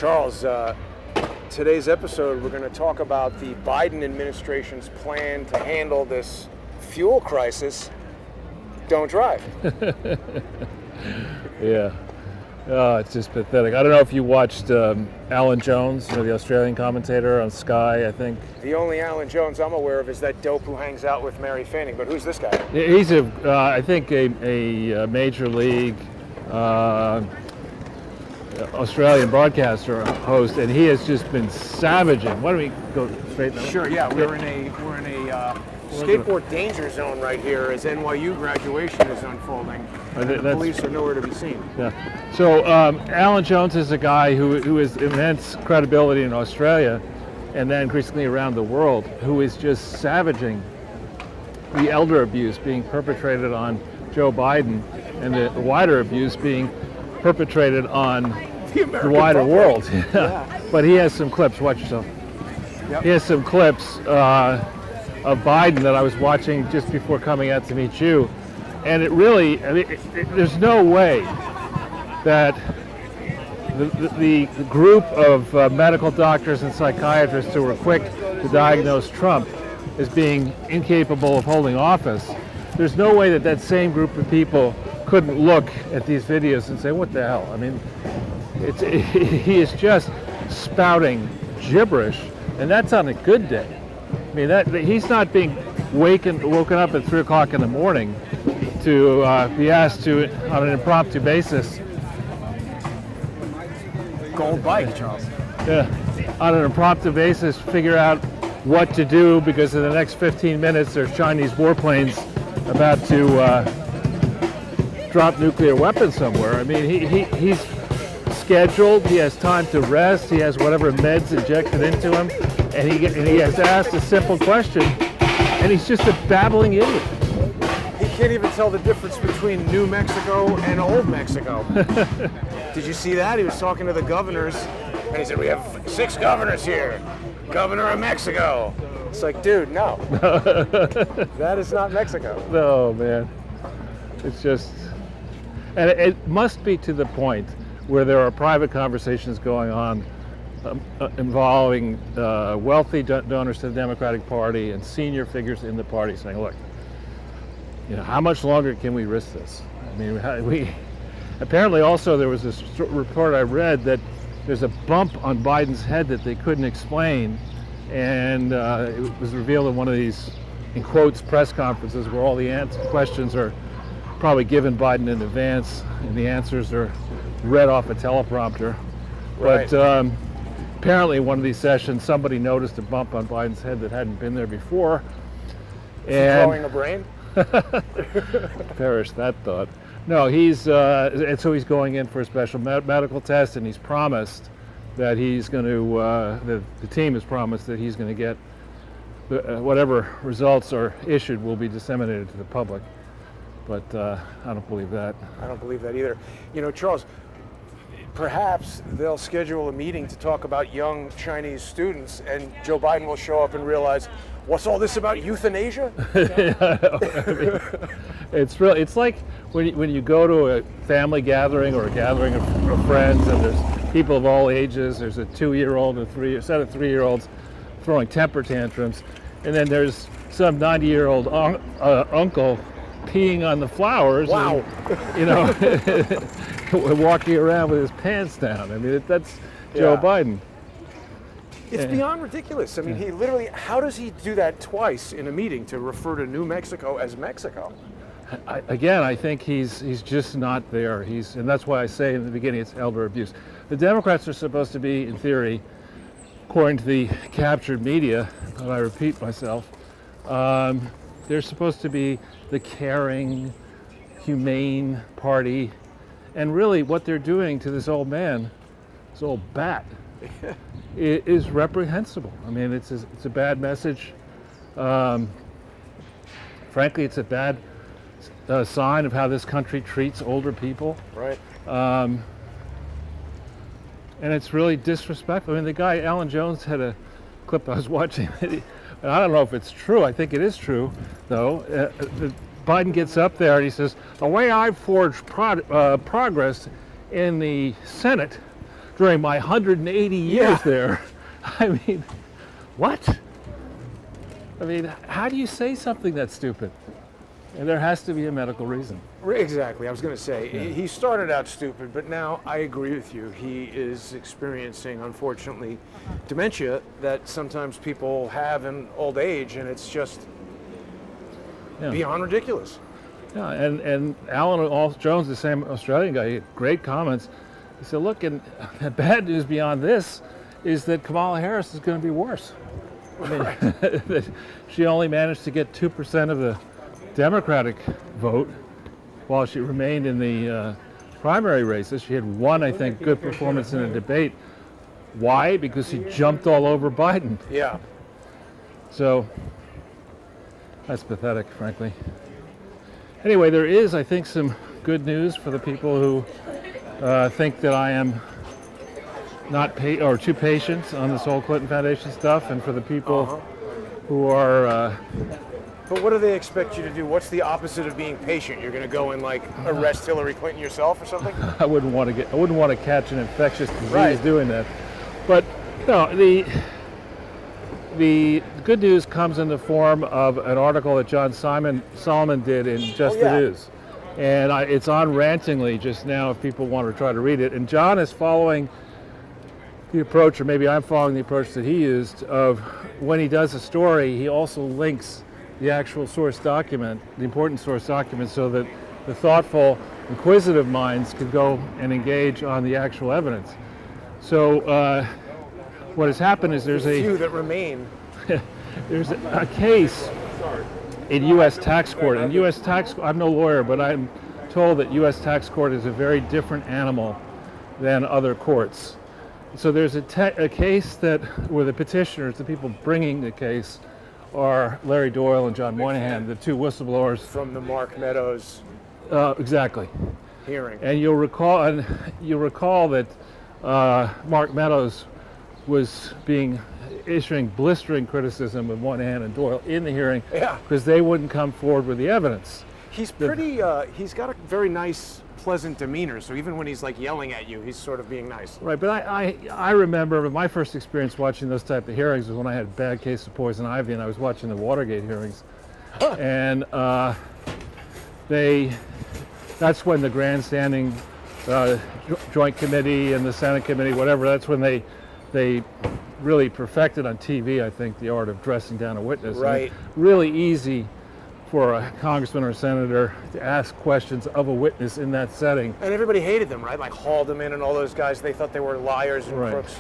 Charles, today's episode, we're going to talk about the Biden administration's plan to handle this fuel crisis. Don't drive. Yeah. Oh, it's just pathetic. I don't know if you watched Alan Jones, the Australian commentator on Sky, I think. The only Alan Jones I'm aware of is that dope who hangs out with Mary Fanning. But who's this guy? He's I think a major league Australian broadcaster host, and he has just been savaging. Why don't we go straight now? Sure. Yeah, we're in a skateboard danger zone right here as NYU graduation is unfolding. The police are nowhere to be seen. Yeah. So Alan Jones is a guy who has immense credibility in Australia, and then increasingly around the world, who is just savaging the elder abuse being perpetrated on Joe Biden, and the wider abuse being perpetrated on the wider world. Yeah. But he has some clips. Watch yourself. Yep. He has some clips of Biden that I was watching just before coming out to meet you, and it really, there's no way that the group of medical doctors and psychiatrists who were quick to diagnose Trump as being incapable of holding office, there's no way that that same group of people couldn't look at these videos and say, what the hell? I mean, he is just spouting gibberish, and that's on a good day. I mean, he's not being woken up at 3 o'clock in the morning to be asked to, on an impromptu basis. Gold bike, Charles. Yeah, on an impromptu basis, figure out what to do because in the next 15 minutes there's Chinese warplanes about to drop nuclear weapons somewhere. I mean, he's scheduled. He has time to rest. He has whatever meds injected into him. And he has asked a simple question, and he's just a babbling idiot. He can't even tell the difference between New Mexico and Old Mexico. Did you see that? He was talking to the governors, and he said, we have 6 governors here. Governor of Mexico. It's like, dude, no. That is not Mexico. No, man. It's just, and it must be to the point where there are private conversations going on involving wealthy donors to the Democratic Party and senior figures in the party saying, look, how much longer can we risk this? I mean, we apparently also there was this report I read that there's a bump on Biden's head that they couldn't explain, and it was revealed in one of these, in quotes, press conferences where all the questions are probably given Biden in advance and the answers are read off a teleprompter. Right. But apparently in one of these sessions, somebody noticed a bump on Biden's head that hadn't been there before. And growing a brain? Perish that thought. No, and so he's going in for a special medical test, and he's promised that he's going to, the team has promised that he's going to get whatever results are issued will be disseminated to the public. But I don't believe that. I don't believe that either. Charles, perhaps they'll schedule a meeting to talk about young Chinese students, and Joe Biden will show up and realize, what's all this about euthanasia? It's like when you go to a family gathering or a gathering of friends, and there's people of all ages. There's a 2-year-old and a set of 3-year-olds throwing temper tantrums, and then there's some 90-year-old uncle peeing on the flowers. Wow. And, walking around with his pants down. I mean, that's Joe Biden. It's beyond ridiculous. I mean, he literally, how does he do that twice in a meeting to refer to New Mexico as Mexico? I think he's just not there. And that's why I say in the beginning it's elder abuse. The Democrats are supposed to be, in theory, according to the captured media, but I repeat myself, they're supposed to be the caring, humane party, and really what they're doing to this old man, this old bat, is reprehensible. I mean, it's a bad message. Frankly, it's a bad sign of how this country treats older people. Right. And it's really disrespectful. I mean, the guy, Alan Jones, had a clip I was watching. I don't know if it's true. I think it is true, though. Biden gets up there and he says, the way I've forged progress in the Senate during my 180 years Yeah. there. I mean, what? I mean, how do you say something that stupid? And there has to be a medical reason. Exactly. I was going to say, he started out stupid, but now I agree with you. He is experiencing, unfortunately, dementia that sometimes people have in old age, and it's just beyond ridiculous. Yeah, and Alan Jones, the same Australian guy, he had great comments. He said, look, and the bad news beyond this is that Kamala Harris is going to be worse. I mean, she only managed to get 2% of the Democratic vote while she remained in the primary races. She had one, I think, good performance in a debate. Why? Because she jumped all over Biden. Yeah. So that's pathetic, frankly. Anyway, there is, I think, some good news for the people who think that I am not too patient on this whole Clinton Foundation stuff, and for the people who are. But what do they expect you to do? What's the opposite of being patient? You're going to go and like arrest Hillary Clinton yourself or something? I wouldn't want to catch an infectious disease doing that. But no, the good news comes in the form of an article that John Solomon did in Just the News. And it's on Rantingly just now if people want to try to read it. And John is following the approach, or maybe I'm following the approach that he used, of when he does a story, he also links the actual source document, the important source document, so that the thoughtful, inquisitive minds could go and engage on the actual evidence. So what has happened is there's a few that remain. There's a case in U.S. tax court. And U.S. tax, I'm no lawyer, but I'm told that U.S. tax court is a very different animal than other courts. So there's a case where the petitioners, the people bringing the case, are Larry Doyle and John Moynihan, the two whistleblowers from the Mark Meadows exactly hearing. And you'll recall that Mark Meadows was issuing blistering criticism of Moynihan and Doyle in the hearing because they wouldn't come forward with the evidence. He's he's got a very nice, pleasant demeanor, so even when he's like yelling at you, he's sort of being nice. Right, but I remember my first experience watching those type of hearings was when I had a bad case of poison ivy and I was watching the Watergate hearings. And that's when the grandstanding Joint Committee and the Senate Committee, whatever, that's when they really perfected on TV, I think, the art of dressing down a witness. Right. Really easy for a congressman or a senator to ask questions of a witness in that setting. And everybody hated them, right? Like Haldeman and all those guys, they thought they were liars and crooks.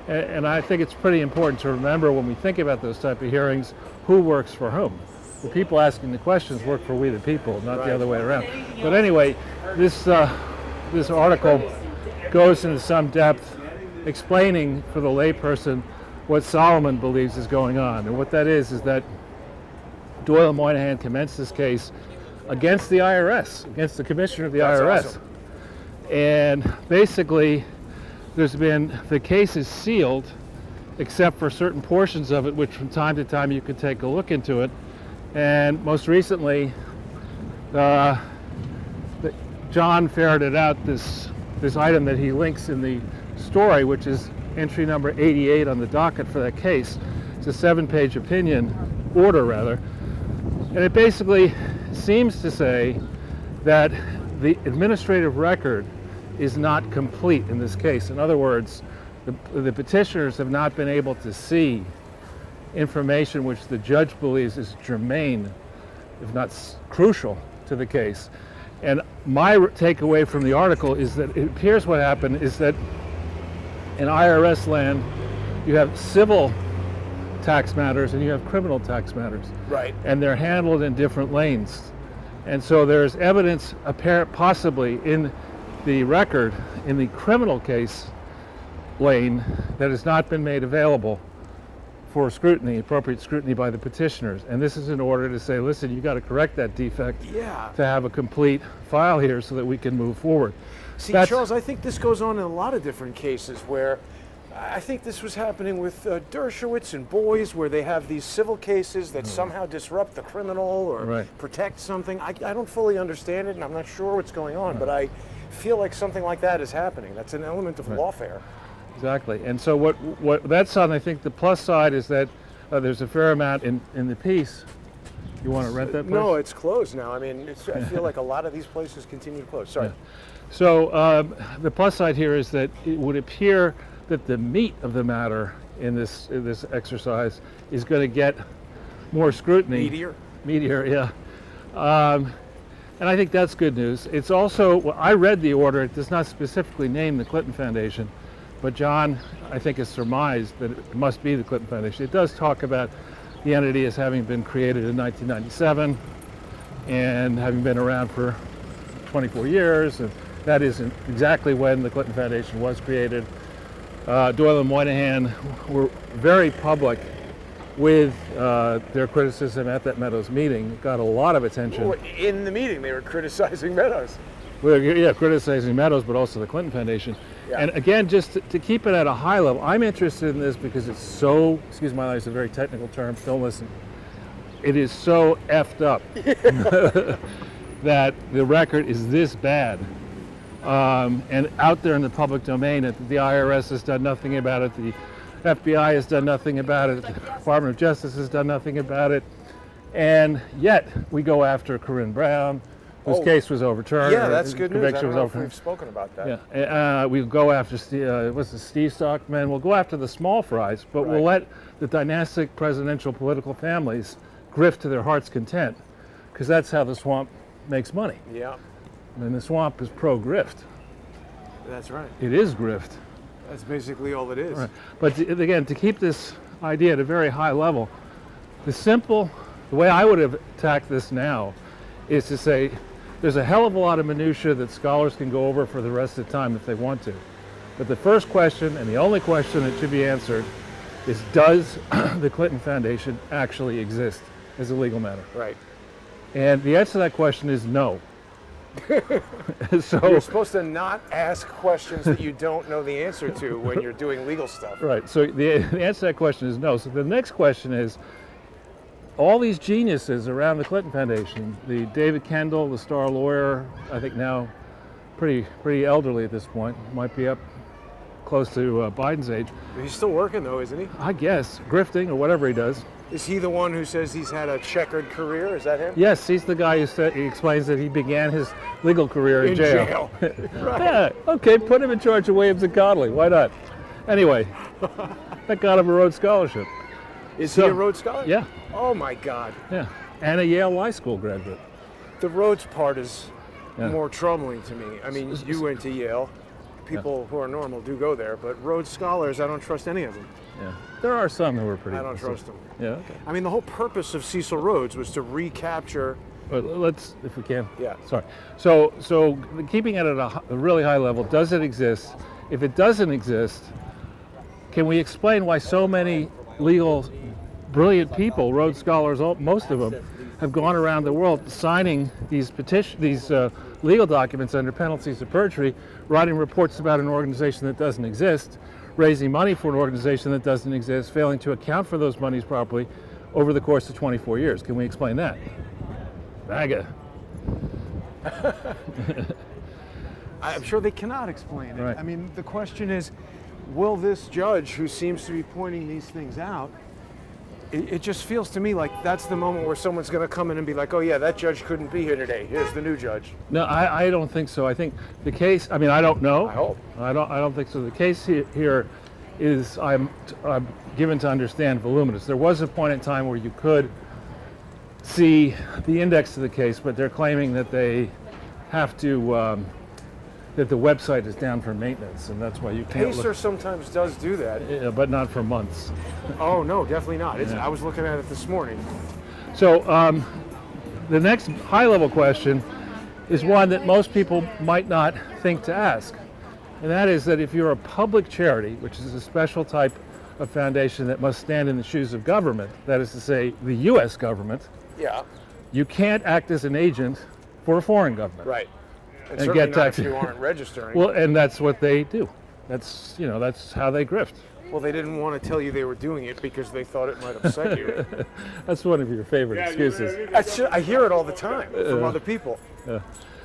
And I think it's pretty important to remember when we think about those type of hearings, who works for whom. The people asking the questions work for we the people, not the other way around. But anyway, this article goes into some depth explaining for the layperson what Solomon believes is going on. And what that is that Doyle and Moynihan commenced this case against the IRS, against the commissioner of the IRS. Awesome. And basically, the case is sealed, except for certain portions of it, which from time to time you can take a look into it. And most recently, John ferreted out this item that he links in the story, which is entry number 88 on the docket for that case. It's a 7-page order rather. And it basically seems to say that the administrative record is not complete in this case. In other words, the petitioners have not been able to see information which the judge believes is germane, if not crucial, to the case. And my takeaway from the article is that it appears what happened is that in IRS land, you have civil tax matters and you have criminal tax matters. Right. And they're handled in different lanes. And so there's evidence apparent possibly in the record in the criminal case lane that has not been made available for scrutiny, appropriate scrutiny by the petitioners. And this is in order to say, listen, you got to correct that defect to have a complete file here so that we can move forward. See, Charles, I think this goes on in a lot of different cases where I think this was happening with Dershowitz and Boys, where they have these civil cases that somehow disrupt the criminal or protect something. I don't fully understand it, and I'm not sure what's going on, but feel like something like that is happening. That's an element of lawfare. Exactly. And so what that's on, I think the plus side is that there's a fair amount in the piece. You want to rent that place? No, it's closed now. I mean, I feel like a lot of these places continue to close. Sorry. Yeah. So the plus side here is that it would appear that the meat of the matter in this exercise is going to get more scrutiny. Meatier, yeah. And I think that's good news. It's also, well, I read the order. It does not specifically name the Clinton Foundation, but John, I think, has surmised that it must be the Clinton Foundation. It does talk about the entity as having been created in 1997 and having been around for 24 years, and that isn't exactly when the Clinton Foundation was created. Doyle and Moynihan were very public with their criticism at that Meadows meeting. It got a lot of attention. Well, in the meeting, they were criticizing Meadows. Well, yeah, criticizing Meadows, but also the Clinton Foundation. Yeah. And again, just to keep it at a high level, I'm interested in this because it's so, excuse my language, it's a very technical term, don't listen. It is so effed up that the record is this bad. And out there in the public domain, that the IRS has done nothing about it, the FBI has done nothing about it, the Department of Justice has done nothing about it, and yet we go after Corinne Brown, whose case was overturned. Yeah, that's good news. I don't know if overturned. we've spoken about that. Yeah, we'll go after Steve Stockman. We'll go after the small fries, but we'll let the dynastic presidential political families grift to their heart's content, because that's how the swamp makes money. Yeah, And the swamp is pro-grift. that's right. It is grift. That's basically all it is. Right. But again, to keep this idea at a very high level, the way I would have attacked this now is to say there's a hell of a lot of minutia that scholars can go over for the rest of the time if they want to. But the first question, and the only question that should be answered, is does the Clinton Foundation actually exist as a legal matter? Right. And the answer to that question is no. So you're supposed to not ask questions that you don't know the answer to when you're doing legal stuff. Right. So the answer to that question is no. So the next question is, all these geniuses around the Clinton Foundation, the David Kendall, the star lawyer, I think now pretty elderly at this point, might be up close to Biden's age. He's still working though, isn't he? I guess, grifting or whatever he does. Is he the one who says he's had a checkered career? Is that him? Yes, he's the guy he explains that he began his legal career in jail. Right. Yeah, okay, put him in charge of Williams and Connolly. Why not? Anyway, that got him a Rhodes Scholarship. Is he a Rhodes Scholar? Yeah. Oh my God. Yeah, and a Yale Law School graduate. The Rhodes part is more troubling to me. I mean, you went to Yale. People who are normal do go there, but Rhodes Scholars, I don't trust any of them. Yeah, there are some who are pretty. I don't trust them. Yeah, okay. I mean, the whole purpose of Cecil Rhodes was to recapture. But let's, if we can. Yeah. Sorry. So keeping it at a really high level, does it exist? If it doesn't exist, can we explain why so many legal, brilliant people, Rhodes Scholars, most of them, have gone around the world signing these legal documents under penalties of perjury, writing reports about an organization that doesn't exist, raising money for an organization that doesn't exist, failing to account for those monies properly over the course of 24 years? Can we explain that? MAGA. I'm sure they cannot explain it. Right. I mean, the question is, will this judge who seems to be pointing these things out, it just feels to me like that's the moment where someone's going to come in and be like, oh yeah, that judge couldn't be here today. Here's the new judge. No, I don't think so. I think the case, I mean, I don't know. I hope. I don't think so. The case here is, I'm given to understand, voluminous. There was a point in time where you could see the index of the case, but they're claiming that they have to, that the website is down for maintenance, and that's why you can't Pacer sometimes does do that. but not for months. Oh no, definitely not. Yeah. I was looking at it this morning. So the next high-level question is one that most people might not think to ask, and that is that if you're a public charity, which is a special type of foundation that must stand in the shoes of government, that is to say, the U.S. government, Yeah. you can't act as an agent for a foreign government. Right. And And certainly get not taxed. if you aren't registering. Well, and that's what they do. That's how they grift. Well, they didn't want to tell you they were doing it because they thought it might upset you. That's one of your favorite excuses. I hear it all the time from other people. Yeah.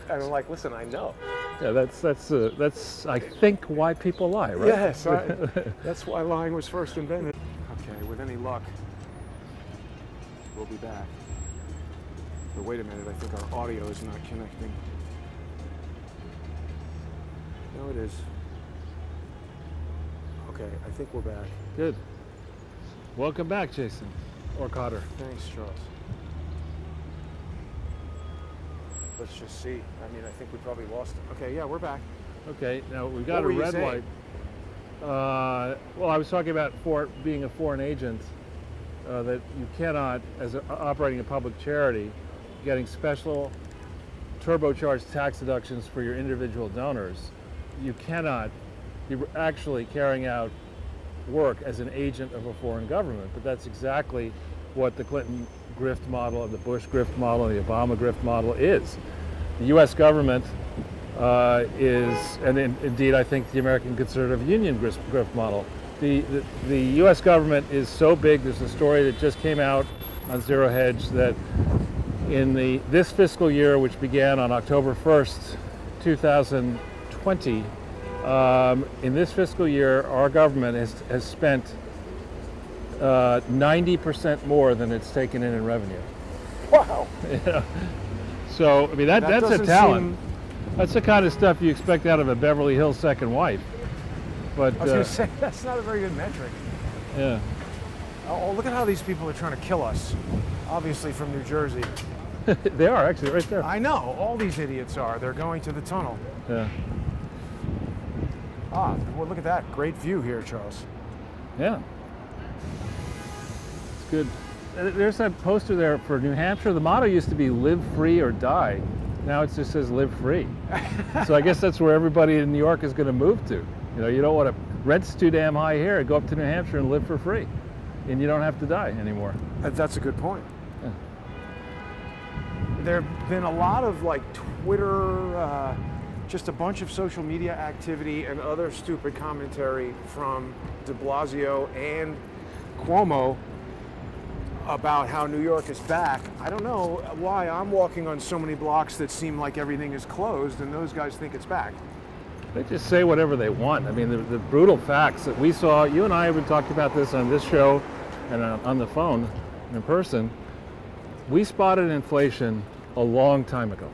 And I'm like, listen, I know. Yeah, that's I think why people lie, right? Yes, that's why lying was first invented. Okay, with any luck, we'll be back. But wait a minute, I think our audio is not connecting. No, it is. Okay, I think we're back. Good. Welcome back, Jason. Or Cotter. Thanks, Charles. Let's just see. I mean, I think we probably lost it. Okay, yeah, we're back. Okay, now we've got What were a you red saying? light. Well, I was talking about being a foreign agent, that you cannot, as operating a public charity, getting special turbocharged tax deductions for your individual donors. You cannot, you're actually carrying out work as an agent of a foreign government, but that's exactly what the Clinton grift model and the Bush grift model and the Obama grift model is. The U.S. government is, and indeed I think the American Conservative Union grift model, the U.S. government is so big. There's a story that just came out on Zero Hedge that in this fiscal year, which began on October 1st, 2020, in this fiscal year, our government has spent 90% more than it's taken in revenue. Wow. Yeah. So, I mean, that's a doesn't talent. That's the kind of stuff you expect out of a Beverly Hills second wife. But I was going to say, that's not a very good metric. yeah. Oh, look at how these people are trying to kill us. Obviously from New Jersey. They are actually right there. I know, all these idiots are. They're going to the tunnel. Yeah. Ah, well, look at that. Great view here, Charles. Yeah. It's good. There's that poster there for New Hampshire. The motto used to be live free or die. Now it just says live free. So I guess that's where everybody in New York is going to move to. You know, you don't want to, rent's too damn high here. Go up to New Hampshire and live for free. And you don't have to die anymore. That's a good point. Yeah. There have been a lot of like Twitter, just a bunch of social media activity and other stupid commentary from de Blasio and Cuomo about how New York is back. I don't know why I'm walking on so many blocks that seem like everything is closed and those guys think it's back. They just say whatever they want. I mean, the brutal facts that we saw, you and I have been talking about this on this show and on the phone in person. We spotted inflation a long time ago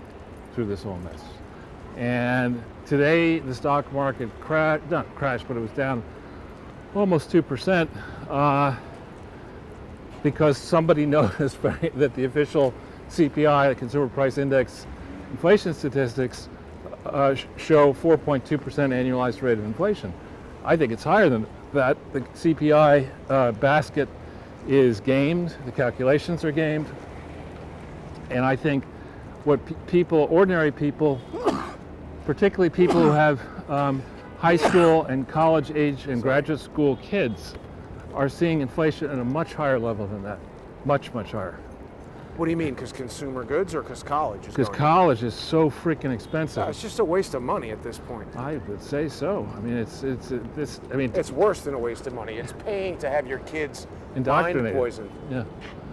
through this whole mess. And today the stock market not crashed, but it was down almost 2%. Because somebody noticed that the official CPI, the Consumer Price Index, inflation statistics show 4.2% annualized rate of inflation. I think it's higher than that. The CPI basket is gamed, the calculations are gamed, and I think what ordinary people, particularly people who have high school and college age and graduate school kids, are seeing inflation at a much higher level than that. Much, much higher. What do you mean, because consumer goods or because college is Because going college is so freaking expensive. up? It's just a waste of money at this point. I would say so. I mean, It's worse than a waste of money. It's paying to have your kids mind indoctrinated. poisoned. Yeah.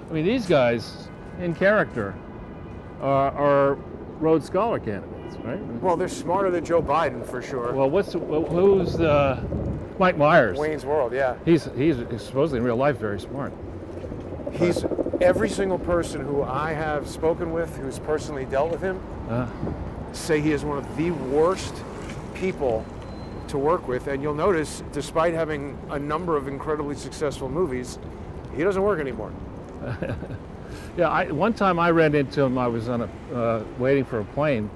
I mean, these guys, in character, are Rhodes Scholar candidates, right? Well, they're smarter than Joe Biden for sure. Well, who's Mike Myers? Wayne's World, yeah. He's supposedly in real life very smart. He's every single person who I have spoken with, who's personally dealt with him, say he is one of the worst people to work with. And you'll notice, despite having a number of incredibly successful movies, he doesn't work anymore. Yeah, one time I ran into him. I was on waiting for a plane,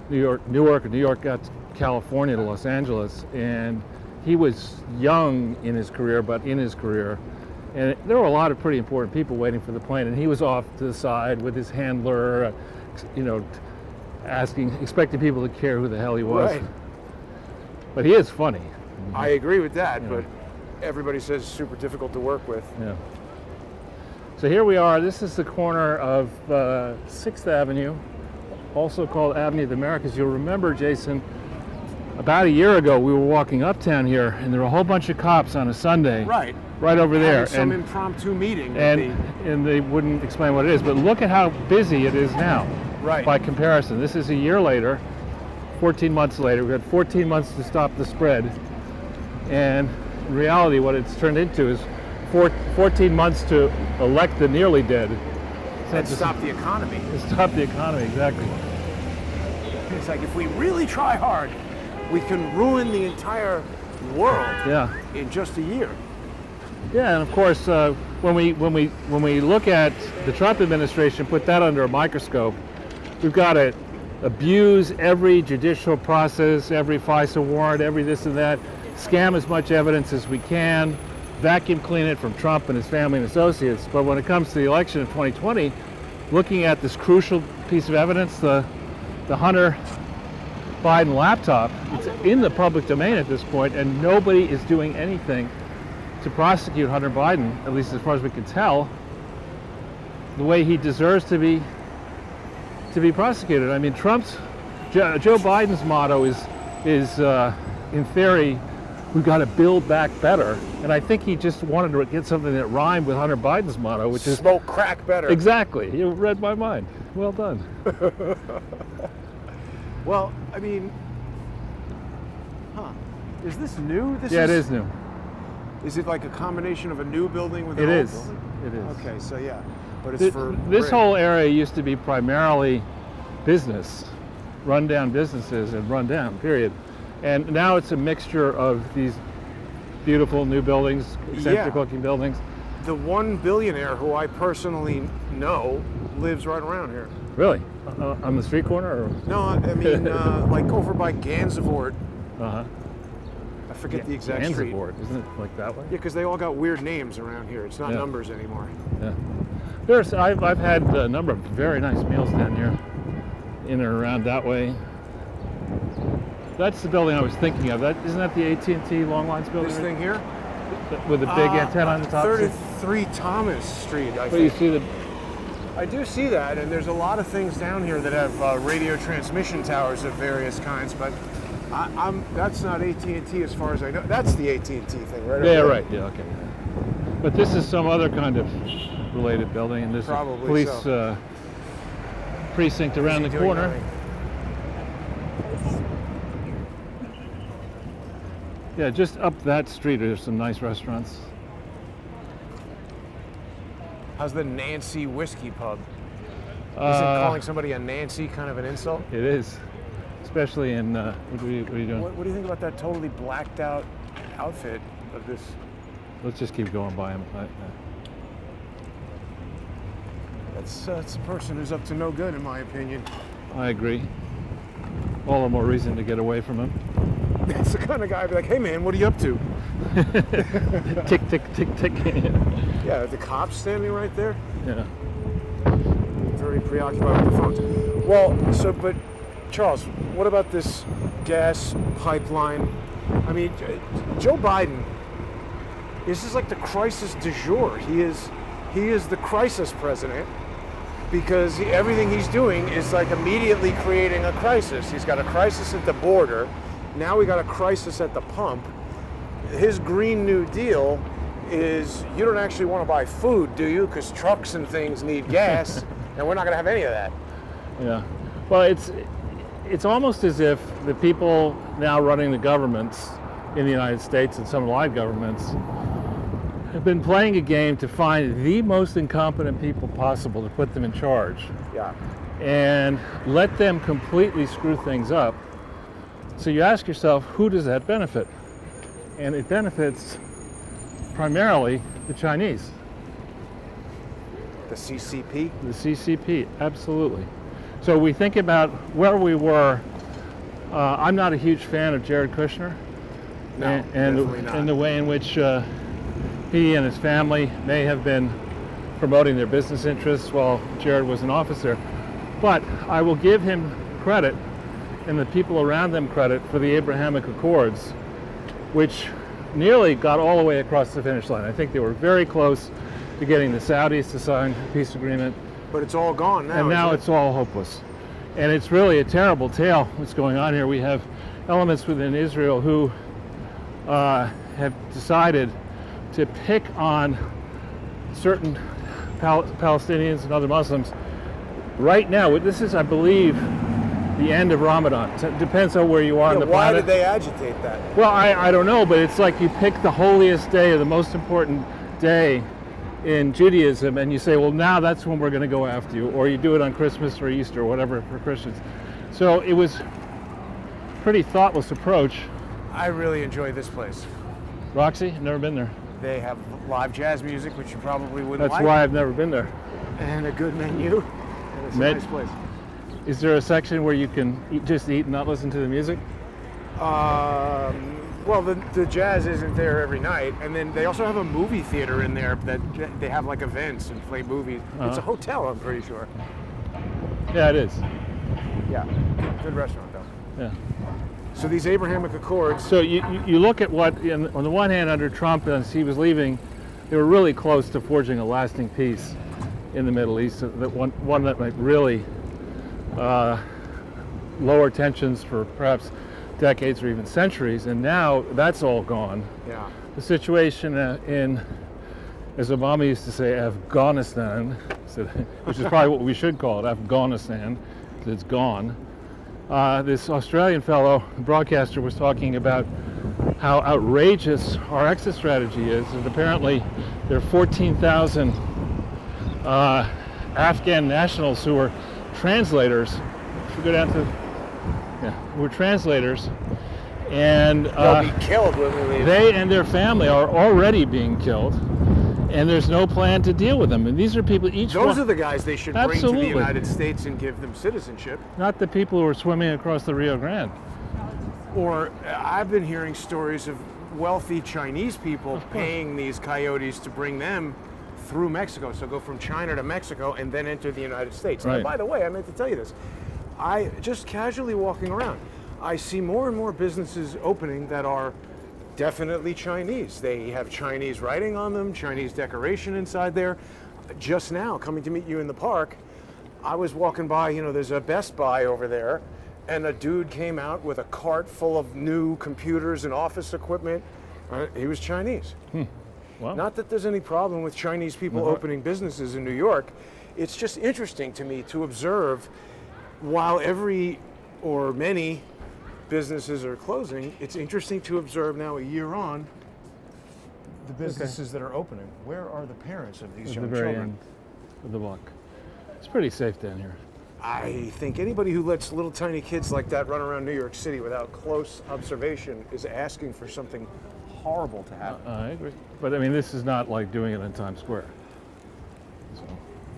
Newark got to California to Los Angeles, and he was young in his career, but in his career. And there were a lot of pretty important people waiting for the plane, and he was off to the side with his handler, expecting people to care who the hell he was. Right. But he is funny. I agree with that, Yeah. but everybody says it's super difficult to work with. Yeah. So here we are. This is the corner of 6th Avenue, also called Avenue of the Americas. You'll remember, Jason, about a year ago we were walking uptown here, and there were a whole bunch of cops on a Sunday. Right. Right over there. Having some impromptu meeting. And they wouldn't explain what it is. But look at how busy it is now. Right. By comparison. This is a year later. 14 months later. We've got 14 months to stop the spread. And in reality, what it's turned into is 14 months to elect the nearly dead. And stop the economy. Stop the economy, exactly. It's like if we really try hard, we can ruin the entire world in just a year. Yeah, and of course, when we look at the Trump administration, put that under a microscope, we've got to abuse every judicial process, every FISA warrant, every this and that, scam as much evidence as we can, vacuum clean it from Trump and his family and associates. But when it comes to the election of 2020, looking at this crucial piece of evidence, the Hunter Biden laptop, it's in the public domain at this point, and nobody is doing anything to prosecute Hunter Biden, at least as far as we can tell, the way he deserves to be prosecuted. I mean, Joe Biden's motto is in theory, we've got to build back better. And I think he just wanted to get something that rhymed with Hunter Biden's motto, which is smoke crack better. Exactly. You read my mind. Well done. Well, I mean, is this new? It is new. Is it like a combination of a new building with an old building? It is. Okay, so yeah, but it's for this whole area used to be primarily business, rundown businesses and rundown, period. And now it's a mixture of these beautiful new buildings, eccentric looking buildings. The one billionaire who I personally know lives right around here. Really? On the street corner? Or? No, I mean like over by Gansevoort. Uh-huh. I forget the exact street. Gansevoort, isn't it like that way? Yeah, because they all got weird names around here. It's not numbers anymore. Yeah. I've had a number of very nice meals down here, in and around that way. That's the building I was thinking of. Isn't that the AT&T Long Lines building? This thing here? With the big antenna on the top? 33 Thomas Street, I think. You see I do see that, and there's a lot of things down here that have radio transmission towers of various kinds, but that's not AT&T as far as I know. That's the AT&T thing, right? Yeah, right. Yeah, okay. But this is some other kind of related building, and there's a police precinct around the corner. Nothing? Yeah, just up that street there's some nice restaurants. How's the Nancy Whiskey Pub? Isn't calling somebody a Nancy kind of an insult? It is, especially in, what are you doing? What do you think about that totally blacked out outfit of this? Let's just keep going by him. That's a person who's up to no good, in my opinion. I agree. All the more reason to get away from him. That's the kind of guy I'd be like, hey man, what are you up to? Tick, tick, tick, tick. Yeah, the cops standing right there. Yeah. Very preoccupied with the phones. Well, but Charles, what about this gas pipeline? I mean, Joe Biden, this is like the crisis du jour. He is the crisis president because everything he's doing is like immediately creating a crisis. He's got a crisis at the border. Now we got a crisis at the pump. His Green New Deal is you don't actually want to buy food, do you? Because trucks and things need gas, and we're not going to have any of that. Yeah. Well, it's almost as if the people now running the governments in the United States and some allied governments have been playing a game to find the most incompetent people possible to put them in charge. Yeah. And let them completely screw things up. So you ask yourself, who does that benefit? And it benefits primarily the Chinese. The CCP? The CCP, absolutely. So we think about where we were. I'm not a huge fan of Jared Kushner. No, definitely not. And the way in which he and his family may have been promoting their business interests while Jared was an officer. But I will give him credit and the people around them credit for the Abrahamic Accords, which nearly got all the way across the finish line. I think they were very close to getting the Saudis to sign a peace agreement. But it's all gone now. And now it's all hopeless. And it's really a terrible tale what's going on here. We have elements within Israel who have decided to pick on certain Palestinians and other Muslims. Right now, this is, I believe, the end of Ramadan. So it depends on where you are on the Why planet. did they agitate that? Well, I don't know, but it's like you pick the holiest day or the most important day in Judaism, and you say, well, now that's when we're going to go after you, or you do it on Christmas or Easter or whatever for Christians. So it was a pretty thoughtless approach. I really enjoy this place. Roxy, never been there. They have live jazz music, which you probably wouldn't That's like. why I've never been there. And a good menu. And it's a nice place. Is there a section where you can just eat and not listen to the music? Well, the jazz isn't there every night, and then they also have a movie theater in there that they have like events and play movies. It's a hotel, I'm pretty sure. Yeah, it is. Yeah, good restaurant though. Yeah. So these Abrahamic Accords. So you look at what, on the one hand, under Trump, as he was leaving, they were really close to forging a lasting peace in the Middle East, that one that might really lower tensions for perhaps decades or even centuries, and now that's all gone. Yeah. The situation in, as Obama used to say, Afghanistan, which is probably what we should call it, Afghanistan, because it's gone. This Australian fellow, broadcaster, was talking about how outrageous our exit strategy is, and apparently there are 14,000 Afghan nationals who are translators. Should we go down to, who are translators, and They'll be killed when we leave. they and their family are already being killed, and there's no plan to deal with them. And these are people, Those are the guys they should bring to Absolutely. the United States and give them citizenship. not the people who are swimming across the Rio Grande. Or I've been hearing stories of wealthy Chinese people paying these coyotes to bring them through Mexico. So go from China to Mexico and then enter the United States. Right. Now, by the way, I meant to tell you this. I just casually walking around, I see more and more businesses opening that are definitely Chinese. They have Chinese writing on them, Chinese decoration inside there. Just now, coming to meet you in the park, I was walking by, there's a Best Buy over there, and a dude came out with a cart full of new computers and office equipment. He was Chinese. Wow. Not that there's any problem with Chinese people opening businesses in New York. It's just interesting to me to observe, while many businesses are closing, it's interesting to observe now, a year on, the businesses that are opening. Where are the parents of these At young the very children? end of the block. It's pretty safe down here. I think anybody who lets little tiny kids like that run around New York City without close observation is asking for something horrible to happen. I agree. But I mean, this is not like doing it in Times Square. So,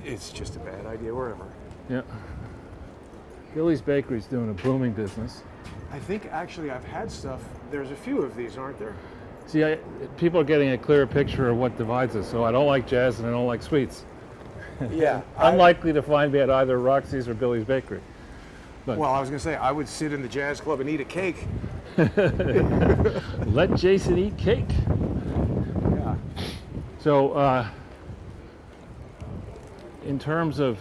It's just a bad idea wherever. yeah. Billy's Bakery's doing a booming business. I think actually I've had stuff. There's a few of these, aren't there? See, people are getting a clearer picture of what divides us. So I don't like jazz and I don't like sweets. Yeah. Unlikely to find me at either Roxy's or Billy's Bakery. Well, I was going to say, I would sit in the jazz club and eat a cake. Let Jason eat cake. Yeah. So, in terms of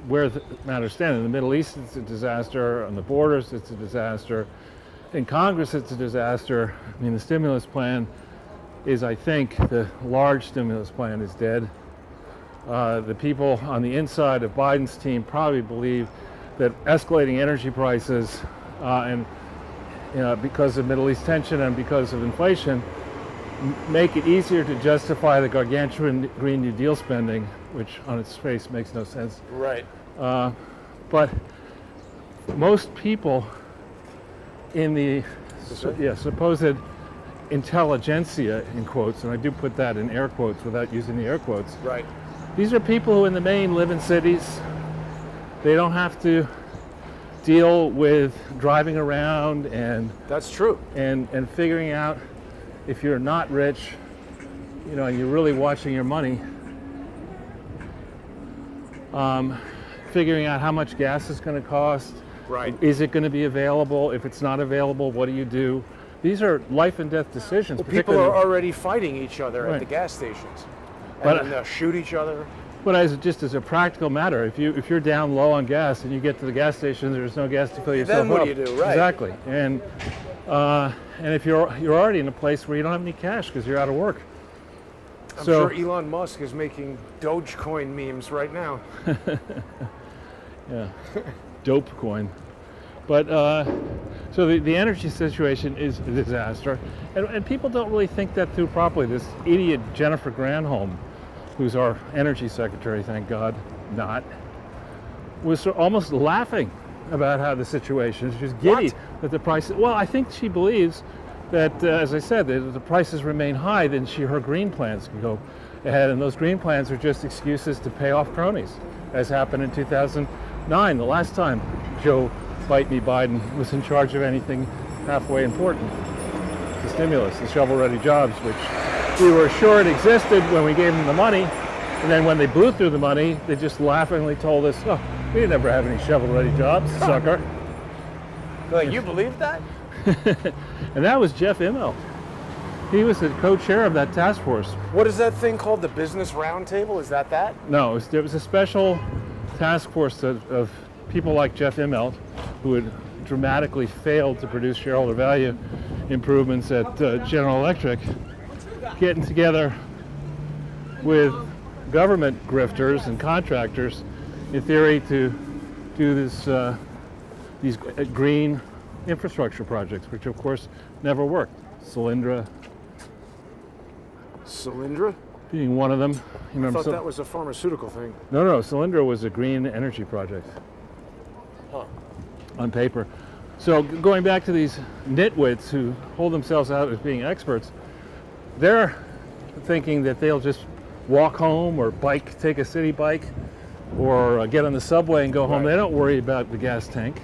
where the matters stand, in the Middle East it's a disaster, on the borders it's a disaster, in Congress it's a disaster. I mean, the stimulus plan is, I think, the large stimulus plan is dead. The people on the inside of Biden's team probably believe that escalating energy prices and because of Middle East tension and because of inflation make it easier to justify the gargantuan Green New Deal spending, which on its face makes no sense. Right. But most people in the supposed intelligentsia, in quotes, and I do put that in air quotes without using the air quotes, Right. these are people who in the main live in cities. They don't have to deal with driving around and That's true. and figuring out, if you're not rich, and you're really watching your money, figuring out how much gas is going to cost. Right. Is it going to be available? If it's not available, what do you do? These are life and death decisions. Well, people are already fighting each other at Right. the gas stations. And But- then they'll shoot each other. But just as a practical matter, if you're down low on gas and you get to the gas station, there's no gas to fill yourself Then what up. do you do? Right. Exactly. And if you're already in a place where you don't have any cash because you're out of work. I'm So- sure Elon Musk is making Dogecoin memes right now. Yeah. Dope coin. But so the energy situation is a disaster, and people don't really think that through properly. This idiot Jennifer Granholm, who's our energy secretary, thank God, not, was almost laughing about how the situation is just giddy. What? That the prices. Well, I think she believes that, as I said, that if the prices remain high, then her green plans can go ahead, and those green plans are just excuses to pay off cronies, as happened in 2009, the last time Joe Bite Me Biden was in charge of anything halfway important. The stimulus, the shovel-ready jobs, which we were assured existed when we gave them the money, and then when they blew through the money, they just laughingly told us, "Oh, we never have any shovel-ready jobs, sucker." Like, you believe that? And that was Jeff Immelt. He was the co-chair of that task force. What is that thing called? The Business Roundtable? Is that? No, it was a special task force of people like Jeff Immelt, who had dramatically failed to produce shareholder value improvements at General Electric, getting together with government grifters and contractors, in theory, to do these green infrastructure projects, which of course never worked. Solyndra being one of them. You I thought that was a pharmaceutical thing. No, Solyndra was a green energy project. Huh. On paper. So going back to these nitwits who hold themselves out as being experts, they're thinking that they'll just walk home or take a city bike, or get on the subway and go home. Right. They don't worry about the gas tank.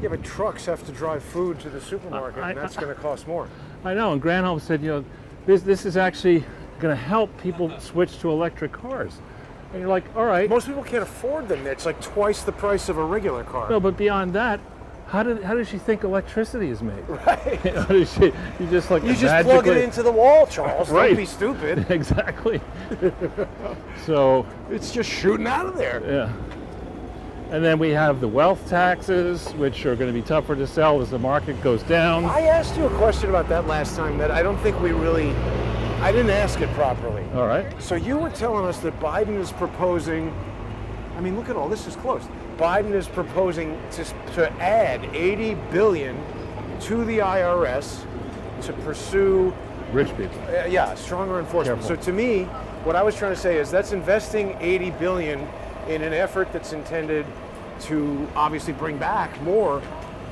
Yeah, but trucks have to drive food to the supermarket, and that's going to cost more. I know, and Granholm said, this is actually going to help people switch to electric cars. And you're like, all right. Most people can't afford them. It's like twice the price of a regular car. No, but beyond that, how does she think electricity is made? Right. You just plug it into the wall, Charles. Right. Don't be stupid. Exactly. So it's just shooting out of there. Yeah. And then we have the wealth taxes, which are going to be tougher to sell as the market goes down. I asked you a question about that last time that I don't think I didn't ask it properly. All right. So you were telling us that Biden is proposing, look at all this is close. Biden is proposing to add $80 billion to the IRS to pursue rich people. Stronger enforcement. Careful. So to me, what I was trying to say is that's investing $80 billion in an effort that's intended to obviously bring back more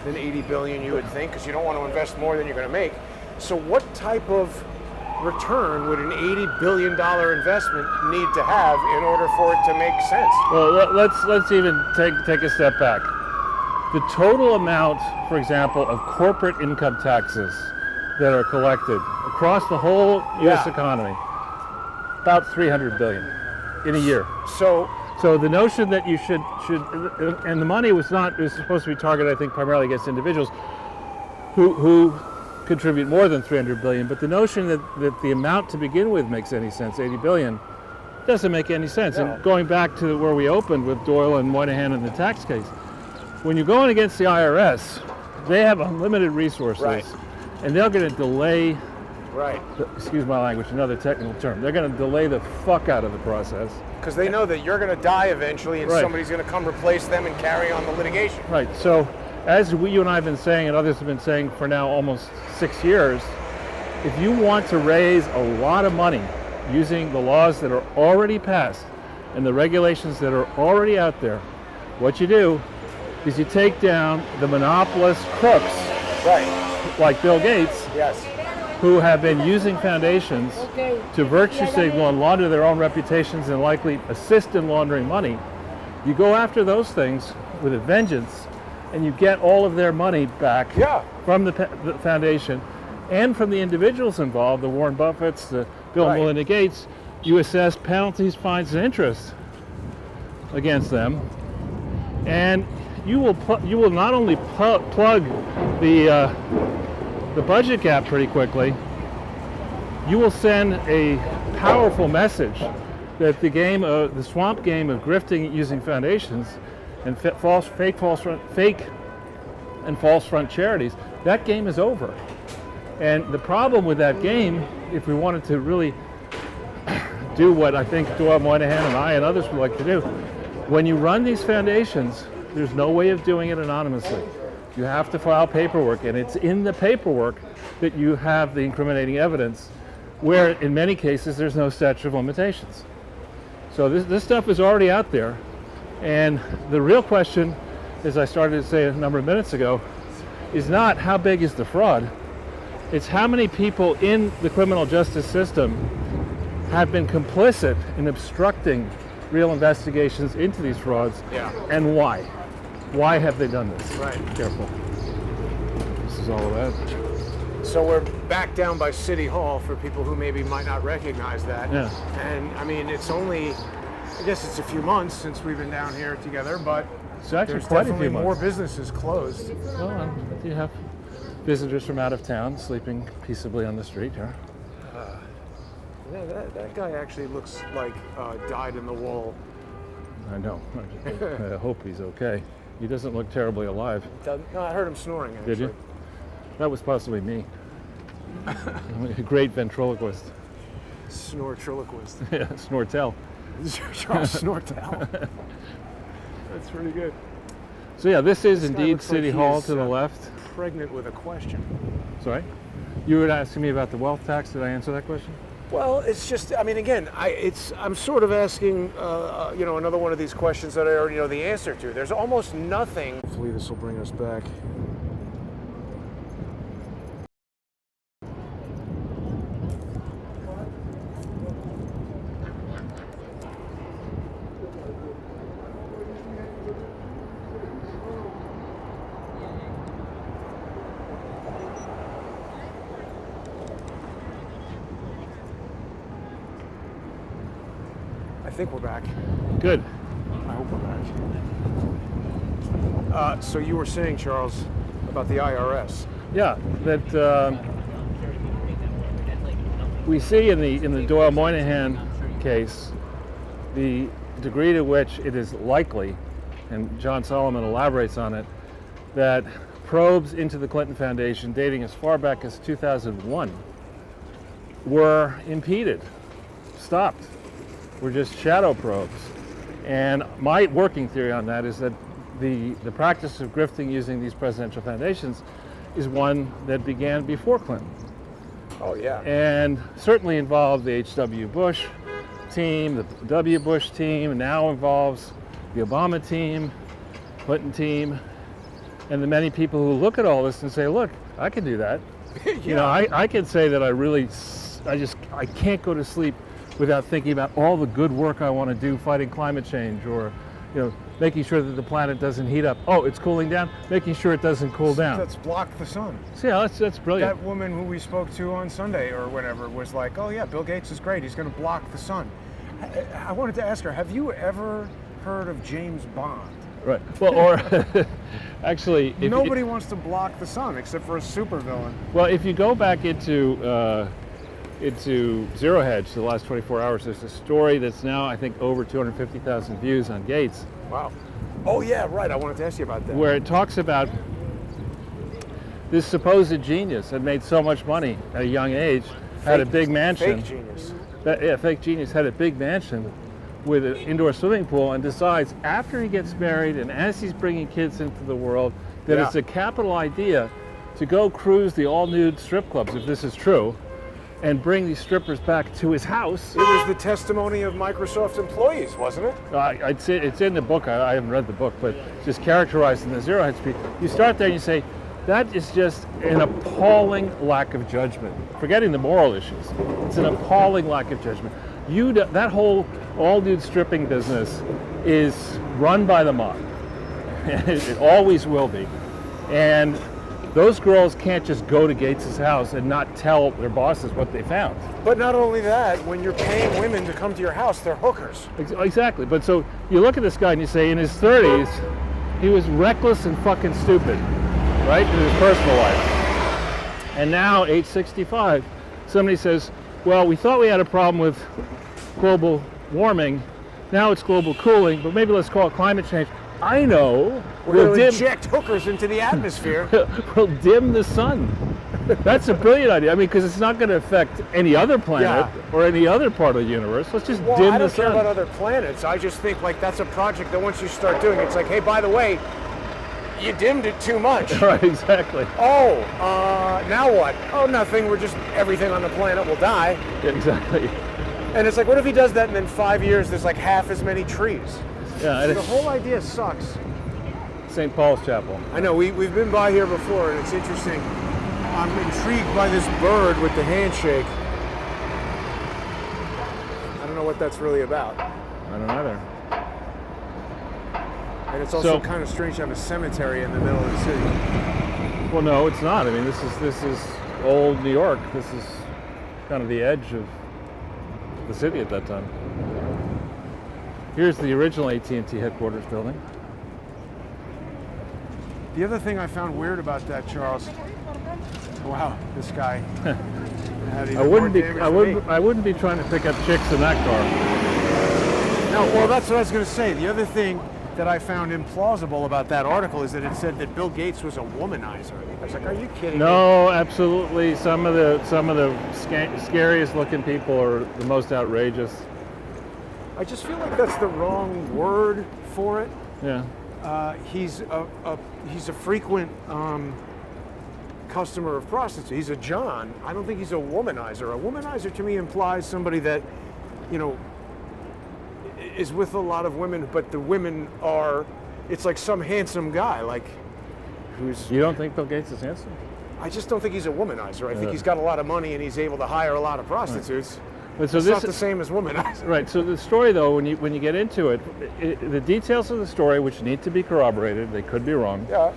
than $80 billion, you would think, because you don't want to invest more than you're going to make. So what type of return would an $80 billion investment need to have in order for it to make sense? Well, let's even take a step back. The total amount, for example, of corporate income taxes that are collected across the whole U.S. economy, about $300 billion in a year. So the notion that you should, and the money was supposed to be targeted, I think, primarily against individuals who contribute more than $300 billion, but the notion that the amount to begin with makes any sense, $80 billion, doesn't make any sense. No. And going back to where we opened with Doyle and Moynihan in the tax case, when you're going against the IRS, they have unlimited resources, right, and they're going to delay, right, excuse my language, another technical term, they're going to delay the fuck out of the process. Because they know that you're going to die eventually, and right, somebody's going to come replace them and carry on the litigation. Right, so as you and I have been saying, and others have been saying for now almost 6 years, if you want to raise a lot of money using the laws that are already passed and the regulations that are already out there, what you do is you take down the monopolist crooks, right, like Bill Gates, yes, who have been using foundations to virtue signal and launder their own reputations and likely assist in laundering money. You go after those things with a vengeance, and you get all of their money back from the foundation and from the individuals involved, the Warren Buffetts, the Bill and Melinda Gates. You assess penalties, fines, and interest against them, and you will not only plug the budget gap pretty quickly, you will send a powerful message that the swamp game of grifting using foundations and fake and false front charities, that game is over. And the problem with that game, if we wanted to really do what I think Doyle Moynihan and I and others would like to do, when you run these foundations, there's no way of doing it anonymously. You have to file paperwork, and it's in the paperwork that you have the incriminating evidence, where in many cases there's no statute of limitations. So this stuff is already out there, and the real question, as I started to say a number of minutes ago, is not how big is the fraud, it's how many people in the criminal justice system have been complicit in obstructing real investigations into these frauds, and why. Why have they done this? Right. Careful. This is all of that. So we're back down by City Hall for people who maybe might not recognize that. Yeah. And I mean, it's only, I guess it's a few months since we've been down here together, but It's actually there's quite a definitely few more months. businesses closed. Well, you have visitors from out of town sleeping peaceably on the street here. Yeah, that guy actually looks like dyed in the wool. I know. I hope he's okay. He doesn't look terribly alive. No, I heard him snoring, actually. Did you? That was possibly me. A great ventriloquist. Snortriloquist. Yeah, Snortel. Charles Snortel. That's pretty good. So yeah, this is This guy indeed looks like City he Hall is, to the left. Pregnant with a question. Sorry? You were asking me about the wealth tax. Did I answer that question? Well, it's just, I mean, again, I'm sort of asking, another one of these questions that I already know the answer to. There's almost nothing. Hopefully this will bring us back. I think we're back. Good. I hope we're back. So you were saying, Charles, about the IRS. Yeah, that we see in the Doyle Moynihan case the degree to which it is likely, and John Solomon elaborates on it, that probes into the Clinton Foundation dating as far back as 2001 were impeded, stopped, were just shadow probes. And my working theory on that is that the practice of grifting using these presidential foundations is one that began before Clinton. Oh, yeah. And certainly involved the H.W. Bush team, the W. Bush team, and now involves the Obama team, Clinton team, and the many people who look at all this and say, look, I can do that. Yeah. You know, I can say that I can't go to sleep without thinking about all the good work I want to do fighting climate change, or, making sure that the planet doesn't heat up. Oh, it's cooling down, making sure it doesn't cool down. Let's block the sun. So yeah, that's brilliant. That woman who we spoke to on Sunday or whatever was like, oh yeah, Bill Gates is great. He's going to block the sun. I wanted to ask her, have you ever heard of James Bond? Right. Well, or actually, nobody wants to block the sun except for a supervillain. Well, if you go back into Zero Hedge the last 24 hours, there's a story that's now, I think, over 250,000 views on Gates. Wow. Oh yeah, right. I wanted to ask you about that. Where it talks about this supposed genius had made so much money at a young age, had a big mansion. Fake genius. Fake genius had a big mansion with an indoor swimming pool, and decides after he gets married and as he's bringing kids into the world that it's a capital idea to go cruise the all-nude strip clubs, if this is true, and bring these strippers back to his house. It was the testimony of Microsoft employees, wasn't it? I'd say it's in the book. I haven't read the book, but just characterized in the Zero Hedge speech. You start there and you say, that is just an appalling lack of judgment. Forgetting the moral issues, it's an appalling lack of judgment. That whole all-nude stripping business is run by the mob. It always will be. And those girls can't just go to Gates' house and not tell their bosses what they found. But not only that, when you're paying women to come to your house, they're hookers. Exactly. But so you look at this guy and you say, in his 30s, he was reckless and fucking stupid, right, in his personal life. And now, age 65, somebody says, well, we thought we had a problem with global warming. Now it's global cooling, but maybe let's call it climate change. I know. We're going to inject hookers into the atmosphere. We'll dim the sun. That's a brilliant idea. I mean, because it's not going to affect any other planet or any other part of the universe. Let's just dim the sun. I don't care about other planets. I just think like that's a project that once you start doing, it's like, hey, by the way, you dimmed it too much. Right, exactly. Oh, now what? Oh, nothing. Everything on the planet will die. Yeah, exactly. And it's like, what if he does that and in 5 years there's like half as many trees? Yeah, So the whole idea sucks. St. Paul's Chapel. I know, we've been by here before and it's interesting. I'm intrigued by this bird with the handshake. I don't know what that's really about. I don't either. And it's also So- kind of strange to have a cemetery in the middle of the city. Well, no, it's not. I mean, this is old New York. This is kind of the edge of the city at that time. Here's the original AT&T headquarters building. The other thing I found weird about that, Charles. Wow, this guy. Had even more damage than me. I wouldn't be trying to pick up chicks in that car. No, well, that's what I was going to say. The other thing that I found implausible about that article is that it said that Bill Gates was a womanizer. I was like, are you kidding me? No, absolutely. Some of the scariest looking people are the most outrageous. I just feel like that's the wrong word for it. Yeah. He's a frequent customer of prostitutes. He's a John. I don't think he's a womanizer. A womanizer to me implies somebody that, is with a lot of women, but the women are, it's like some handsome guy, like who's. You don't think Bill Gates is handsome? I just don't think he's a womanizer. I think he's got a lot of money and he's able to hire a lot of prostitutes. But so It's not the same as womanizer. Right. So the story, though, when you get into it, the details of the story, which need to be corroborated, they could be wrong, Yeah.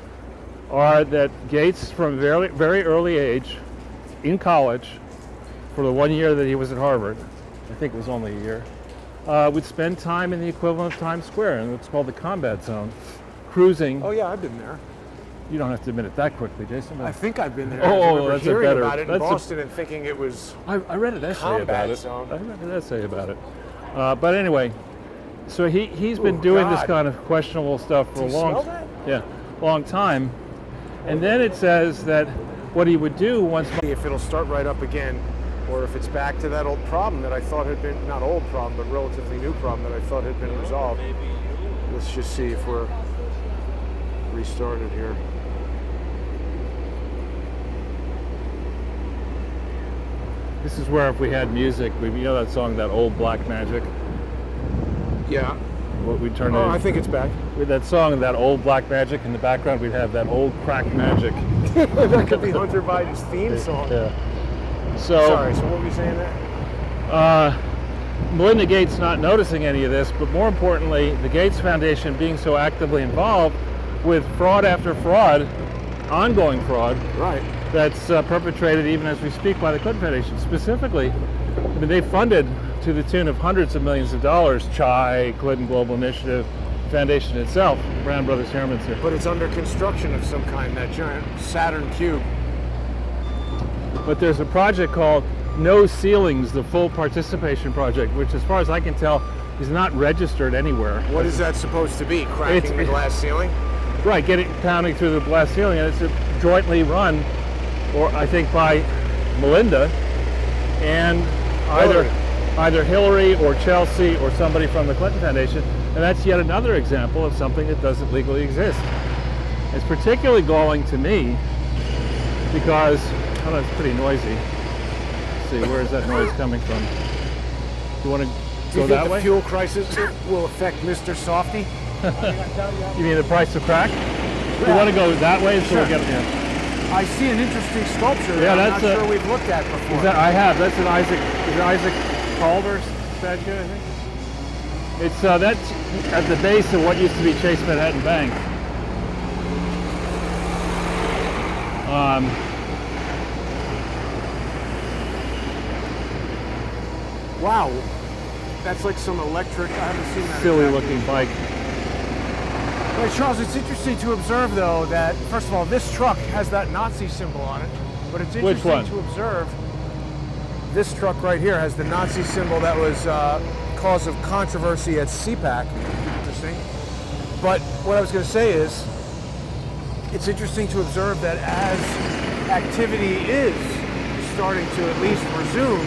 are that Gates, from very very early age, in college, for the 1 year that he was at Harvard, I think it was only a year, would spend time in the equivalent of Times Square, in what's called the combat zone, cruising. Oh yeah, I've been there. You don't have to admit it that quickly, Jason. I think I've been there. Oh, I remember that's a hearing better- about it in that's a- Boston and thinking it was. I read an essay Combat about it. zone. I read an essay about it. But anyway, so he's been Ooh, doing this God. kind of questionable stuff for Do a you long, smell that? long time. And then it says that what he would do once. If it'll start right up again, or if it's back to that old problem that I thought had been, not old problem, but relatively new problem that I thought had been resolved. Let's just see if we're restarted here. This is where if we had music, you know that song, that old Black Magic. Yeah. What we turn Oh, it I think it's back. with that song, that old Black Magic. In the background, we'd have that old crack magic. That could be Hunter Biden's theme song. Yeah. So. Sorry, so what were you saying there? Melinda Gates not noticing any of this, but more importantly, the Gates Foundation being so actively involved with fraud after fraud, ongoing fraud, Right. that's perpetrated even as we speak by the Clinton Foundation. Specifically, I mean, they funded to the tune of hundreds of millions of dollars, CHI, Clinton Global Initiative, Foundation itself, Brown Brothers Harriman's here. But it's under construction of some kind, that giant Saturn cube. But there's a project called No Ceilings, the Full Participation Project, which as far as I can tell is not registered anywhere. What is that supposed to be? Cracking the glass ceiling? Right, pounding through the glass ceiling, and it's jointly run, or I think by Melinda and either Hillary or Chelsea or somebody from the Clinton Foundation, and that's yet another example of something that doesn't legally exist. It's particularly galling to me because, I don't know, it's pretty noisy. Let's see, where is that noise coming from? You want to Do go you that think the way? fuel crisis will affect Mr. Softy? You mean the price of crack? You want to go that way? So Sure. we'll get, yeah. I see an interesting sculpture Yeah, that I'm that's not a- sure we've looked at before. I have. That's an Isaac Calder's statue, I think. It's that's at the base of what used to be Chase Manhattan Bank. Wow. That's like some electric, I haven't seen that. Silly exactly. looking bike. Well, Charles, it's interesting to observe, though, that, first of all, this truck has that Nazi symbol on it. But it's Which interesting one? to observe, this truck right here has the Nazi symbol that was cause of controversy at CPAC. Interesting. But what I was going to say is, it's interesting to observe that as activity is starting to at least resume,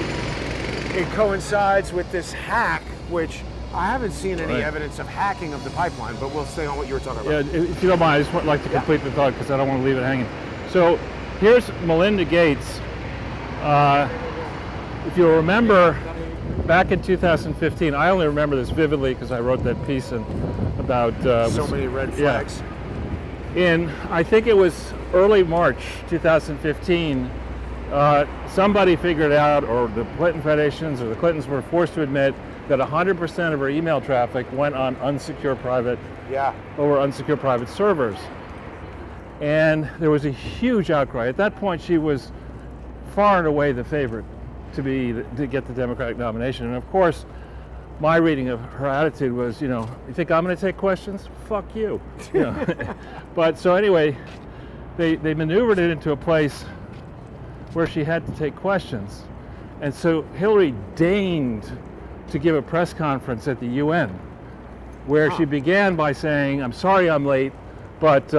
it coincides with this hack, which I haven't seen any Right. evidence of hacking of the pipeline, but we'll stay on what you were talking Yeah, about. if you don't mind, I just would like to complete the thought because I don't want to leave it hanging. So here's Melinda Gates. If you'll remember, back in 2015, I only remember this vividly because I wrote that piece about So many red flags. in, I think it was early March 2015, somebody figured out, or the Clinton Foundations or the Clintons were forced to admit that 100% of her email traffic went on unsecure private servers. And there was a huge outcry. At that point, she was far and away the favorite to get the Democratic nomination. And of course, my reading of her attitude was, you think I'm going to take questions? Fuck you. But so anyway, they maneuvered it into a place where she had to take questions. And so Hillary deigned to give a press conference at the UN, where she began by saying, I'm sorry I'm late, but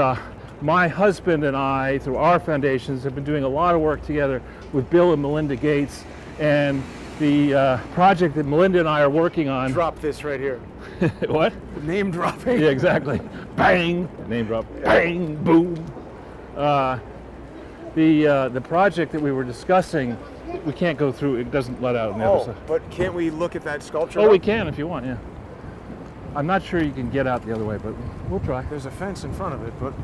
my husband and I, through our foundations, have been doing a lot of work together with Bill and Melinda Gates, and the project that Melinda and I are working on. Drop this right here. What? Name dropping. Yeah, exactly. Bang, name drop. Bang, boom. The project that we were discussing, we can't go through. It doesn't let out on the other side. But can't we look at that sculpture? Oh, we can if you want. Yeah. I'm not sure you can get out the other way, but we'll try. There's a fence in front of it, but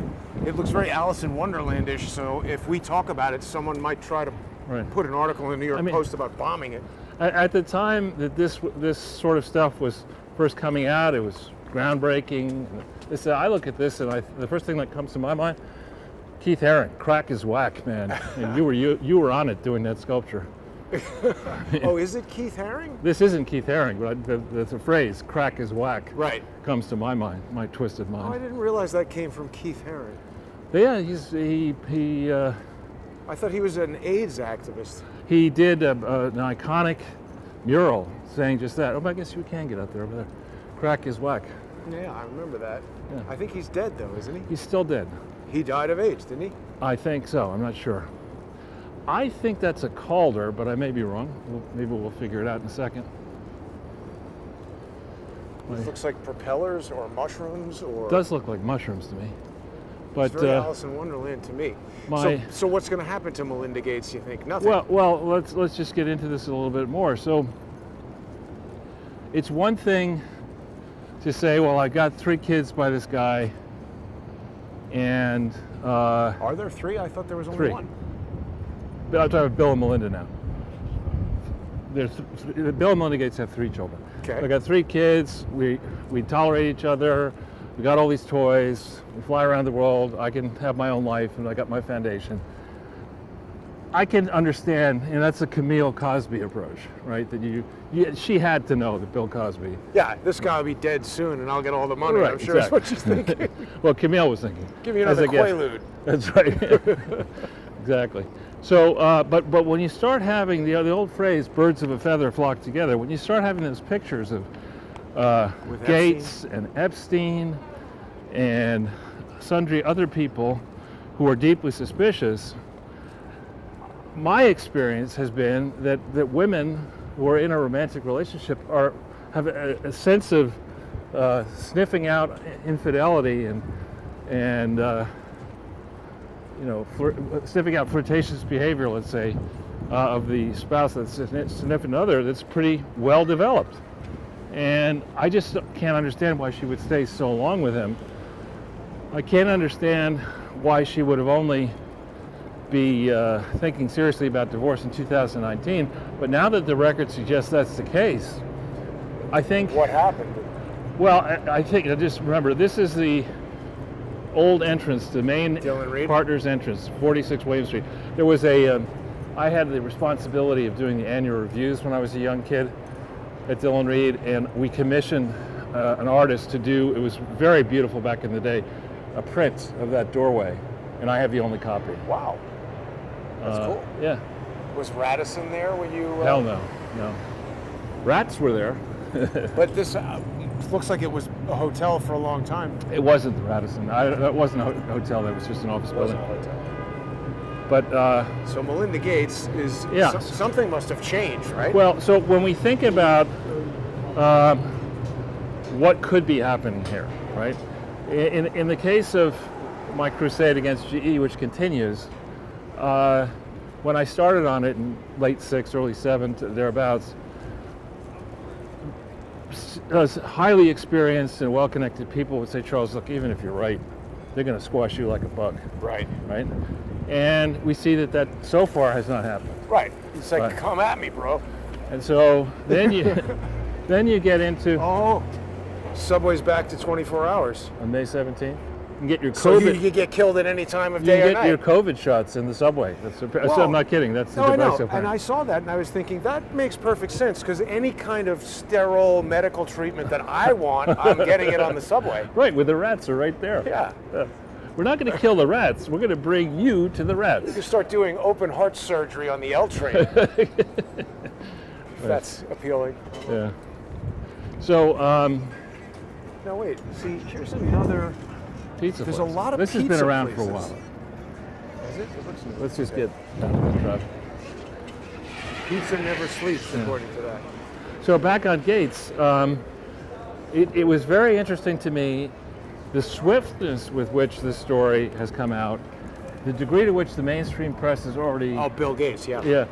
it looks very Alice in Wonderland-ish, so if we talk about it, someone might try to put an article in the New York Post about bombing it. At the time that this sort of stuff was first coming out, it was groundbreaking. I look at this, and the first thing that comes to my mind, Keith Haring, crack is whack, man. And you were on it doing that sculpture. Oh, is it Keith Haring? This isn't Keith Haring, but the phrase "crack is whack" comes to my mind, my twisted mind. Oh, I didn't realize that came from Keith Haring. Yeah, he. I thought he was an AIDS activist. He did an iconic mural saying just that. Oh, I guess you can get out there over there. Crack is whack. Yeah, I remember that. Yeah. I think he's dead though, isn't he? He's still dead. He died of AIDS, didn't he? I think so. I'm not sure. I think that's a Calder, but I may be wrong. Maybe we'll figure it out in a second. It looks like propellers or mushrooms, or. It does look like mushrooms to me. But it's very Alice in Wonderland to me. So what's going to happen to Melinda Gates? You think nothing? Well, let's just get into this a little bit more. So it's one thing to say, well, I got 3 kids by this guy, and are there 3? I thought there was only 3. 1. I'm talking about Bill and Melinda now. Bill and Melinda Gates have 3 children. Okay. I got 3 kids. We tolerate each other. We got all these toys. We fly around the world. I can have my own life, and I got my foundation. I can understand, and that's a Camille Cosby approach, right? That she had to know that Bill Cosby. Yeah, this guy will be dead soon, and I'll get all the money. Right, I'm sure exactly. that's what she's thinking. Well, Camille was thinking. Give me another Quaalude. That's right. Exactly. So, but when you start having the old phrase "birds of a feather flock together," when you start having those pictures of Gates and Epstein and sundry other people who are deeply suspicious, my experience has been that women who are in a romantic relationship have a sense of sniffing out infidelity and sniffing out flirtatious behavior, let's say, of the spouse that's a significant other that's pretty well developed. And I just can't understand why she would stay so long with him. I can't understand why she would have only be thinking seriously about divorce in 2019. But now that the record suggests that's the case, I think... What happened? Well, I think, just remember, this is the old entrance, the main partner's entrance, 46 William Street. There was I had the responsibility of doing the annual reviews when I was a young kid at Dillon Reed, and we commissioned an artist to do, it was very beautiful back in the day, a print of that doorway, and I have the only copy. Wow. That's cool. Yeah. Was Radisson there when you... Hell no. Rats were there. But this looks like it was a hotel for a long time. It wasn't the Radisson. That wasn't a hotel. That was just an office building. It wasn't a hotel. But so Melinda Gates is something must have changed, right? Well, so when we think about what could be happening here, right? In the case of my crusade against GE, which continues, when I started on it in late 6, early 7, thereabouts, highly experienced and well-connected people would say, Charles, look, even if you're right, they're going to squash you like a bug. Right. Right? And we see that so far has not happened. Right. It's like, Right. come at me, bro. And so then you get into Oh, Subway's back to 24 hours. on May 17th. You can get your So COVID. you could get killed at any time of You day can or get night. your COVID shots in the subway. Wow. I'm not kidding. That's the No, I know, device and I saw that, and I was thinking that makes perfect sense because any kind of sterile medical treatment that I want, I'm getting it on the subway. Right, with the rats are right there. Yeah, We're not going to kill the rats. We're going to bring you to the you rats. can start doing open heart surgery on the L train. If that's appealing. Yeah. So, Now wait, see, here's another. pizza There's place. a lot of This has been pizza around for a places. while. Is it? It looks new. Let's just get down to the traffic. Pizza never sleeps, according to that. So back on Gates, it was very interesting to me the swiftness with which this story has come out, the degree to which the mainstream press is already Oh, Bill Gates, yeah.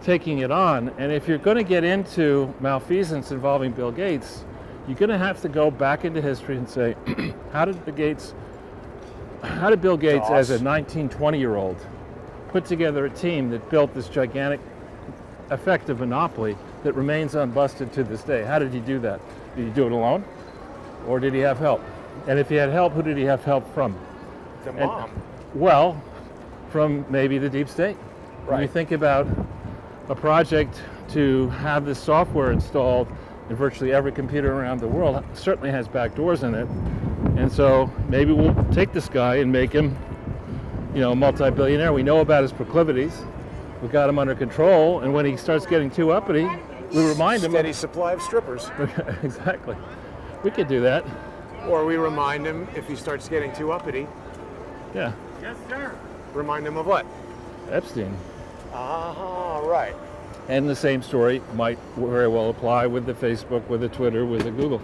taking it on. And if you're going to get into malfeasance involving Bill Gates, you're going to have to go back into history and say, how did Bill Gates, as a 19, 20-year-old, put together a team that built this gigantic, effective monopoly that remains unbusted to this day? How did he do that? Did he do it alone? Or did he have help? And if he had help, who did he have help from? The mom. Well, from maybe the deep state. When you Right. think about a project to have this software installed in virtually every computer around the world, it certainly has back doors in it. And so maybe we'll take this guy and make him, a multi-billionaire. We know about his proclivities. We got him under control. And when he starts getting too uppity, we remind him. Steady supply of strippers. Exactly. We could do that. Or we remind him if he starts getting too uppity. Yeah. Yes, sir. Remind him of what? Epstein. Ah, right. And the same story might very well apply with the Facebook, with the Twitter, with the Google.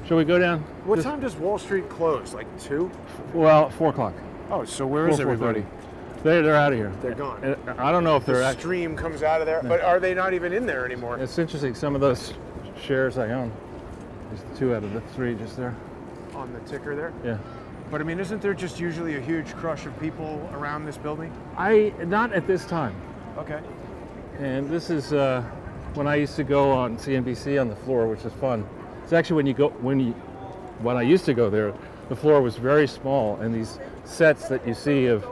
Shall we go down? What time does Wall Street close? Like 2? Well, 4 o'clock. Oh, so where is 4:30. everybody? They're out of here. They're gone. And I don't know if they're The actually. stream comes out of there, but are they not even in there anymore? It's interesting. Some of those shares I own. There's 2 out of the 3 just there. On the ticker there? Yeah. But I mean, isn't there just usually a huge crush of people around this building? Not at this time. Okay. And this is when I used to go on CNBC on the floor, which is fun. It's actually when I used to go there, the floor was very small, and these sets that you see of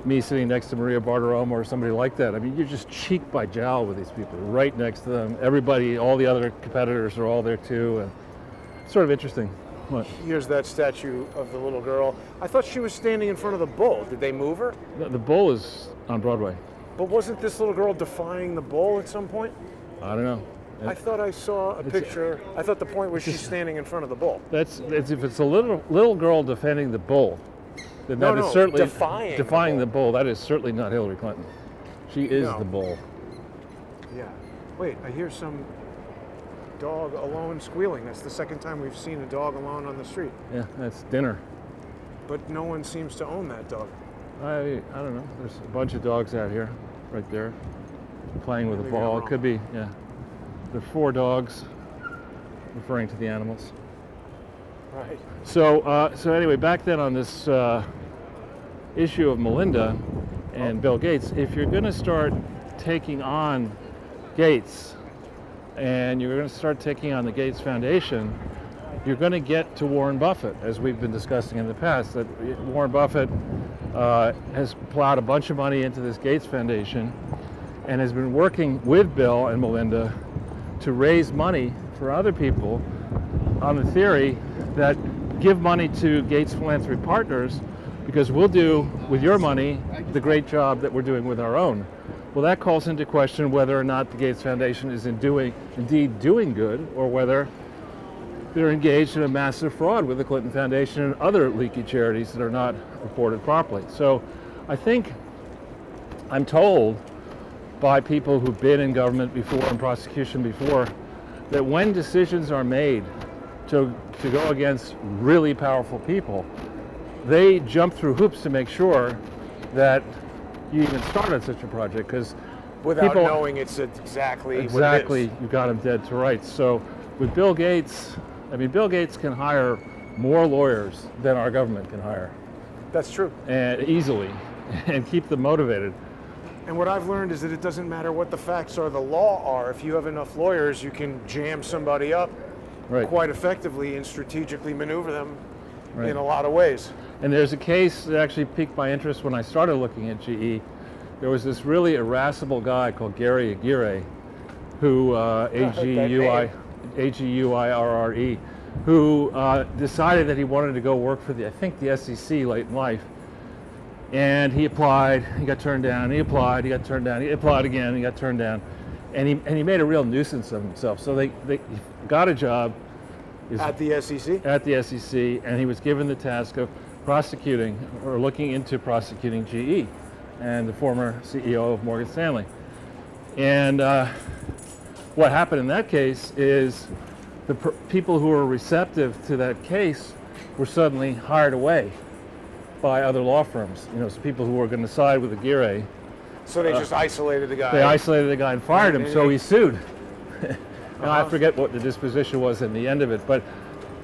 me sitting next to Maria Bartiromo or somebody like that, I mean, you're just cheek by jowl with these people, right next to them. Everybody, all the other competitors are all there too, and it's sort of interesting. What? Here's that statue of the little girl. I thought she was standing in front of the bull. Did they move her? The bull is on Broadway. But wasn't this little girl defying the bull at some point? I don't know. I thought I saw a picture. I thought the point was she's standing in front of the bull. That's if it's a little girl defending the bull, then No, that is no, certainly defying the bull. That is certainly not Hillary Clinton. She is No. the bull. Yeah. Wait, I hear some dog alone squealing. That's the second time we've seen a dog alone on the street. Yeah, that's dinner. But no one seems to own that dog. I don't know. There's a bunch of dogs out here, right there, playing with a Maybe I'm ball. It wrong. could be, yeah. There are 4 dogs, referring to the animals. Right. So anyway, back then on this issue of Melinda and Bill Gates, if you're going to start taking on Gates and you're going to start taking on the Gates Foundation, you're going to get to Warren Buffett, as we've been discussing in the past, that Warren Buffett has plowed a bunch of money into this Gates Foundation and has been working with Bill and Melinda to raise money for other people on the theory that give money to Gates Philanthropy Partners because we'll do with your money the great job that we're doing with our own. Well, that calls into question whether or not the Gates Foundation is indeed doing good, or whether they're engaged in a massive fraud with the Clinton Foundation and other leaky charities that are not reported properly. So I think I'm told by people who've been in government before and prosecution before that when decisions are made to go against really powerful people, they jump through hoops to make sure that you even started such a project, because Without knowing it's exactly what it is. you got him dead to rights. So with Bill Gates, I mean, Bill Gates can hire more lawyers than our government can hire, That's true. and easily, and keep them motivated. And what I've learned is that it doesn't matter what the facts or the law are. If you have enough lawyers, you can jam somebody up Right. quite effectively and strategically maneuver them Right. in a lot of ways. And there's a case that actually piqued my interest when I started looking at GE. There was this really irascible guy called Gary Aguirre, who Aguirre, who decided that he wanted to go work for the SEC late in life. And he applied, he got turned down, he applied, he got turned down, he applied again, he got turned down. And he made a real nuisance of himself. So they got a job At the SEC? at the SEC, and he was given the task of prosecuting or looking into prosecuting GE and the former CEO of Morgan Stanley. And what happened in that case is the people who were receptive to that case were suddenly hired away by other law firms. You know, so people who were going to side with Aguirre. So they just isolated the guy. They isolated the guy and fired him, so he sued. Now I Uh-huh. forget what the disposition was in the end of it, but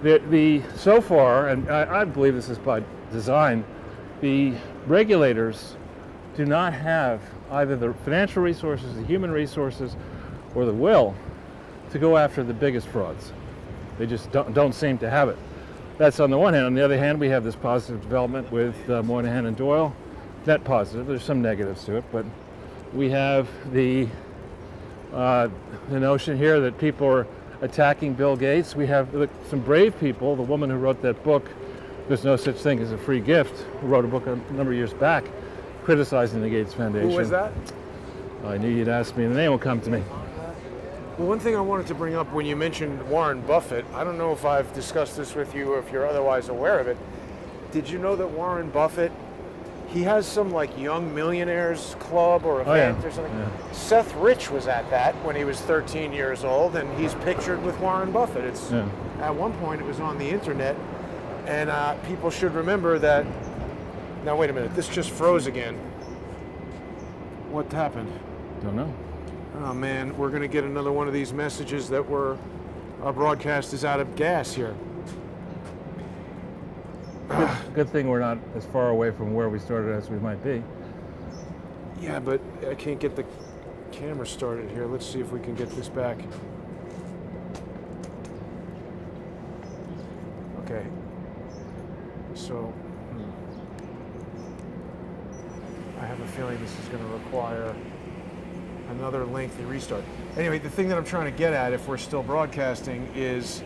the so far, and I believe this is by design, the regulators do not have either the financial resources, the human resources, or the will to go after the biggest frauds. They just don't seem to have it. That's on the one hand. On the other hand, we have this positive development with Moynihan and Doyle. Net positive. There's some negatives to it, but we have the notion here that people are attacking Bill Gates. We have some brave people. The woman who wrote that book, There's No Such Thing as a Free Gift, who wrote a book a number of years back criticizing the Gates Foundation. Who was that? I knew you'd ask me, and the name will come to me. Well, one thing I wanted to bring up when you mentioned Warren Buffett, I don't know if I've discussed this with you or if you're otherwise aware of it. Did you know that Warren Buffett, he has some like young millionaires club or event or something? Yeah. Seth Rich was at that when he was 13 years old, and he's pictured with Warren Buffett. It's At one point it was on the internet, and people should remember that. Now wait a minute, this just froze again. What happened? Don't know. Oh man, we're going to get another one of these messages that our broadcast is out of gas here. Good thing we're not as far away from where we started as we might be. Yeah, but I can't get the camera started here. Let's see if we can get this back. Okay. So, I have a feeling this is going to require another lengthy restart. Anyway, the thing that I'm trying to get at, if we're still broadcasting, is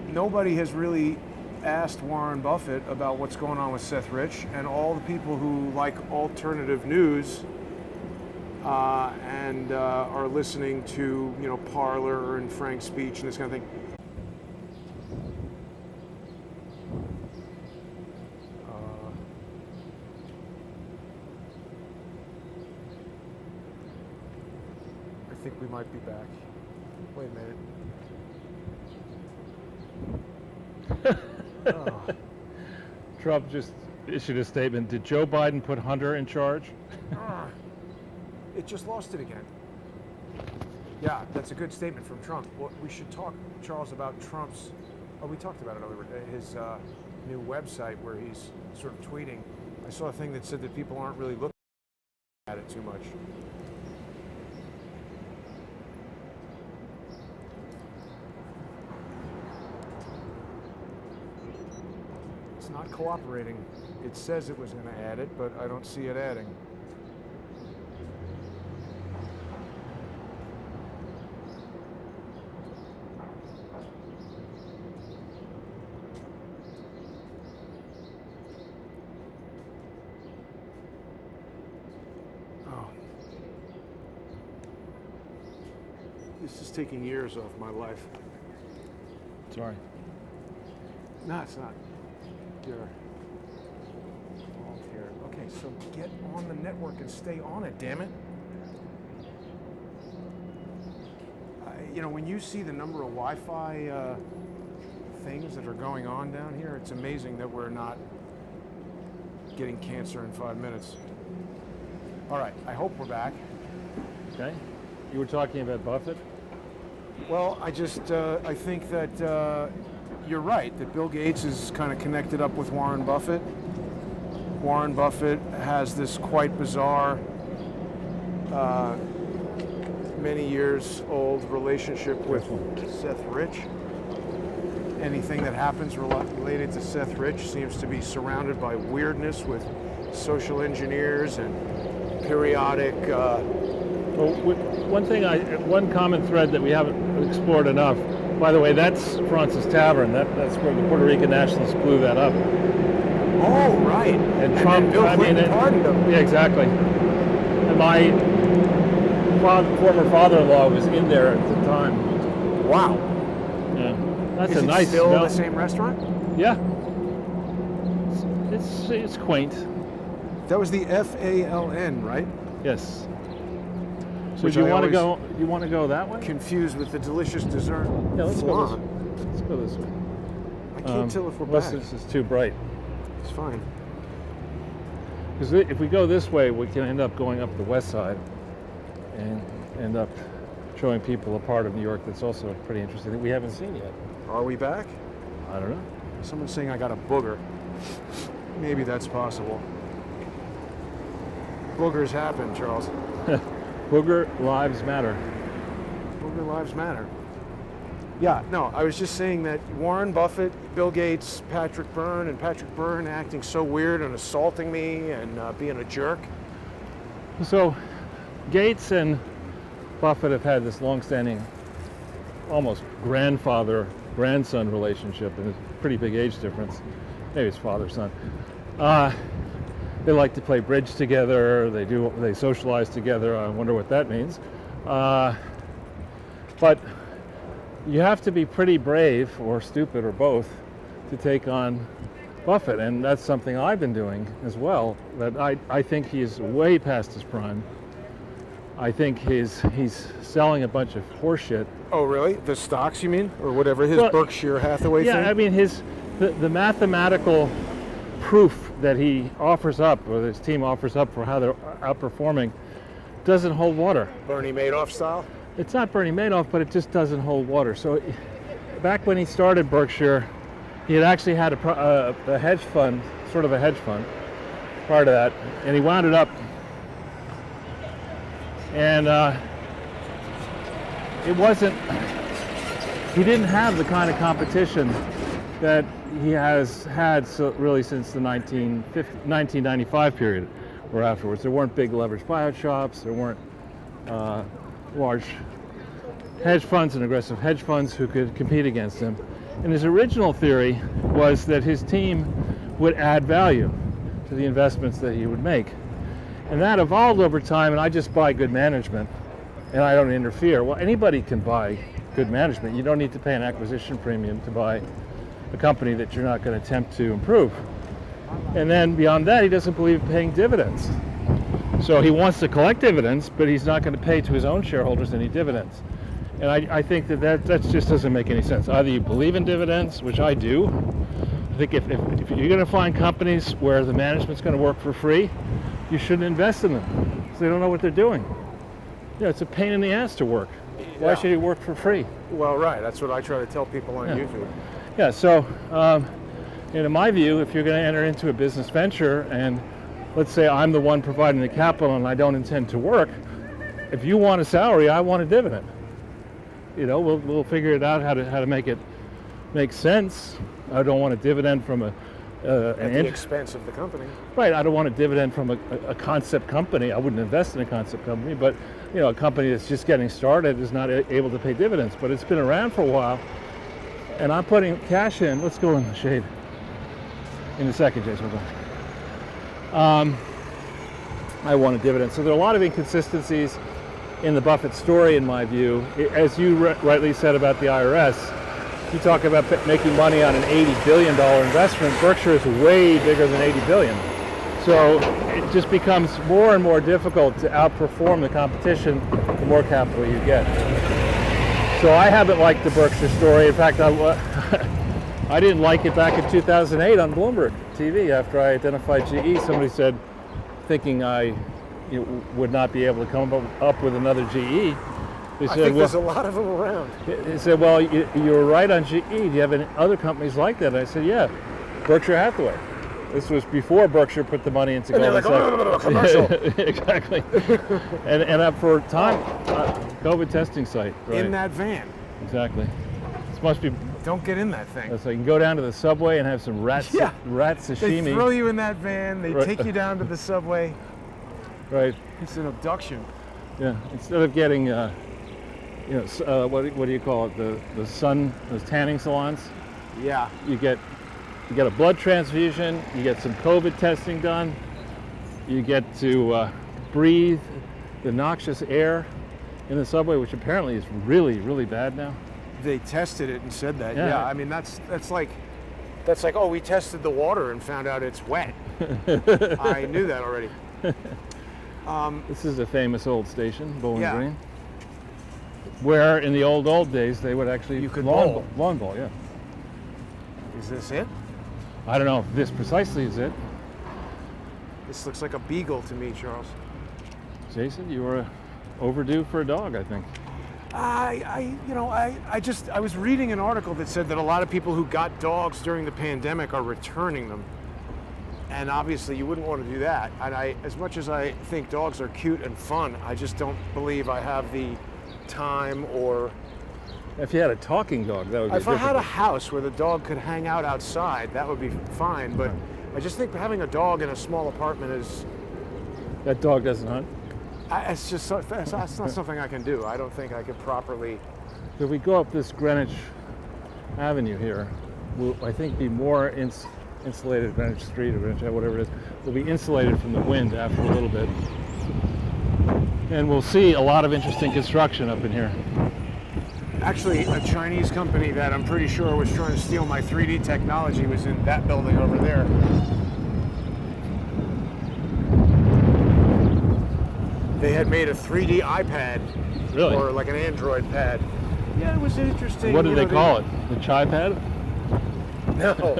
nobody has really asked Warren Buffett about what's going on with Seth Rich, and all the people who like alternative news and are listening to, you know, Parler and Frank's speech and this kind of thing. I think we might be back. Wait a minute. Oh. Trump just issued a statement. Did Joe Biden put Hunter in charge? It just lost it again. Yeah, that's a good statement from Trump. Well, we should talk, Charles, about Trump's, we talked about it earlier, his new website where he's sort of tweeting. I saw a thing that said that people aren't really looking at it too much. It's not cooperating. It says it was going to add it, but I don't see it adding. Oh. This is taking years off my life. Sorry. No, it's not. Your fault here. Okay, so get on the network and stay on it, damn it. you know, when you see the number of Wi-Fi things that are going on down here, it's amazing that we're not getting cancer in 5 minutes. All right, I hope we're back. Okay. You were talking about Buffett? Well, I think that you're right, that Bill Gates is kind of connected up with Warren Buffett. Warren Buffett has this quite bizarre, many years old relationship with Seth Rich. Anything that happens related to Seth Rich seems to be surrounded by weirdness with social engineers and periodic. Well, one common thread that we haven't explored enough. By the way, that's Francis Tavern. That's where the Puerto Rican nationalists blew that up. Oh, right. And Trump, Bill Clinton pardoned him. Yeah, exactly. And my former father-in-law was in there at the time. Wow. Yeah. That's Is a it nice still smell. the same restaurant? Yeah. It's quaint. That was the FALN, right? Yes. So Which do you I want to always go? You want to go that way? Confused with the delicious dessert. Yeah, let's go flan. this way. Let's go this way. I can't tell if we're Unless back. this is too bright. It's fine. Because if we go this way, we can end up going up the west side and end up showing people a part of New York that's also pretty interesting that we haven't seen yet. Are we back? I don't know. Someone's saying I got a booger. Maybe that's possible. Boogers happen, Charles. Booger lives matter. Booger lives matter. Yeah, no, I was just saying that Warren Buffett, Bill Gates, Patrick Byrne, and Patrick Byrne acting so weird and assaulting me and being a jerk. So Gates and Buffett have had this long-standing, almost grandfather-grandson relationship, and a pretty big age difference. Maybe it's father-son. They like to play bridge together. They socialize together. I wonder what that means. But you have to be pretty brave, or stupid, or both, to take on Buffett, and that's something I've been doing as well. That I think he's way past his prime. I think he's selling a bunch of horseshit. Oh, really? The stocks, you mean? Or whatever, his Berkshire Hathaway thing? Yeah, I mean, the mathematical proof that he offers up, or his team offers up for how they're outperforming, doesn't hold water. Bernie Madoff style? It's not Bernie Madoff, but it just doesn't hold water. So back when he started Berkshire, he had actually had a hedge fund, sort of a hedge fund, part of that, and he wound it up. And he didn't have the kind of competition that he has had really since the 1995 period or afterwards. There weren't big leveraged buyout shops, there weren't large hedge funds and aggressive hedge funds who could compete against him. And his original theory was that his team would add value to the investments that he would make. And that evolved over time, and I just buy good management and I don't interfere. Well, anybody can buy good management. You don't need to pay an acquisition premium to buy a company that you're not going to attempt to improve. And then beyond that, he doesn't believe in paying dividends. So he wants to collect dividends, but he's not going to pay to his own shareholders any dividends. And I think that just doesn't make any sense. Either you believe in dividends, which I do. I think if you're going to find companies where the management's going to work for free, you shouldn't invest in them because they don't know what they're doing. Yeah, it's a pain in the ass to work. Why should he work for free? Well, right. That's what I try to tell people on YouTube. Yeah, so in my view, if you're going to enter into a business venture and let's say I'm the one providing the capital and I don't intend to work, if you want a salary, I want a dividend. You know, we'll figure it out how to make it make sense. I don't want a dividend from at the expense of the company. Right, I don't want a dividend from a concept company. I wouldn't invest in a concept company, but you know, a company that's just getting started is not able to pay dividends, but it's been around for a while. And I'm putting cash in. Let's go in the shade in a second, Jason. I want a dividend. So there are a lot of inconsistencies in the Buffett story, in my view. As you rightly said about the IRS, you talk about making money on an $80 billion investment. Berkshire is way bigger than $80 billion. So it just becomes more and more difficult to outperform the competition the more capital you get. So I haven't liked the Berkshire story. In fact, I didn't like it back in 2008 on Bloomberg TV after I identified GE. Somebody said, thinking I would not be able to come up with another GE. They said, I think there's a lot of them around. He said, well, you were right on GE. Do you have any other companies like that? And I said, yeah, Berkshire Hathaway. This was before Berkshire put the money into Goldman Sachs. Oh, commercial. Exactly. and for a time, COVID testing site. Right. In that van. Exactly. This must be. Don't get in that thing. So you can go down to the subway and have some rat sashimi. They throw you in that van. They take you down to the subway. Right. It's an abduction. Yeah. Instead of getting, what do you call it? The sun, those tanning salons. Yeah. You get a blood transfusion. You get some COVID testing done. You get to breathe the noxious air in the subway, which apparently is really, really bad now. They tested it and said that. Yeah. I mean, that's like, oh, we tested the water and found out it's wet. I knew that already. This is a famous old station, Bowling Yeah. Green, where in the old days they would actually You could lawn ball. Yeah. Is this it? I don't know if this precisely is it. This looks like a beagle to me, Charles. Jason, you were overdue for a dog, I think. I was reading an article that said that a lot of people who got dogs during the pandemic are returning them. And obviously you wouldn't want to do that. And as much as I think dogs are cute and fun, I just don't believe I have the time or... If you had a talking dog, that would be If I had a house where the dog could hang out outside, that would be fine. But I just think having a dog in a small apartment is... That dog doesn't hunt? That's not something I can do. I don't think I could properly... If we go up this Greenwich Avenue here, we'll, I think, be more insulated, Greenwich Street or Greenwich, whatever it is, we'll be insulated from the wind after a little bit. And we'll see a lot of interesting construction up in here. Actually, a Chinese company that I'm pretty sure was trying to steal my 3D technology was in that building over there. They had made a 3D iPad, Really? or like an Android pad. Yeah, it was interesting. What did they call it? The Chai Pad? No,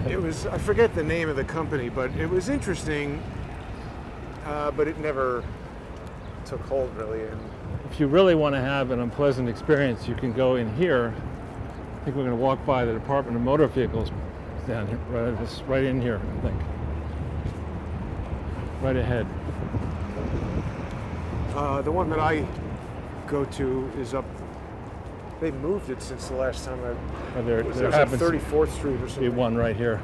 it was, I forget the name of the company, but it was interesting, but it never took hold really. And If you really want to have an unpleasant experience, you can go in here. I think we're going to walk by the Department of Motor Vehicles down here, right in here, I think. Right ahead. The one that I go to is up. They moved it since the last time I There was at happens 34th Street or to be something. one right here,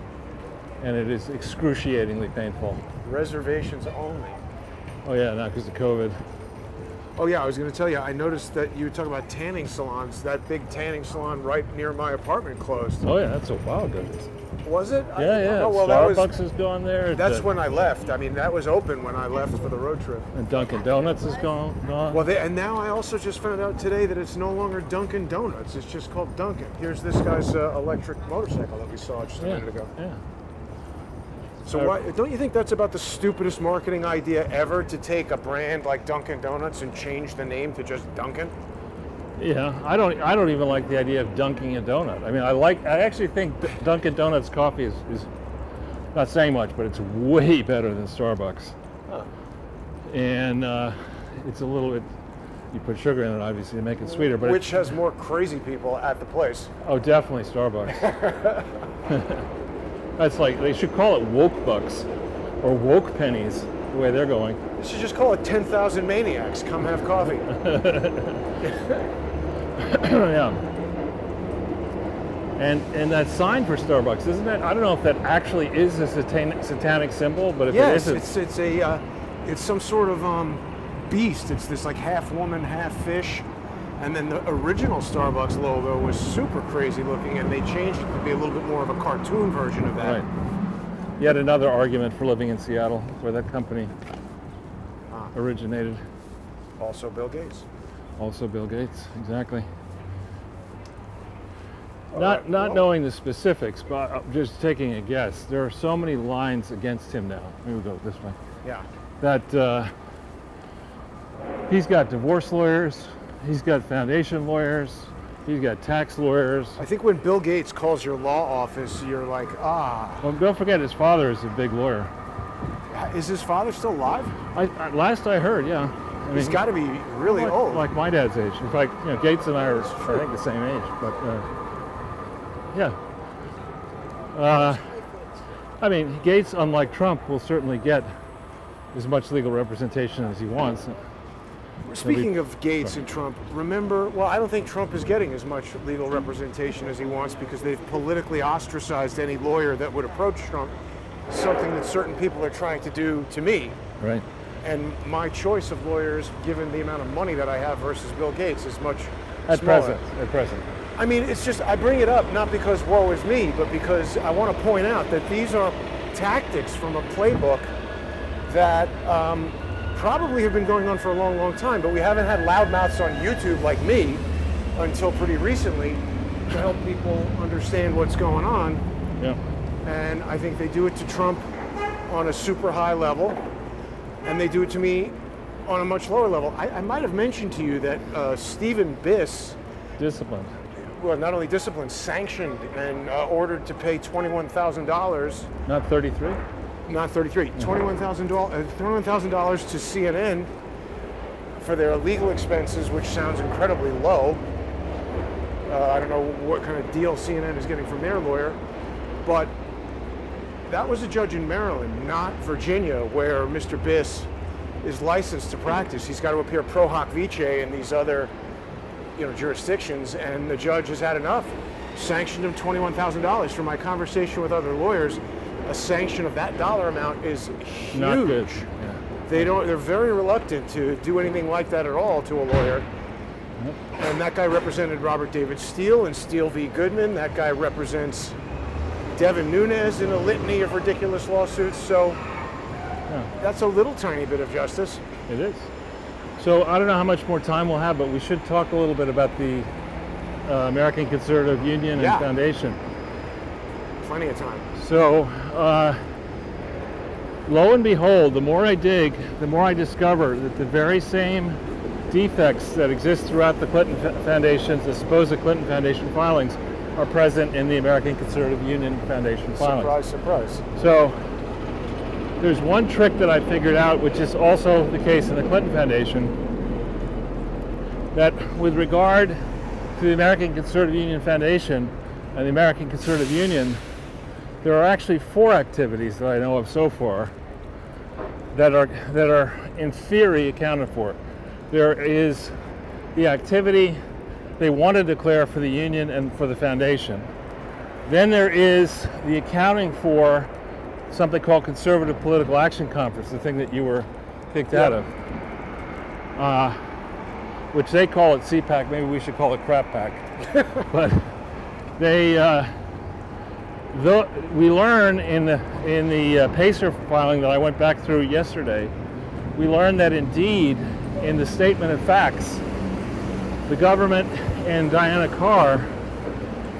and it is excruciatingly painful. Reservations only. Oh yeah, not because of COVID. Oh yeah, I was going to tell you, I noticed that you were talking about tanning salons. That big tanning salon right near my apartment closed. Oh yeah, that's a while ago. Was it? Yeah. Oh, well, Starbucks has gone there. That's when I left. I mean, that was open when I left for the road trip. And Dunkin' Donuts is gone. Well, and now I also just found out today that it's no longer Dunkin' Donuts. It's just called Dunkin'. Here's this guy's electric motorcycle that we saw just a minute ago. Yeah. So why, don't you think that's about the stupidest marketing idea ever, to take a brand like Dunkin' Donuts and change the name to just Dunkin'? Yeah, I don't even like the idea of dunking a donut. I mean, I actually think Dunkin' Donuts coffee is not saying much, but it's way better than Starbucks. Huh. And it's a little bit, you put sugar in it obviously to make it sweeter, but Which has more crazy people at the place. oh, definitely Starbucks. That's like, they should call it woke bucks or woke pennies, the way they're going. You should just call it 10,000 Maniacs. Come have coffee. Yeah. And that sign for Starbucks, isn't that? I don't know if that actually is a satanic symbol, but if Yes, it is, it's some sort of beast. It's this like half woman, half fish. And then the original Starbucks logo was super crazy looking, and they changed it to be a little bit more of a cartoon version of that. right. Yet another argument for living in Seattle, where that company originated. Also Bill Gates. Also Bill Gates, exactly. All Not right, not well- knowing the specifics, but just taking a guess. There are so many lines against him now. Maybe we'll go this way. Yeah. That he's got divorce lawyers he's got foundation lawyers, he's got tax lawyers. I think when Bill Gates calls your law office, you're like, ah. Well, don't forget his father is a big lawyer. Is his father still alive? Last I heard, yeah. I mean, He's got to be really old. Like my dad's age. In fact, Gates and I are, I think, the same age. But yeah. I mean, Gates, unlike Trump, will certainly get as much legal representation as he wants. Speaking of Gates and Trump, remember, well, I don't think Trump is getting as much legal representation as he wants because they've politically ostracized any lawyer that would approach Trump, something that certain people are trying to do to me. Right. And my choice of lawyers, given the amount of money that I have versus Bill Gates, is much At smaller. present. I mean, it's just, I bring it up not because woe is me, but because I want to point out that these are tactics from a playbook that probably have been going on for a long, long time, but we haven't had loudmouths on YouTube like me until pretty recently to help people understand what's going on. Yeah. And I think they do it to Trump on a super high level, and they do it to me on a much lower level. I might have mentioned to you that Stephen Biss, Disciplined. well, not only disciplined, sanctioned and ordered to pay $21,000. Not 33? Not 33. $21,000 to CNN for their legal expenses, which sounds incredibly low. I don't know what kind of deal CNN is getting from their lawyer, but that was a judge in Maryland, not Virginia, where Mr. Biss is licensed to practice. He's got to appear pro hoc vice in these other jurisdictions, and the judge has had enough. Sanctioned him $21,000. From my conversation with other lawyers, a sanction of that dollar amount is huge. Not good. Yeah. They're very reluctant to do anything like that at all to a lawyer. Yep. And that guy represented Robert David Steele and Steele v. Goodman. That guy represents Devin Nunes in a litany of ridiculous lawsuits. So that's a little tiny bit of justice. It is. So I don't know how much more time we'll have, but we should talk a little bit about the American Conservative Union and Foundation. Plenty of time. So, lo and behold, the more I dig, the more I discover that the very same defects that exist throughout the Clinton Foundation's, the supposed Clinton Foundation filings, are present in the American Conservative Union Foundation filings. Surprise, surprise. So, there's one trick that I figured out, which is also the case in the Clinton Foundation, that with regard to the American Conservative Union Foundation and the American Conservative Union, there are actually 4 activities that I know of so far that are in theory accounted for. There is the activity they want to declare for the union and for the foundation. Then there is the accounting for something called Conservative Political Action Conference, the thing that you were kicked out of, which they call it CPAC. Maybe we should call it Crap Pack. But they, we learn in the PACER filing that I went back through yesterday, we learned that indeed in the statement of facts, the government and Diana Carr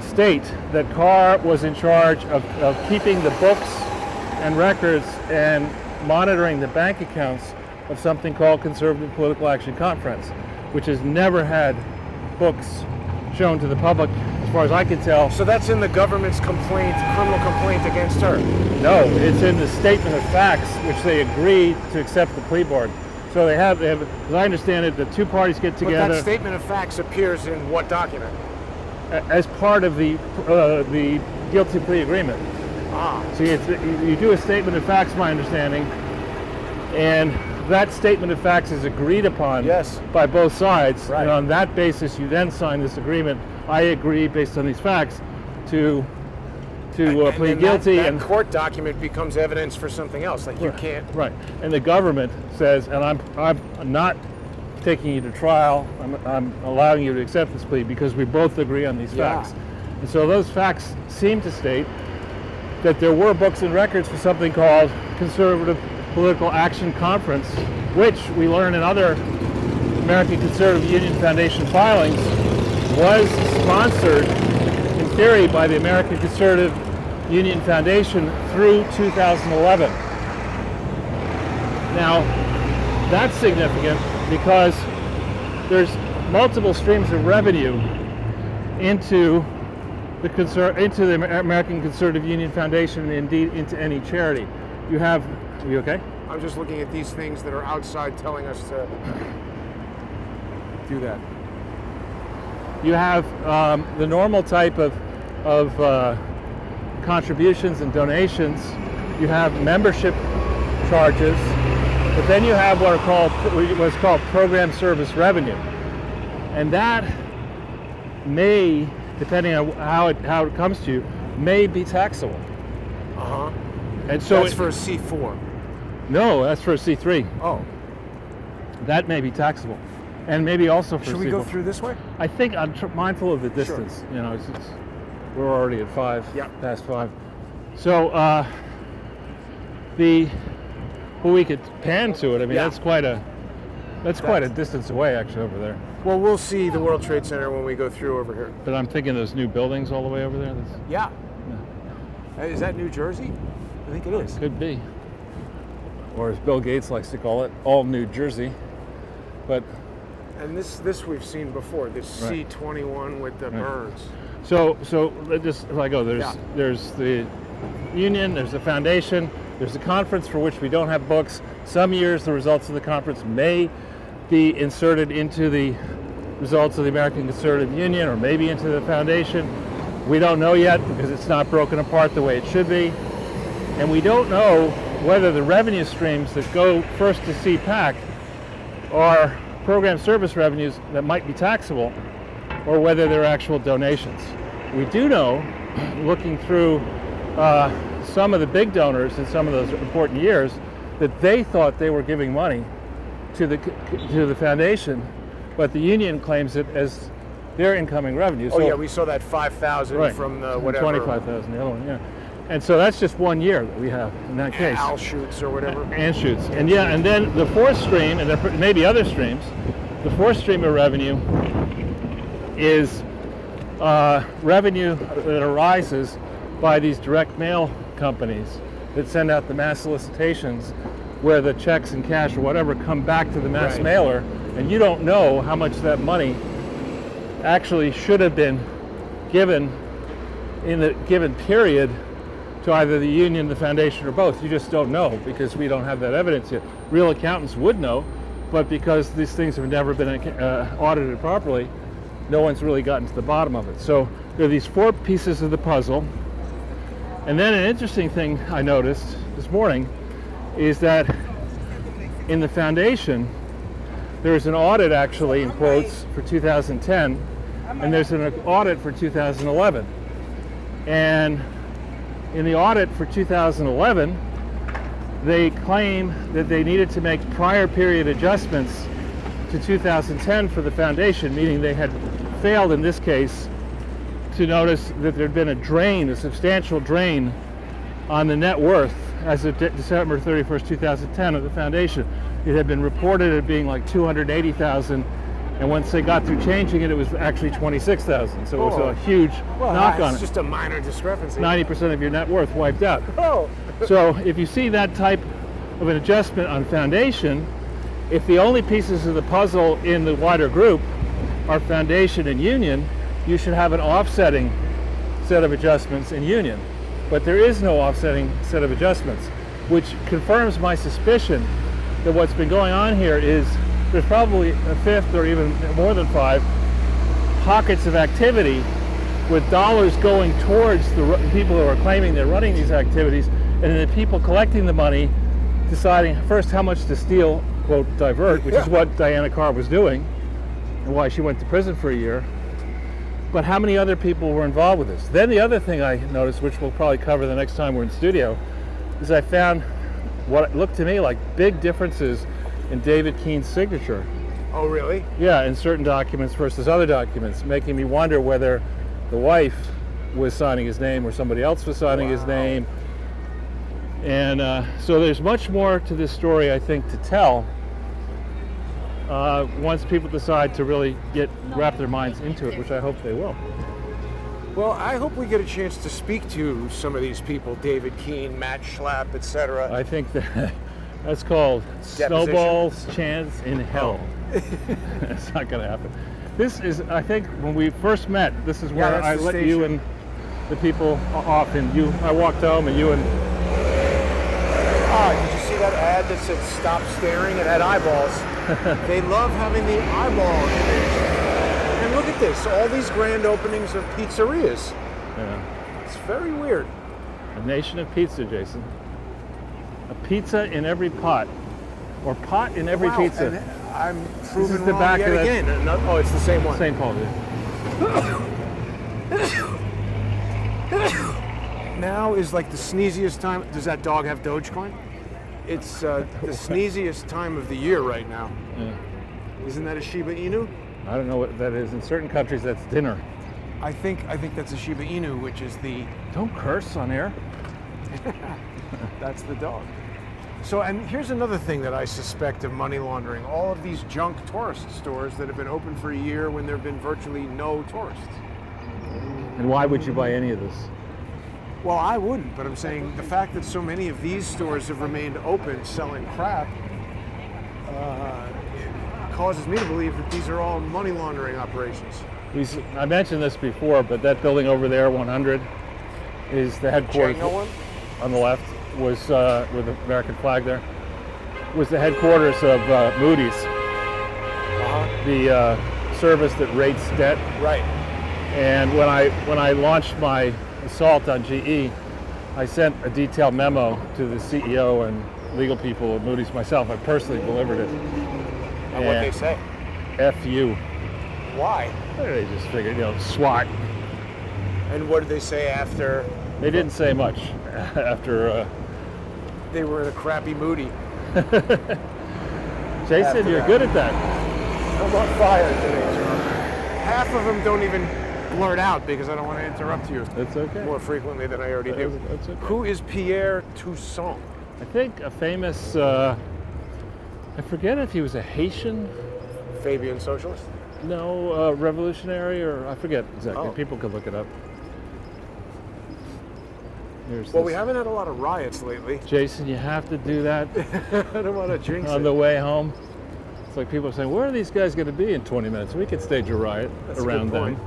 state that Carr was in charge of keeping the books and records and monitoring the bank accounts of something called Conservative Political Action Conference, which has never had books shown to the public, as far as I can tell. So that's in the government's complaint, criminal complaint against her? No, it's in the statement of facts, which they agreed to accept the plea bargain. So they have, as I understand it, the two parties get together. But that statement of facts appears in what document? As part of the guilty plea agreement. So you do a statement of facts, my understanding, and that statement of facts is agreed upon by both sides, right. And on that basis you then sign this agreement. I agree, based on these facts, to plead guilty. That court document becomes evidence for something else, like you can't... Right, and the government says, and I'm not taking you to trial, I'm allowing you to accept this plea because we both agree on these facts. And so those facts seem to state that there were books and records for something called Conservative Political Action Conference, which we learn in other American Conservative Union Foundation filings was sponsored in theory by the American Conservative Union Foundation through 2011. Now, that's significant because there's multiple streams of revenue into the American Conservative Union Foundation, and indeed into any charity. You have, are you okay? I'm just looking at these things that are outside telling us to do that. You have the normal type of contributions and donations. You have membership charges, but then you have what's called program service revenue, and that may, depending on how it comes to you, may be taxable. And so that's for a C4. No, that's for a C3. Oh. That may be taxable, and maybe also for. Should we go through this way? I think I'm mindful of the distance. Sure. You know, we're already at 5. Yeah. Past 5. So well, we could pan to it. I mean, Yeah. that's quite a distance away, actually, over there. Well, we'll see the World Trade Center when we go through over here. But I'm thinking those new buildings all the way over there. Yeah. Is that New Jersey? I think it is. Could be. Or as Bill Gates likes to call it, all New Jersey. But And this we've seen before. This Right. C21 with the birds. so just if I go, there's the union, there's the foundation, there's the conference for which we don't have books. Some years the results of the conference may be inserted into the results of the American Conservative Union, or maybe into the foundation. We don't know yet because it's not broken apart the way it should be. And we don't know whether the revenue streams that go first to CPAC are program service revenues that might be taxable, or whether they're actual donations. We do know, looking through some of the big donors in some of those important years, that they thought they were giving money to the foundation, but the union claims it as their incoming revenue. Oh, yeah, we saw that 5,000 from the whatever. 25,000, the other one, yeah. And so that's just 1 year that we have in that case. Anschutz or whatever. Anschutz. And yeah, and then the fourth stream, and there may be other streams, the fourth stream of revenue is revenue that arises by these direct mail companies that send out the mass solicitations, where the checks and cash or whatever come back to the mass Right. mailer, and you don't know how much that money actually should have been given in the given period to either the union, the foundation, or both. You just don't know because we don't have that evidence yet. Real accountants would know, but because these things have never been audited properly, no one's really gotten to the bottom of it. So there are these 4 pieces of the puzzle. And then an interesting thing I noticed this morning is that in the foundation, there's an audit actually, in quotes, for 2010, and there's an audit for 2011. And in the audit for 2011, they claim that they needed to make prior period adjustments to 2010 for the foundation, meaning they had failed in this case to notice that there'd been a substantial drain on the net worth as of December 31st, 2010 of the foundation. It had been reported as being like 280,000, and once they got through changing it, it was actually 26,000. So it was a huge knock on it. It's just a minor discrepancy. 90% of your net worth wiped out. Oh. So if you see that type of an adjustment on foundation, if the only pieces of the puzzle in the wider group are foundation and union, you should have an offsetting set of adjustments in union. But there is no offsetting set of adjustments, which confirms my suspicion that what's been going on here is there's probably a 5th or even more than 5 pockets of activity with dollars going towards the people who are claiming they're running these activities, and then the people collecting the money deciding first how much to steal, quote, divert, which is what Diana Carr was doing and why she went to prison for a year. But how many other people were involved with this? Then the other thing I noticed, which we'll probably cover the next time we're in studio, is I found what looked to me like big differences in David Keene's signature. Oh, really? Yeah, in certain documents versus other documents, making me wonder whether the wife was signing his name or somebody else was signing his name. And so there's much more to this story, I think, to tell once people decide to really wrap their minds into it, which I hope they will. Well, I hope we get a chance to speak to some of these people, David Keene, Matt Schlapp, etc. I think that's called Deposition? Snowball's Chance in Hell. It's not going to happen. This is, I think, when we first met, this is where that's I the let you station. and the people off, and I walked home, and you and Did you see that ad that said "Stop staring"? It had eyeballs. They love having the eyeball image. And look at this, all these grand openings of pizzerias. It's very weird. a nation of pizza, Jason. A pizza in every pot, or pot in every Wow, pizza. and I'm proven is the wrong back yet of that- again. Oh, it's the same one. St. Paul, Now is like the sneeziest time. Does that dog have Dogecoin? It's the sneeziest time of the year right now. Yeah. Isn't that a Shiba Inu? I don't know what that is. In certain countries, that's dinner. I think that's a Shiba Inu, which is the Don't curse on air. that's the dog. So, and here's another thing that I suspect of money laundering: all of these junk tourist stores that have been open for a year when there have been virtually no tourists. And why would you buy any of this? Well, I wouldn't, but I'm saying the fact that so many of these stores have remained open selling crap causes me to believe that these are all money laundering operations. I mentioned this before, but that building over there, 100, is the headquarters. Django one? On the left was with the American flag there. Was the headquarters of Moody's, the service that rates debt. Right. And when I launched my assault on GE, I sent a detailed memo to the CEO and legal people at Moody's myself. I personally delivered it. And what they say? F you. Why? They just figured, SWAT. And what did they say after? They didn't say much after. They were in a crappy Moody. Jason, After you're that. good at that. I'm on fire today, John. Half of them don't even blurt out because I don't want to interrupt you That's okay. more frequently than I already do. That's okay. Who is Pierre Toussaint? I think a famous, I forget if he was a Haitian, Fabian socialist? revolutionary, or I forget exactly. Oh. People could look it up. Here's Well, this. we haven't had a lot of riots lately. Jason, you have to do that I don't want to jinx on it. the way home. It's like people are saying, where are these guys going to be in 20 minutes? We could stage a riot That's a around good point.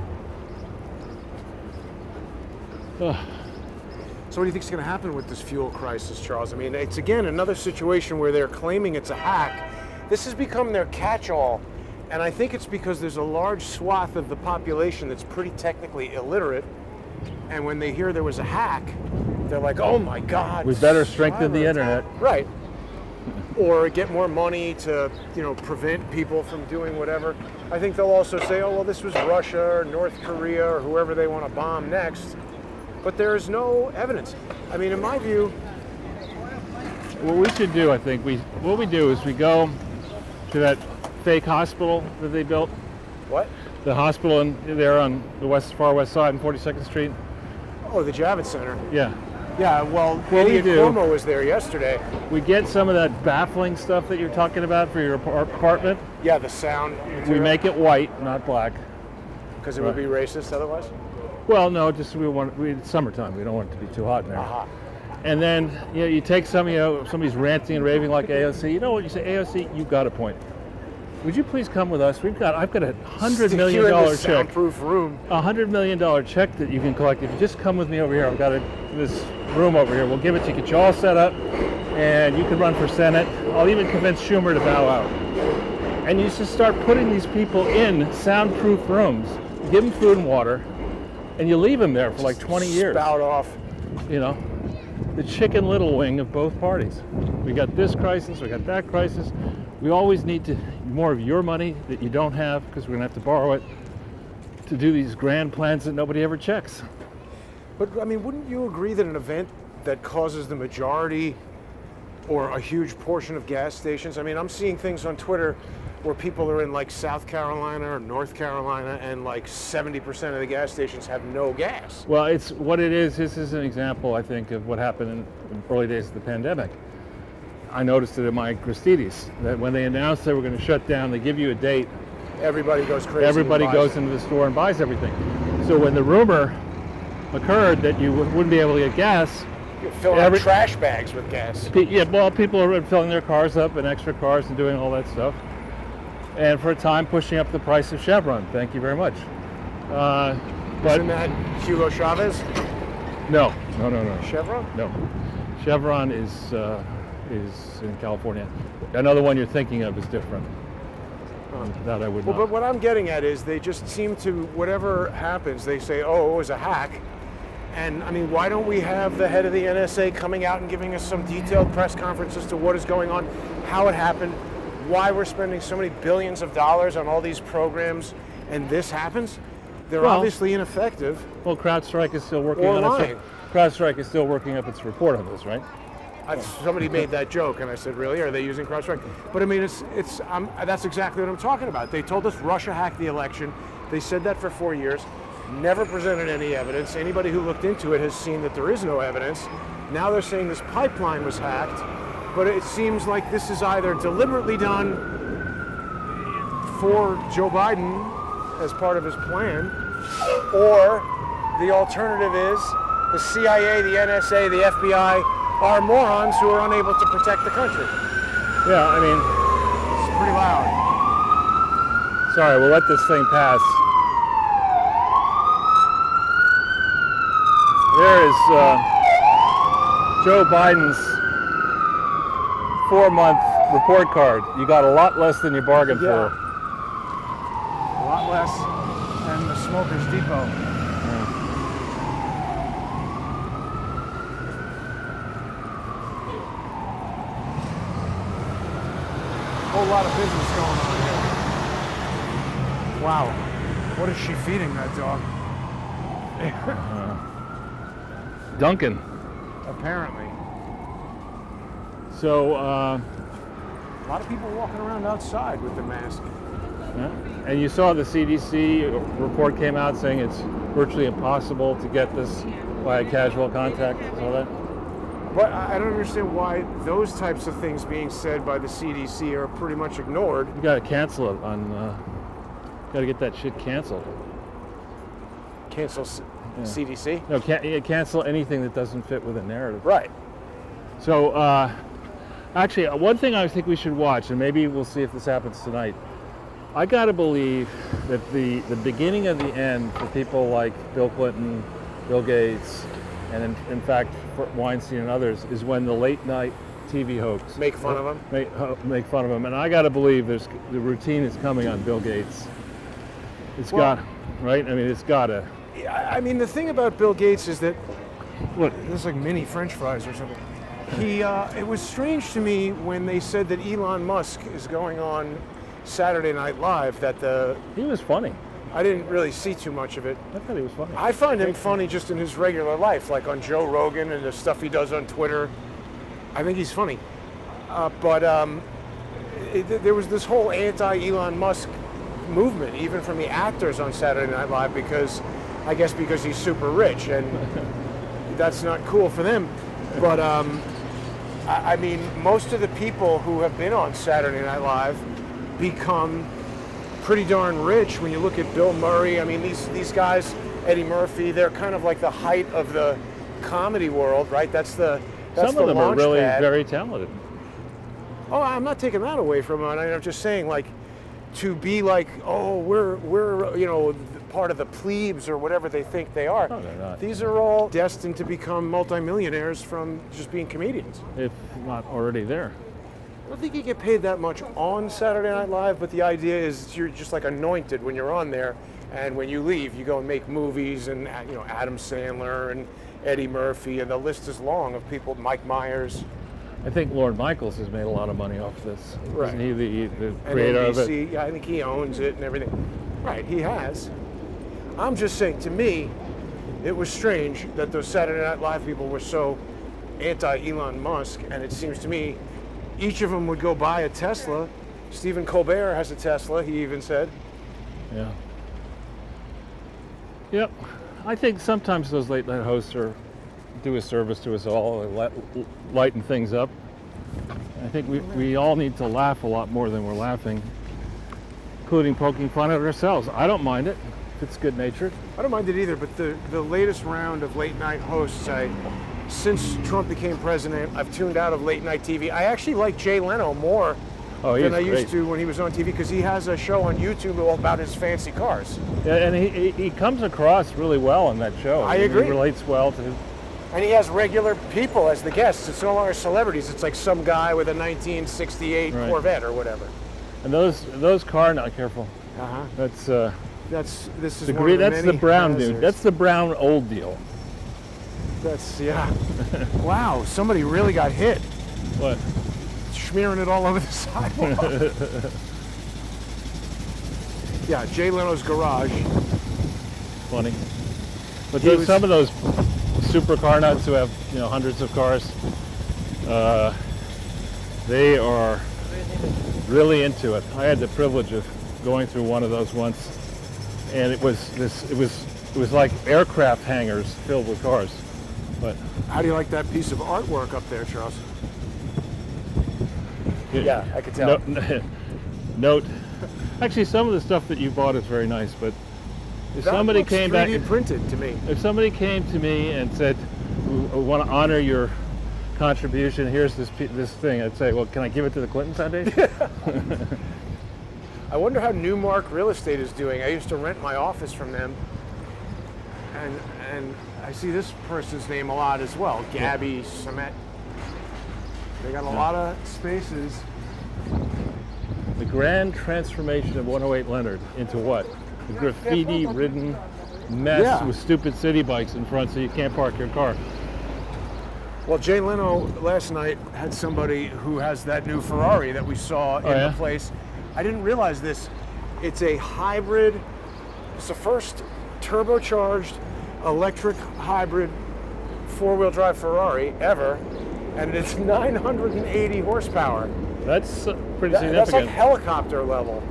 them. Ugh. So what do you think is going to happen with this fuel crisis, Charles? I mean, it's again another situation where they're claiming it's a hack. This has become their catch-all, and I think it's because there's a large swath of the population that's pretty technically illiterate, and when they hear there was a hack, they're like, oh my God. We better strengthen the cyber internet. attack. Right. Or get more money to, prevent people from doing whatever. I think they'll also say, oh, well, this was Russia or North Korea or whoever they want to bomb next. But there is no evidence. I mean, in my view, What we should do, I think, what we do is we go to that fake hospital that they built, what? the hospital there on the far west side on 42nd Street. Oh, the Javits Center. Yeah. Yeah, well, What we Idiot do- Cuomo was there yesterday. We get some of that baffling stuff that you're talking about for your apartment. Yeah, the sound. We make it white, not black. Because it would be racist otherwise? Well, no, just it's summertime. We don't want it to be too hot in there. Aha. And then you take somebody's ranting and raving like AOC. You know what you say, AOC? You got a point. Would you please come with us? I've got $100 Stick million you in this check. soundproof room. $100 million check that you can collect if you just come with me over here. I've got this room over here. We'll give it to you, get you all set up, and you can run for Senate. I'll even convince Schumer to bow out. And you just start putting these people in soundproof rooms, give them food and water, and you leave them there for like 20 years. Spout off. The Chicken Little wing of both parties. We got this crisis, we got that crisis. We always need more of your money that you don't have because we're gonna have to borrow it to do these grand plans that nobody ever checks. But, I mean, wouldn't you agree that an event that causes the majority or a huge portion of gas stations, I mean, I'm seeing things on Twitter where people are in like South Carolina or North Carolina and like 70% of the gas stations have no gas. Well, it's what it is. This is an example, I think, of what happened in the early days of the pandemic. I noticed it at my Christidis, that when they announced they were going to shut down, they give you a date. Everybody goes crazy. Everybody and buys goes into the store and buys everything. So when the rumor occurred that you wouldn't be able to get gas, You fill out trash bags with gas. people are filling their cars up and extra cars and doing all that stuff. and for a time pushing up the price of Chevron. Thank you very much. But Isn't that Hugo Chavez? no. Chevron? No. Chevron is in California. Another one you're thinking of is different. That I would Well, not. but what I'm getting at is they just seem to, whatever happens, they say, oh, it was a hack. And I mean, why don't we have the head of the NSA coming out and giving us some detailed press conference as to what is going on, how it happened, why we're spending so many billions of dollars on all these programs, and this happens? They're Well, obviously ineffective. Well, CrowdStrike is still working Or on lying. it. CrowdStrike is still working up its report on this, right? Somebody made that joke, and I said, "Really? Are they using CrowdStrike?" But I mean, that's exactly what I'm talking about. They told us Russia hacked the election. They said that for 4 years, never presented any evidence. Anybody who looked into it has seen that there is no evidence. Now they're saying this pipeline was hacked, but it seems like this is either deliberately done for Joe Biden as part of his plan, or the alternative is the CIA, the NSA, the FBI are morons who are unable to protect the country. Yeah, I mean, It's pretty loud. sorry, we'll let this thing pass. There is Joe Biden's 4-month report card. You got a lot less than you bargained Yeah. for. A lot less than the Smokers Depot. Whole lot of business going on here. Wow. What is she feeding that dog? Duncan. Apparently. So, A lot of people walking around outside with the mask. yeah. And you saw the CDC report came out saying it's virtually impossible to get this by a casual contact. Saw that? But I don't understand why those types of things being said by the CDC are pretty much ignored. You got to cancel it on. Got to get that shit canceled. Cancel CDC? No, cancel anything that doesn't fit with a narrative. Right. So, actually, one thing I think we should watch, and maybe we'll see if this happens tonight. I got to believe that the beginning of the end for people like Bill Clinton, Bill Gates, and in fact for Weinstein and others is when the late night TV hoax Make fun of them? make fun of them. And I got to believe the routine is coming on Bill Gates. It's Well- got, right? I mean, it's got to. I mean, the thing about Bill Gates is that, Look, this is like mini French fries or something. It was strange to me when they said that Elon Musk is going on Saturday Night Live, that he was funny. I didn't really see too much of it. I thought he was funny. I find him funny just in his regular life, like on Joe Rogan and the stuff he does on Twitter. I think he's funny. There was this whole anti-Elon Musk movement, even from the actors on Saturday Night Live, because he's super rich, and that's not cool for them. But I mean, most of the people who have been on Saturday Night Live become pretty darn rich. When you look at Bill Murray, I mean, these guys, Eddie Murphy, they're kind of like the height of the comedy world, right? That's Some the of them are launch really pad. very talented. Oh, I'm not taking that away from it. I'm just saying, like, to be like, oh, we're part of the plebes or whatever they think they are. No, they're not. These are all destined to become multimillionaires from just being comedians. If not already there. I don't think you get paid that much on Saturday Night Live, but the idea is you're just like anointed when you're on there, and when you leave, you go and make movies, and Adam Sandler and Eddie Murphy, and the list is long of people. Mike Myers, I think Lorne Michaels has made a lot of money off this. Right. Isn't he the and creator of it? NBC. Yeah, I think he owns it and everything. Right, he has. I'm just saying, to me, it was strange that those Saturday Night Live people were so anti-Elon Musk, and it seems to me each of them would go buy a Tesla. Stephen Colbert has a Tesla, he even said. Yeah. Yep. I think sometimes those late night hosts do a service to us all, and lighten things up. I think we all need to laugh a lot more than we're laughing, including poking fun at ourselves. I don't mind it if it's good natured. I don't mind it either, but the latest round of late night hosts, since Trump became president, I've tuned out of late night TV. I actually like Jay Leno more Oh, than I he's used great. to when he was on TV, because he has a show on YouTube all about his fancy cars. Yeah, and he comes across really well on that show. I mean, agree. He relates well to. And he has regular people as the guests. It's no longer celebrities. It's like some guy with a 1968 Right. Corvette or whatever. And those car, not careful. Uh-huh. That's This is the one green. of the That's the many brown hazards. dude. That's the brown old deal. That's yeah. Wow, somebody really got hit. What? Smearing it all over the sidewalk. Yeah, Jay Leno's garage. Funny. But He was- some of those super car nuts who have hundreds of cars, they are really into it. I had the privilege of going through one of those once, and it was like aircraft hangars filled with cars. But How do you like that piece of artwork up there, Charles? Yeah, I could tell. Note, actually, some of the stuff that you bought is very nice, but if That somebody looks came back, 3D printed to me. if somebody came to me and said, "We want to honor your contribution. Here's this thing," I'd say, "Well, can I give it to the Clinton Foundation?" I wonder how Newmark Real Estate is doing. I used to rent my office from them, and I see this person's name a lot as well, Gabby Samet. They got a lot of spaces. The grand transformation of 108 Leonard into what? A graffiti-ridden mess Yeah. with stupid city bikes in front, so you can't park your car. Well, Jay Leno last night had somebody who has that new Ferrari that we saw in yeah? the place. I didn't realize this. It's a hybrid. It's the first turbocharged electric hybrid four-wheel drive Ferrari ever, and it's 980 horsepower. That's pretty That's like significant. helicopter level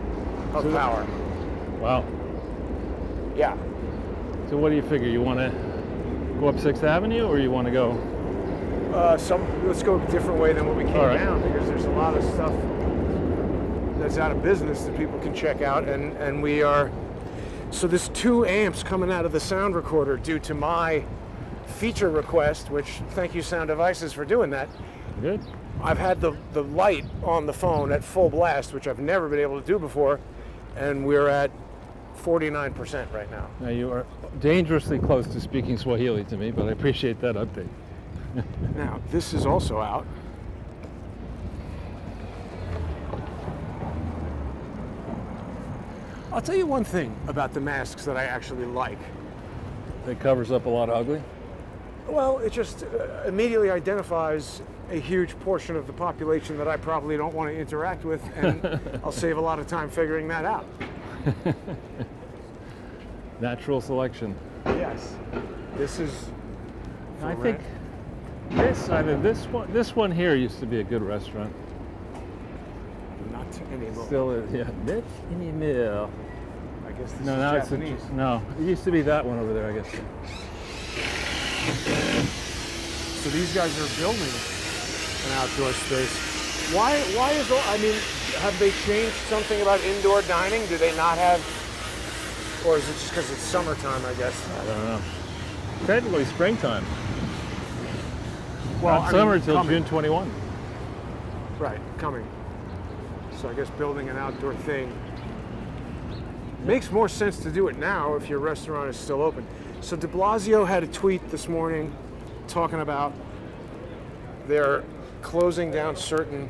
of power. Wow. Yeah. So what do you figure? You want to go up 6th Avenue, or you want to go? Let's go a different way than what we came All right. down, because there's a lot of stuff that's out of business that people can check out, and we are. So there's 2 amps coming out of the sound recorder due to my feature request, which thank you Sound Devices for doing that. Good. I've had the light on the phone at full blast, which I've never been able to do before, and we're at 49% right now. Now you are dangerously close to speaking Swahili to me, but I appreciate that update. Now, this is also out. I'll tell you one thing about the masks that I actually like. It covers up a lot of ugly. Well, it just immediately identifies a huge portion of the population that I probably don't want to interact with, and I'll save a lot of time figuring that out. Natural selection. Yes. This is... I think this one here used to be a good restaurant. Not anymore. Still is, yeah. Not anymore. I guess this No, is now Japanese. no. It used to be that one over there, I guess. So these guys are building an outdoor space. Why is I mean, have they changed something about indoor dining? Do they not have, or is it just because it's summertime, I guess? I don't know. Technically springtime. Well, Not I summer mean, until coming. June 21. Right, coming. So I guess building an outdoor thing makes more sense to do it now if your restaurant is still open. So de Blasio had a tweet this morning talking about they're closing down certain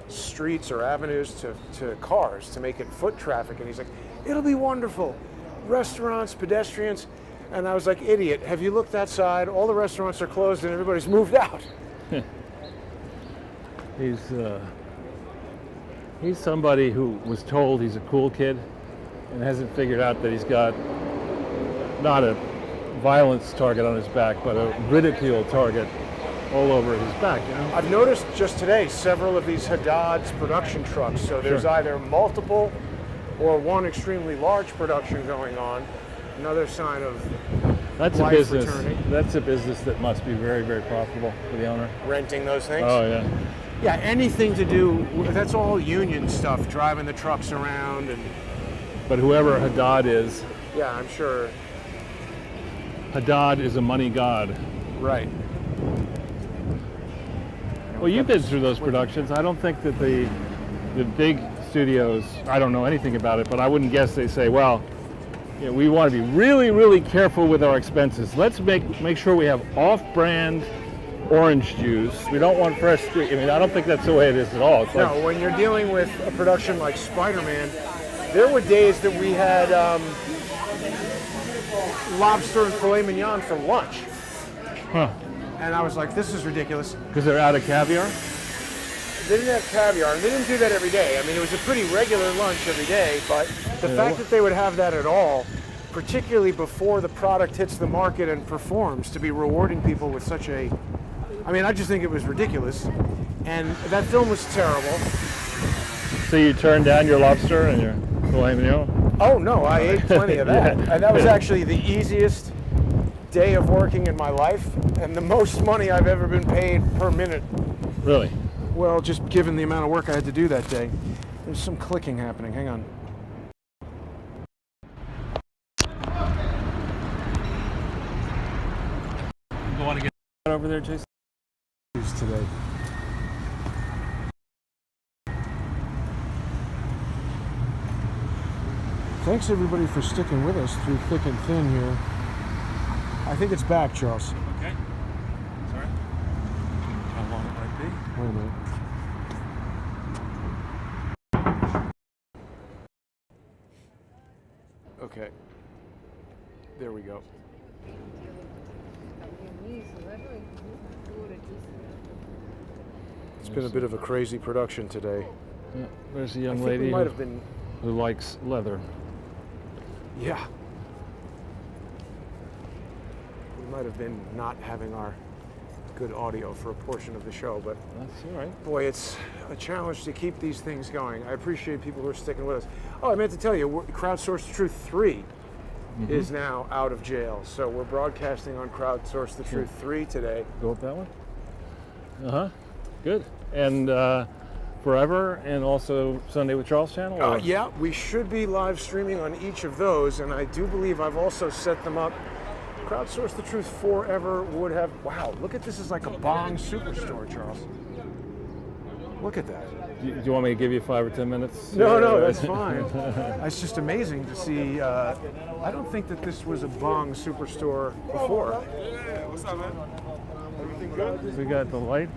streets or avenues to cars to make it foot traffic. And he's like, it'll be wonderful. Restaurants, pedestrians. And I was like, idiot, have you looked outside? All the restaurants are closed and everybody's moved out. He's somebody who was told he's a cool kid and hasn't figured out that he's got not a violence target on his back, but a ridicule target all over his back. You know? I've noticed just today several of these Haddad's production trucks. So there's Sure. either multiple or one extremely large production going on. Another sign of That's a life business. returning. That's a business that must be very, very profitable for the owner. Renting those things. Oh yeah. Yeah, anything to do. That's all union stuff. Driving the trucks around and But whoever Haddad is, yeah, I'm sure. Haddad is a money god. Right. Well, you've been through those productions. I don't think that the the big studios, I don't know anything about it, but I wouldn't guess they say, well, you know, we want to be really, really careful with our expenses. Let's make sure we have off-brand orange juice. We don't want fresh squeeze. I mean, I don't think that's the way it is at all. It's No, when you're dealing with a production like Spider-Man, there were days that we had lobster and filet mignon for lunch. Huh. And I was like, this is ridiculous. Because they're out of caviar? They didn't have caviar, and they didn't do that every day. I mean, it was a pretty regular lunch every day, but the fact that they would have that at all, particularly before the product hits the market and performs, to be rewarding people with such a... I mean, I just think it was ridiculous. And that film was terrible. So you turned down your lobster and your filet mignon? Oh, no, I ate plenty of that. Yeah. And that was actually the easiest day of working in my life, and the most money I've ever been paid per minute. Really? Well, just given the amount of work I had to do that day. There's some clicking happening. Hang on. You want to get over there, Jason? Today. Thanks everybody for sticking with us through thick and thin here. I think it's back, Charles. Okay. Sorry. How long it might be? Wait a minute. Okay. There we go. It's been a bit of a crazy production today. Yeah, there's a I young think lady we might have been. who likes leather. Yeah. We might have been not having our good audio for a portion of the show, but That's all right. boy, it's a challenge to keep these things going. I appreciate people who are sticking with us. Oh, I meant to tell you, Crowdsource the Truth 3 is now out of jail. So we're broadcasting on Crowdsource the Truth 3 today. Go up that one? Uh-huh. Good. And forever, and also Sunday with Charles channel? Or? Yeah, we should be live streaming on each of those, and I do believe I've also set them up. Crowdsource the Truth Forever would have, wow, look at this is like a Bong Superstore, Charles. Look at that. Do you want me to give you 5 or 10 minutes? No, that's fine. It's just amazing to see. I don't think that this was a Bong Superstore before. What's up, man? Everything good? We got the light.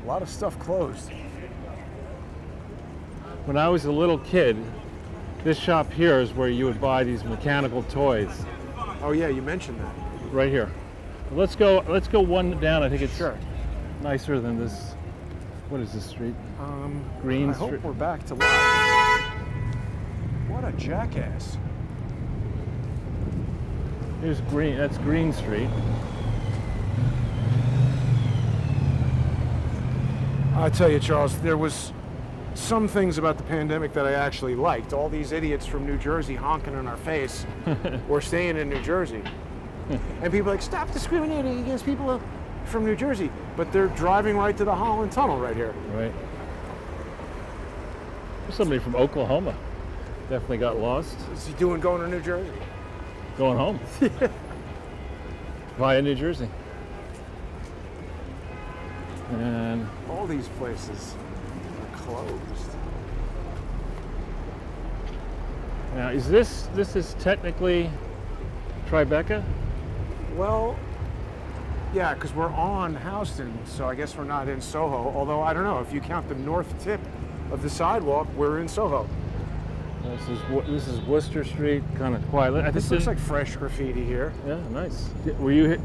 A lot of stuff closed. When I was a little kid, this shop here is where you would buy these mechanical toys. Oh yeah, you mentioned that. Right here. Let's go one down. I think it's Sure. nicer than this. What is this street? Green I Street. hope we're back to live. What a jackass. Here's Green. That's Green Street. I tell you, Charles, there was some things about the pandemic that I actually liked. All these idiots from New Jersey honking in our face. We're staying in New Jersey. And people are like, stop discriminating against people from New Jersey. But they're driving right to the Holland Tunnel right here. Right. There's somebody from Oklahoma. Definitely got lost. What's he doing going to New Jersey? Going home. Via New Jersey. And All these places are closed. now, is this is technically Tribeca? Well, yeah, because we're on Houston, so I guess we're not in Soho. Although, I don't know, if you count the north tip of the sidewalk, we're in Soho. This is Worcester Street, kind of quiet. This looks like fresh graffiti here. Yeah, nice. Were you?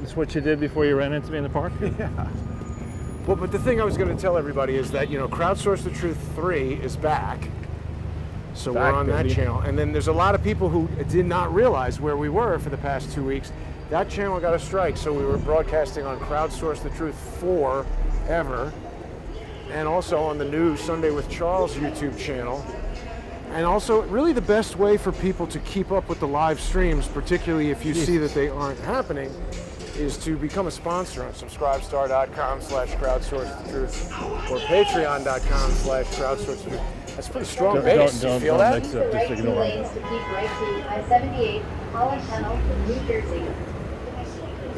This what you did before you ran into me in the park? Yeah. Well, but the thing I was going to tell everybody is that, you know, Crowdsource the Truth 3 is back. So Back, we're on that baby. channel. And then there's a lot of people who did not realize where we were for the past 2 weeks. That channel got a strike, so we were broadcasting on Crowdsource the Truth Forever, and also on the new Sunday with Charles YouTube channel. And also, really the best way for people to keep up with the live streams, particularly if you see that they aren't happening, is to become a sponsor on subscribestar.com/crowdsourcethetruth or patreon.com/crowdsourcethetruth. That's pretty strong bass. You feel that? Mix up, just ignore it. To keep right to I-78, Holland Tunnel, New Jersey.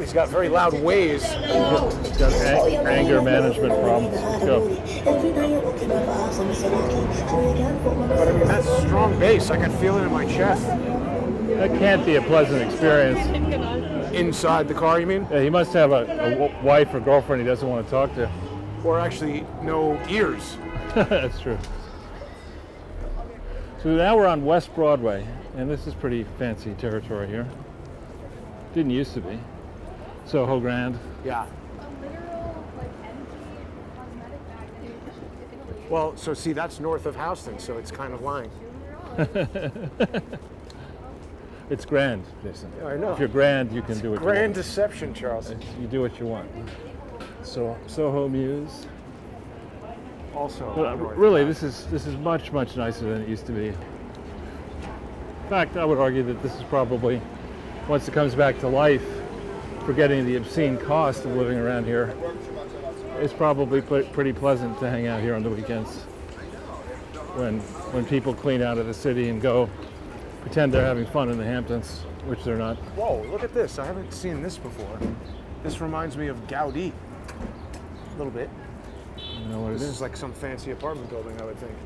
He's got very loud ways. He's got anger management problems. Let's go. But I mean, that's strong bass. I can feel it in my chest. That can't be a pleasant experience. Inside the car, you mean? Yeah, he must have a wife or girlfriend he doesn't want to talk to. Or actually, no ears. That's true. So now we're on West Broadway, and this is pretty fancy territory here. Didn't used to be. Soho Grand. Yeah. Well, so see, that's north of Houston, so it's kind of lying. It's grand, Jason. Yeah, I know. If you're grand, you can do what Grand you want. deception, Charles. You do what you want. So Soho Muse. Also, But north really, of this is much nicer than it used to be. In fact, I would argue that this is probably, once it comes back to life, forgetting the obscene cost of living around here, it's probably pretty pleasant to hang out here on the weekends when people clean out of the city and go pretend they're having fun in the Hamptons, which they're not. Whoa, look at this. I haven't seen this before. This reminds me of Gaudi. A little bit. You know what it This is? is like some fancy apartment building, I would think.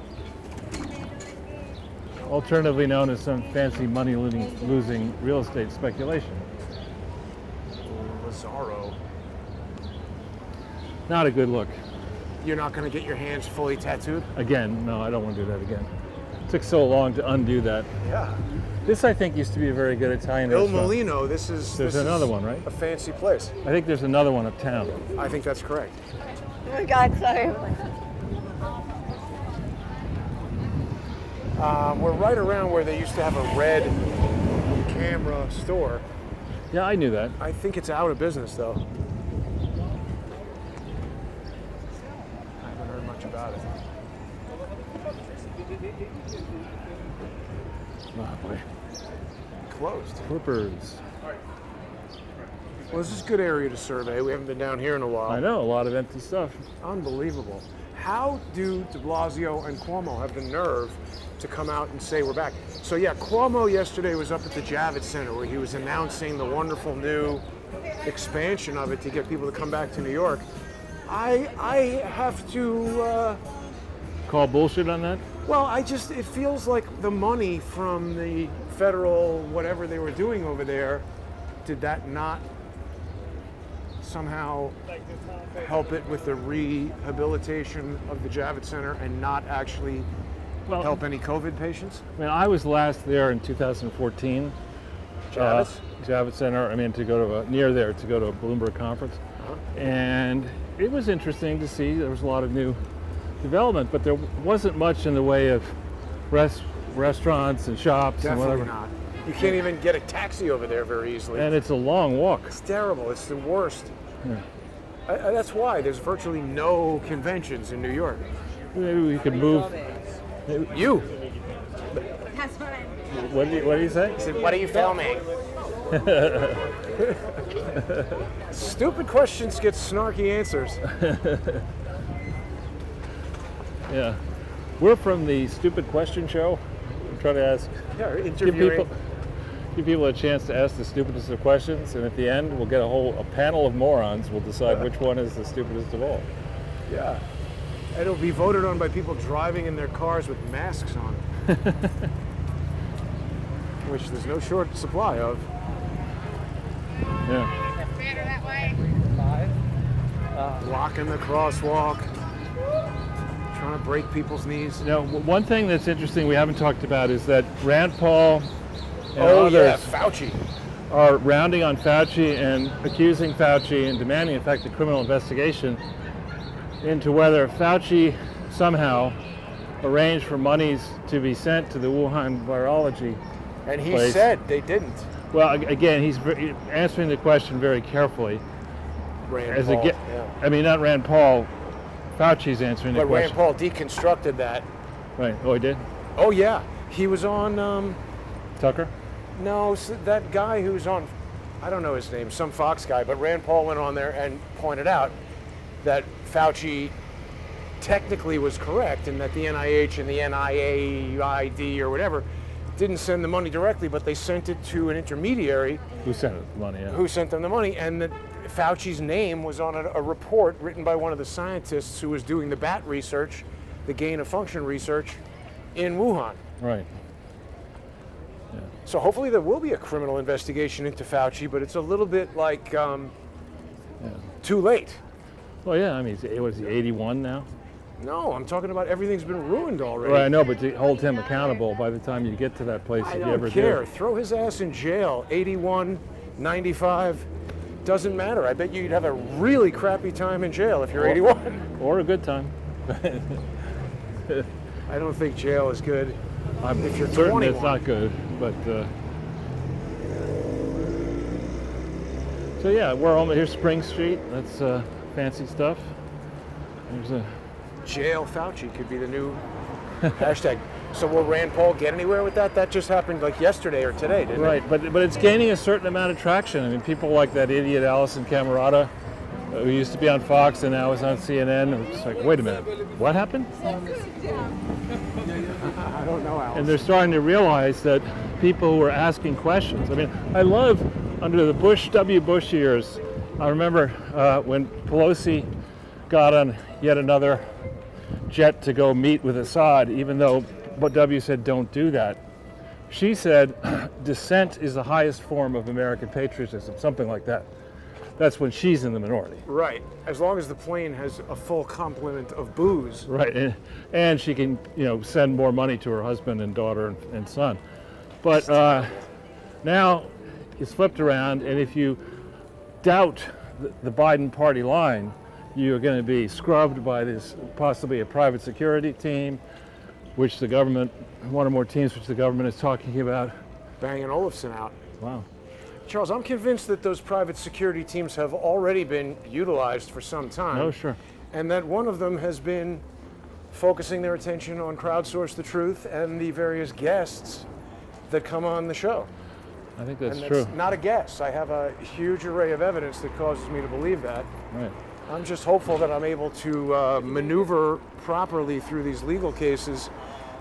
Alternatively known as some fancy money-losing real estate speculation. Bizarro. Not a good look. You're not going to get your hands fully tattooed? Again, no, I don't want to do that again. It took so long to undo that. Yeah. This, I think, used to be a very good Italian Il restaurant. Molino, this is Another one, right? A fancy place. I think there's another one uptown. I think that's correct. Oh my God, sorry. We're right around where they used to have a red camera store. Yeah, I knew that. I think it's out of business, though. I haven't heard much about it. Oh, boy. Closed. Flippers. Well, this is a good area to survey. We haven't been down here in a while. I know, a lot of empty stuff. Unbelievable. How do de Blasio and Cuomo have the nerve to come out and say we're back? So yeah, Cuomo yesterday was up at the Javits Center where he was announcing the wonderful new expansion of it to get people to come back to New York. I have to, Call bullshit on that? well, it feels like the money from the federal whatever they were doing over there, did that not somehow help it with the rehabilitation of the Javits Center and not actually Well, help any COVID patients? I mean, I was last there in 2014. Javits? Javits Center. I mean, to go to near there to go to a Bloomberg conference, and it was interesting to see. There was a lot of new development, but there wasn't much in the way of restaurants and shops and Definitely whatever. not. You can't even get a taxi over there very easily. And it's a long walk. It's terrible. It's the worst. Yeah. That's why there's virtually no conventions in New York. Maybe we could move. You. That's what I What do you say? I said, what are you filming? Stupid questions get snarky answers. Yeah. We're from the Stupid Question Show. We try to ask, Yeah, give interviewing. people a chance to ask the stupidest of questions, and at the end we'll get a panel of morons. We'll decide which one is the stupidest of all. Yeah. It'll be voted on by people driving in their cars with masks on, which there's no short supply of. Yeah. better that way. Blocking the crosswalk, trying to break people's knees. You know, one thing that's interesting we haven't talked about is that Rand Paul and Oh yeah, others Fauci. are rounding on Fauci and accusing Fauci and demanding, in fact, a criminal investigation into whether Fauci somehow arranged for monies to be sent to the Wuhan virology And he place. said they didn't. Well, again, he's answering the question very carefully. Rand Paul, yeah. I mean, not Rand Paul. Fauci's answering the But Rand question. Paul deconstructed that. Right. Oh, he did? Oh yeah, he was on. Tucker? No, that guy who's on. I don't know his name, some Fox guy. But Rand Paul went on there and pointed out that Fauci technically was correct, and that the NIH and the NIAID or whatever didn't send the money directly, but they sent it to an intermediary Who sent it the money? Yeah. who sent them the money, and Fauci's name was on a report written by one of the scientists who was doing the bat research, the gain of function research in Wuhan. Right. So hopefully there will be a criminal investigation into Fauci, but it's a little bit like too late. Well, yeah. I mean, was he 81 now? No, I'm talking about everything's been ruined already. Right. I know, but to hold him accountable by the time you get to that place, I if you don't ever care. do. Throw his ass in jail. 81, 95, doesn't matter. I bet you'd have a really crappy time in jail if you're 81. Or a good time. I don't think jail is good. I'm If you're certain 21. it's not good, but so yeah, we're on here's Spring Street. That's fancy stuff. There's a Jail Fauci could be the new hashtag. So will Rand Paul get anywhere with that? That just happened like yesterday or today, didn't it? right, but it's gaining a certain amount of traction. I mean, people like that idiot Allison Camerata, who used to be on Fox and now is on CNN. It's like, wait a minute, what happened? I don't know, Alex. And they're starting to realize that people who are asking questions. I mean, I love under the W. Bush years. I remember when Pelosi got on yet another jet to go meet with Assad, even though W said don't do that. She said dissent is the highest form of American patriotism, something like that. That's when she's in the minority. Right. As long as the plane has a full complement of booze. Right, and she can, send more money to her husband and daughter and son. But now it's flipped around, and if you doubt the Biden party line, you're going to be scrubbed by this possibly a private security team, which the government, one or more teams which the government is talking about. Banging Olufsen out. Wow. Charles, I'm convinced that those private security teams have already been utilized for some time. Oh, sure. And that one of them has been focusing their attention on Crowdsource the Truth and the various guests that come on the show. I think that's And true. not a guess. I have a huge array of evidence that causes me to believe that. Right. I'm just hopeful that I'm able to maneuver properly through these legal cases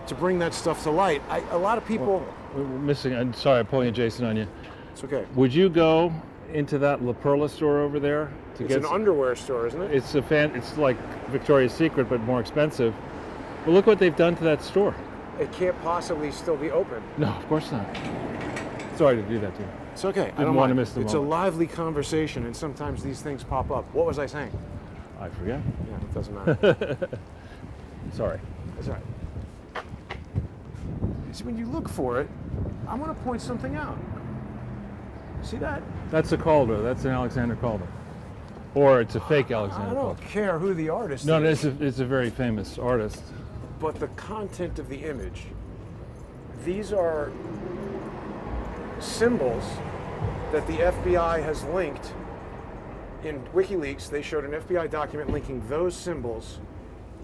to bring that stuff to light. A lot of people... We're missing, I'm sorry, I'm pulling a Jason on you. It's okay. Would you go into that La Perla store over there to It's get an underwear store, isn't it? It's like Victoria's Secret, but more expensive. But look what they've done to that store. It can't possibly still be open. No, of course not. Sorry to do that to you. It's okay. I Didn't don't want to mind. miss the It's moment. a lively conversation, and sometimes these things pop up. What was I saying? I forget. Yeah, it doesn't matter. Sorry. That's all right. See, when you look for it, I want to point something out. See that? That's a Calder. That's an Alexander Calder. Or it's a fake I Alexander don't Calder. care who the artist No, is, it's a very famous artist. but the content of the image. These are symbols that the FBI has linked. In WikiLeaks, they showed an FBI document linking those symbols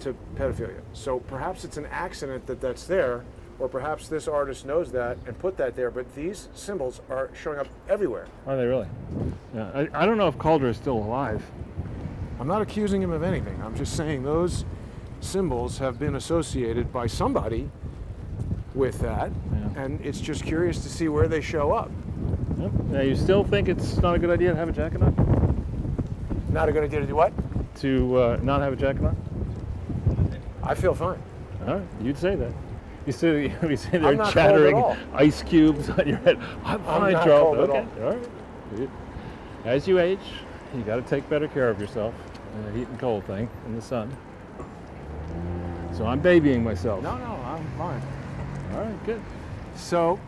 to pedophilia. So perhaps it's an accident that that's there, or perhaps this artist knows that and put that there, but these symbols are showing up everywhere. Are they really? Yeah. I don't know if Calder is still alive. I'm not accusing him of anything. I'm just saying those symbols have been associated by somebody with that, Yeah. and it's just curious to see where they show up. Yep. Now, you still think it's not a good idea to have a jacket on? Not a good idea to do what? To not have a jacket on? I feel fine. All right, you'd say that. You say I'm they're not cold chattering at all. ice cubes on your head. I'm fine, not Charles. cold at Okay, all right. Good. As you age, you got to take better care of yourself. The heat and cold thing in the sun. So I'm babying myself. No, I'm fine. All right, good. So,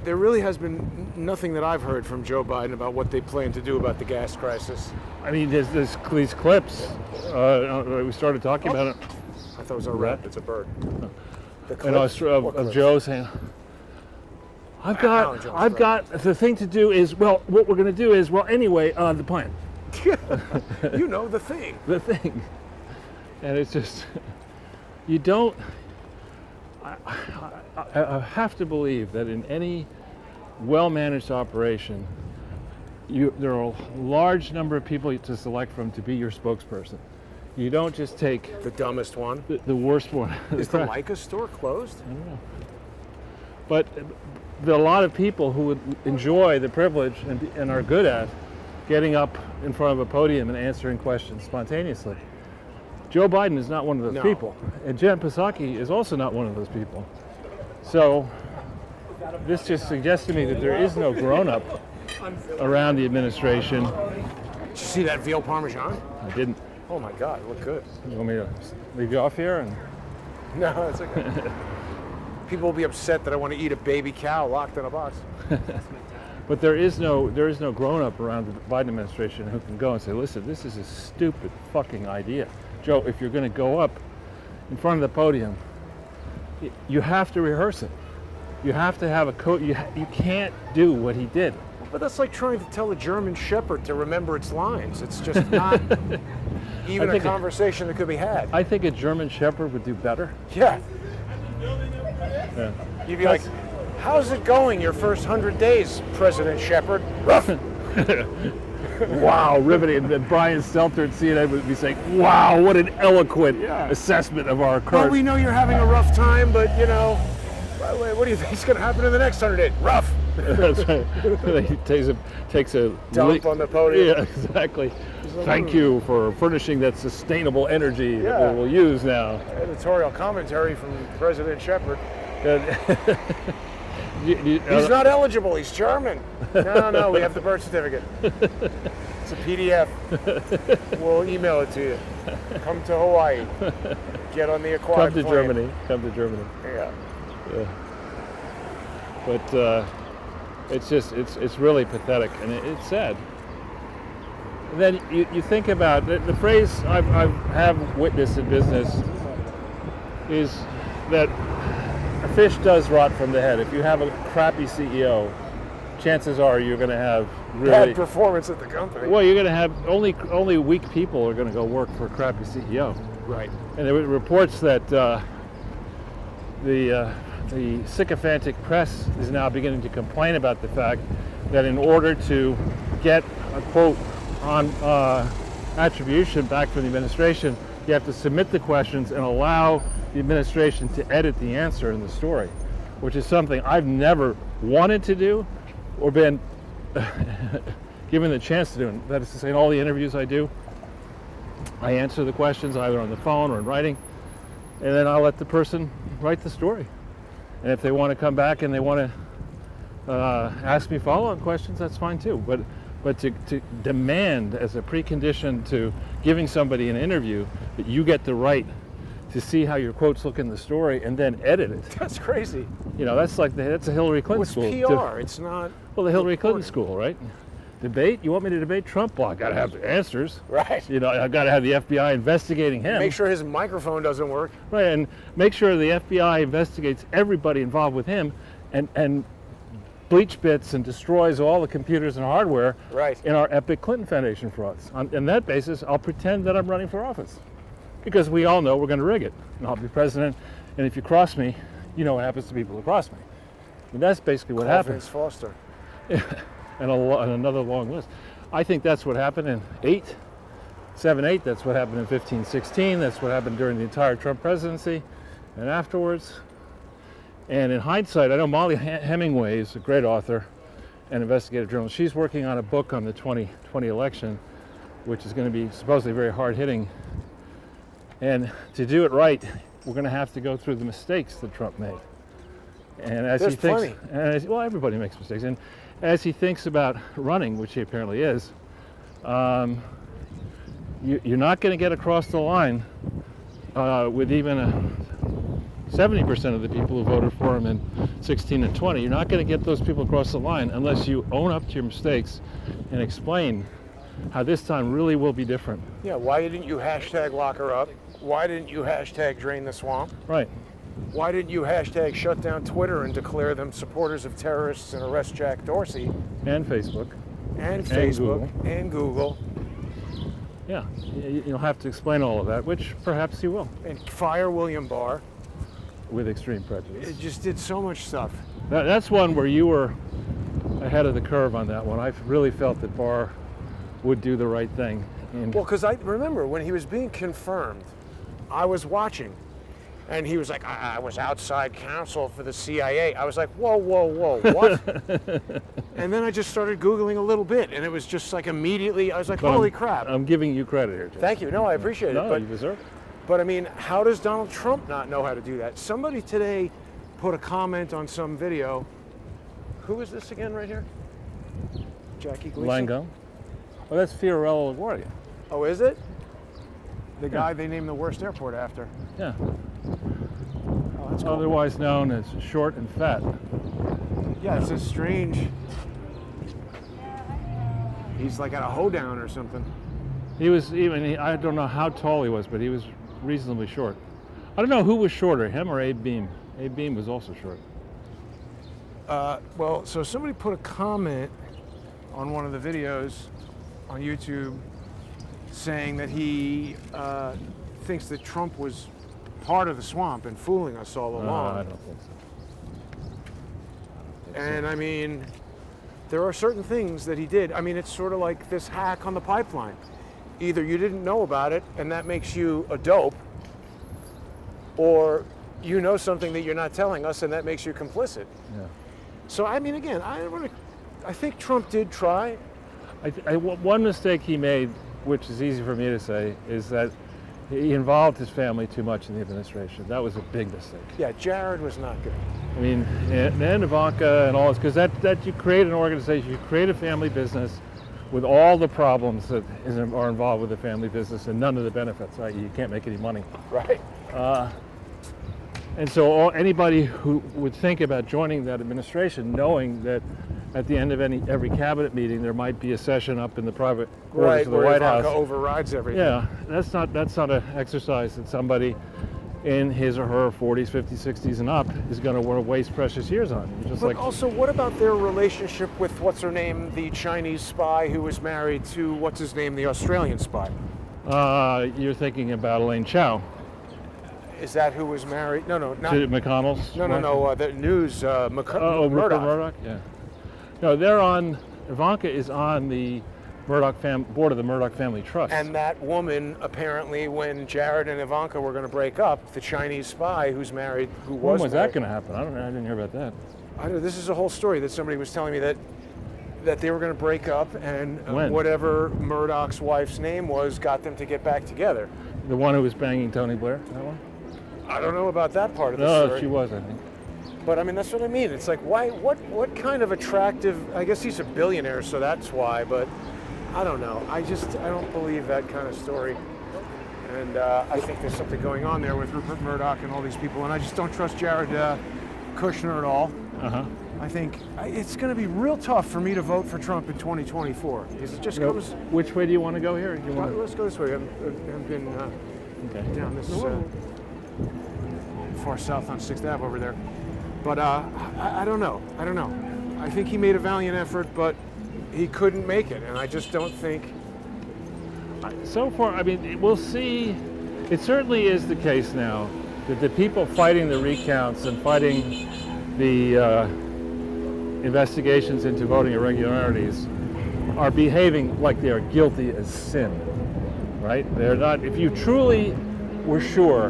there really has been nothing that I've heard from Joe Biden about what they plan to do about the gas crisis. I mean, there's these clips. We started talking about it. I thought it was a rat. It's a bird. The And clips? What of clips? Joe saying, I've Alan Jones, got the thing to do is, well, what we're going to do is, well, anyway, the plan, You know the thing. the thing. And it's just, you don't, I have to believe that in any well-managed operation, there are a large number of people to select from to be your spokesperson. You don't just take The dumbest one. the worst one. Is the Leica store closed? I don't know. But there are a lot of people who would enjoy the privilege and are good at getting up in front of a podium and answering questions spontaneously. Joe Biden is not one of those No. people, and Jen Psaki is also not one of those people. So this just suggests to me that there is no grown-up around the administration. Did you see that veal parmesan? I didn't. Oh my God, it looked good. You want me to leave you off here? And No, it's okay. People will be upset that I want to eat a baby cow locked in a box. But there is no grown-up around the Biden administration who can go and say, listen, this is a stupid fucking idea. Joe, if you're going to go up in front of the podium, you have to rehearse it. You have to have a code. You can't do what he did. But that's like trying to tell a German Shepherd to remember its lines. It's just not even a think conversation that could be had. I think a German Shepherd would do better. Yeah. Yeah. You'd be like, how's it going your first 100 days, President Shepherd? Rough. Wow, riveting. And Brian Stelter at CNN would be saying, wow, what an eloquent assessment of our Well, current. we know you're having a rough time, but you know, what do you think is going to happen in the next 100 days? Rough. That's right. He takes a Dump on the podium. Yeah, exactly. Thank you for furnishing that sustainable energy that we will use now. Editorial commentary from President Shepherd. He's He's not eligible. He's German. No, we have the birth certificate. It's a PDF. We'll email it to you. Come to Hawaii. Get on the aquatic Come to plane. Germany. Come to Germany. Yeah. Yeah. But it's really pathetic, and it's sad. And then you think about the phrase I have witnessed in business is that a fish does rot from the head. If you have a crappy CEO, chances are you're going to have really Bad performance at the company. well. You're going to have only weak people are going to go work for a crappy CEO. Right. And there were reports that the sycophantic press is now beginning to complain about the fact that in order to get a quote on attribution back from the administration, you have to submit the questions and allow the administration to edit the answer in the story, which is something I've never wanted to do or been given the chance to do. And that is to say, in all the interviews I do, I answer the questions either on the phone or in writing, and then I'll let the person write the story. And if they want to come back and they want to ask me follow-up questions, that's fine too. But to demand as a precondition to giving somebody an interview that you get the right to see how your quotes look in the story and then edit it. That's crazy. You know, that's a Hillary Clinton It's school. PR. It's not. Well, the Hillary Clinton reporting. school, right? Debate? You want me to debate Trump? Well, I got to have answers. Right. You know, I got to have the FBI investigating him. Make sure his microphone doesn't work. Right, and make sure the FBI investigates everybody involved with him and bleach bits and destroys all the computers and hardware Right. in our epic Clinton Foundation frauds. On that basis, I'll pretend that I'm running for office. Because we all know we're going to rig it. And I'll be president, and if you cross me, you know what happens to people who cross me. And that's basically what happened. Vince Foster. And another long list. I think that's what happened in 7, 8, that's what happened in 15, 16, that's what happened during the entire Trump presidency and afterwards. And in hindsight, I know Molly Hemingway is a great author and investigative journalist. She's working on a book on the 2020 election, which is going to be supposedly very hard-hitting. And to do it right, we're going to have to go through the mistakes that Trump made. And as There's he thinks, plenty. well, everybody makes mistakes. And as he thinks about running, which he apparently is, you're not going to get across the line with even 70% of the people who voted for him in 16 and 20. You're not going to get those people across the line unless you own up to your mistakes and explain how this time really will be different. Yeah, why didn't you hashtag lock her up? Why didn't you hashtag drain the swamp? Right. Why didn't you hashtag shut down Twitter and declare them supporters of terrorists and arrest Jack Dorsey? And Facebook. And Facebook. And Google. Yeah, you'll have to explain all of that, which perhaps you will, And fire William Barr. with extreme prejudice. It just did so much stuff. That's one where you were ahead of the curve on that one. I really felt that Barr would do the right thing. And Well, because I remember when he was being confirmed, I was watching. And he was like, I was outside counsel for the CIA. I was like, whoa, whoa, whoa, what? And then I just started Googling a little bit, and it was just like immediately, I was like, But holy I'm, crap. I'm giving you credit here, Jeff. Thank you. No, I appreciate No, it. you deserve it. But I mean, how does Donald Trump not know how to do that? Somebody today put a comment on some video. Who is this again right here? Jackie Gleason? Lango. Oh, that's Fiorello LaGuardia. Oh, is it? The guy they named the worst airport after. Yeah. Oh, that's cool. Otherwise known as short and fat. Yeah, it's a strange. He's like at a hoedown or something. He was I don't know how tall he was, but he was reasonably short. I don't know who was shorter, him or Abe Beam. Abe Beam was also short. Well, so somebody put a comment on one of the videos on YouTube saying that he thinks that Trump was part of the swamp and fooling us all along. I don't think so. And I mean, there are certain things that he did. I mean, it's sort of like this hack on the pipeline. Either you didn't know about it and that makes you a dope, or you know something that you're not telling us and that makes you complicit. Yeah. So I mean, again, I think Trump did try. One mistake he made, which is easy for me to say, is that he involved his family too much in the administration. That was a big mistake. Yeah, Jared was not good. I mean, and Ivanka and all this, because that you create an organization, you create a family business with all the problems that are involved with the family business and none of the benefits, right? You can't make any money. Right. And so anybody who would think about joining that administration, knowing that at the end of every cabinet meeting there might be a session up in the private quarters of the where White Ivanka House. overrides everything. Yeah, that's not an exercise that somebody in his or her 40s, 50s, 60s and up is going to want to waste precious years on. Just But like also, what about their relationship with what's her name, the Chinese spy who was married to what's his name, the Australian spy? you're thinking about Elaine Chao. Is that who was married? No, not. To McConnell's No. wife? The news. Rupert Murdoch. Murdoch. Yeah. No, Ivanka is on the board of the Murdoch Family Trust. And that woman, apparently, when Jared and Ivanka were going to break up, the Chinese spy who's married, when was that going to happen? I didn't hear about that. I know this is a whole story that somebody was telling me that they were going to break up, and When? whatever Murdoch's wife's name was got them to get back together. The one who was banging Tony Blair? That one? I don't know about that part of the No, story. she was, I think. But I mean, that's what I mean. It's like, why? What kind of attractive? I guess he's a billionaire, so that's why. But I don't know. I don't believe that kind of story. And I think there's something going on there with Rupert Murdoch and all these people. And I just don't trust Jared Kushner at all. Uh-huh. I think it's going to be real tough for me to vote for Trump in 2024 because it just goes. Which way do you want to go here? Do you want Let's go this way. I've been Okay. down this far south on 6th Ave over there. But I don't know. I think he made a valiant effort, but he couldn't make it. And I just don't think. So far, I mean, we'll see. It certainly is the case now that the people fighting the recounts and fighting the investigations into voting irregularities are behaving like they are guilty as sin, right? They're not. If you truly were sure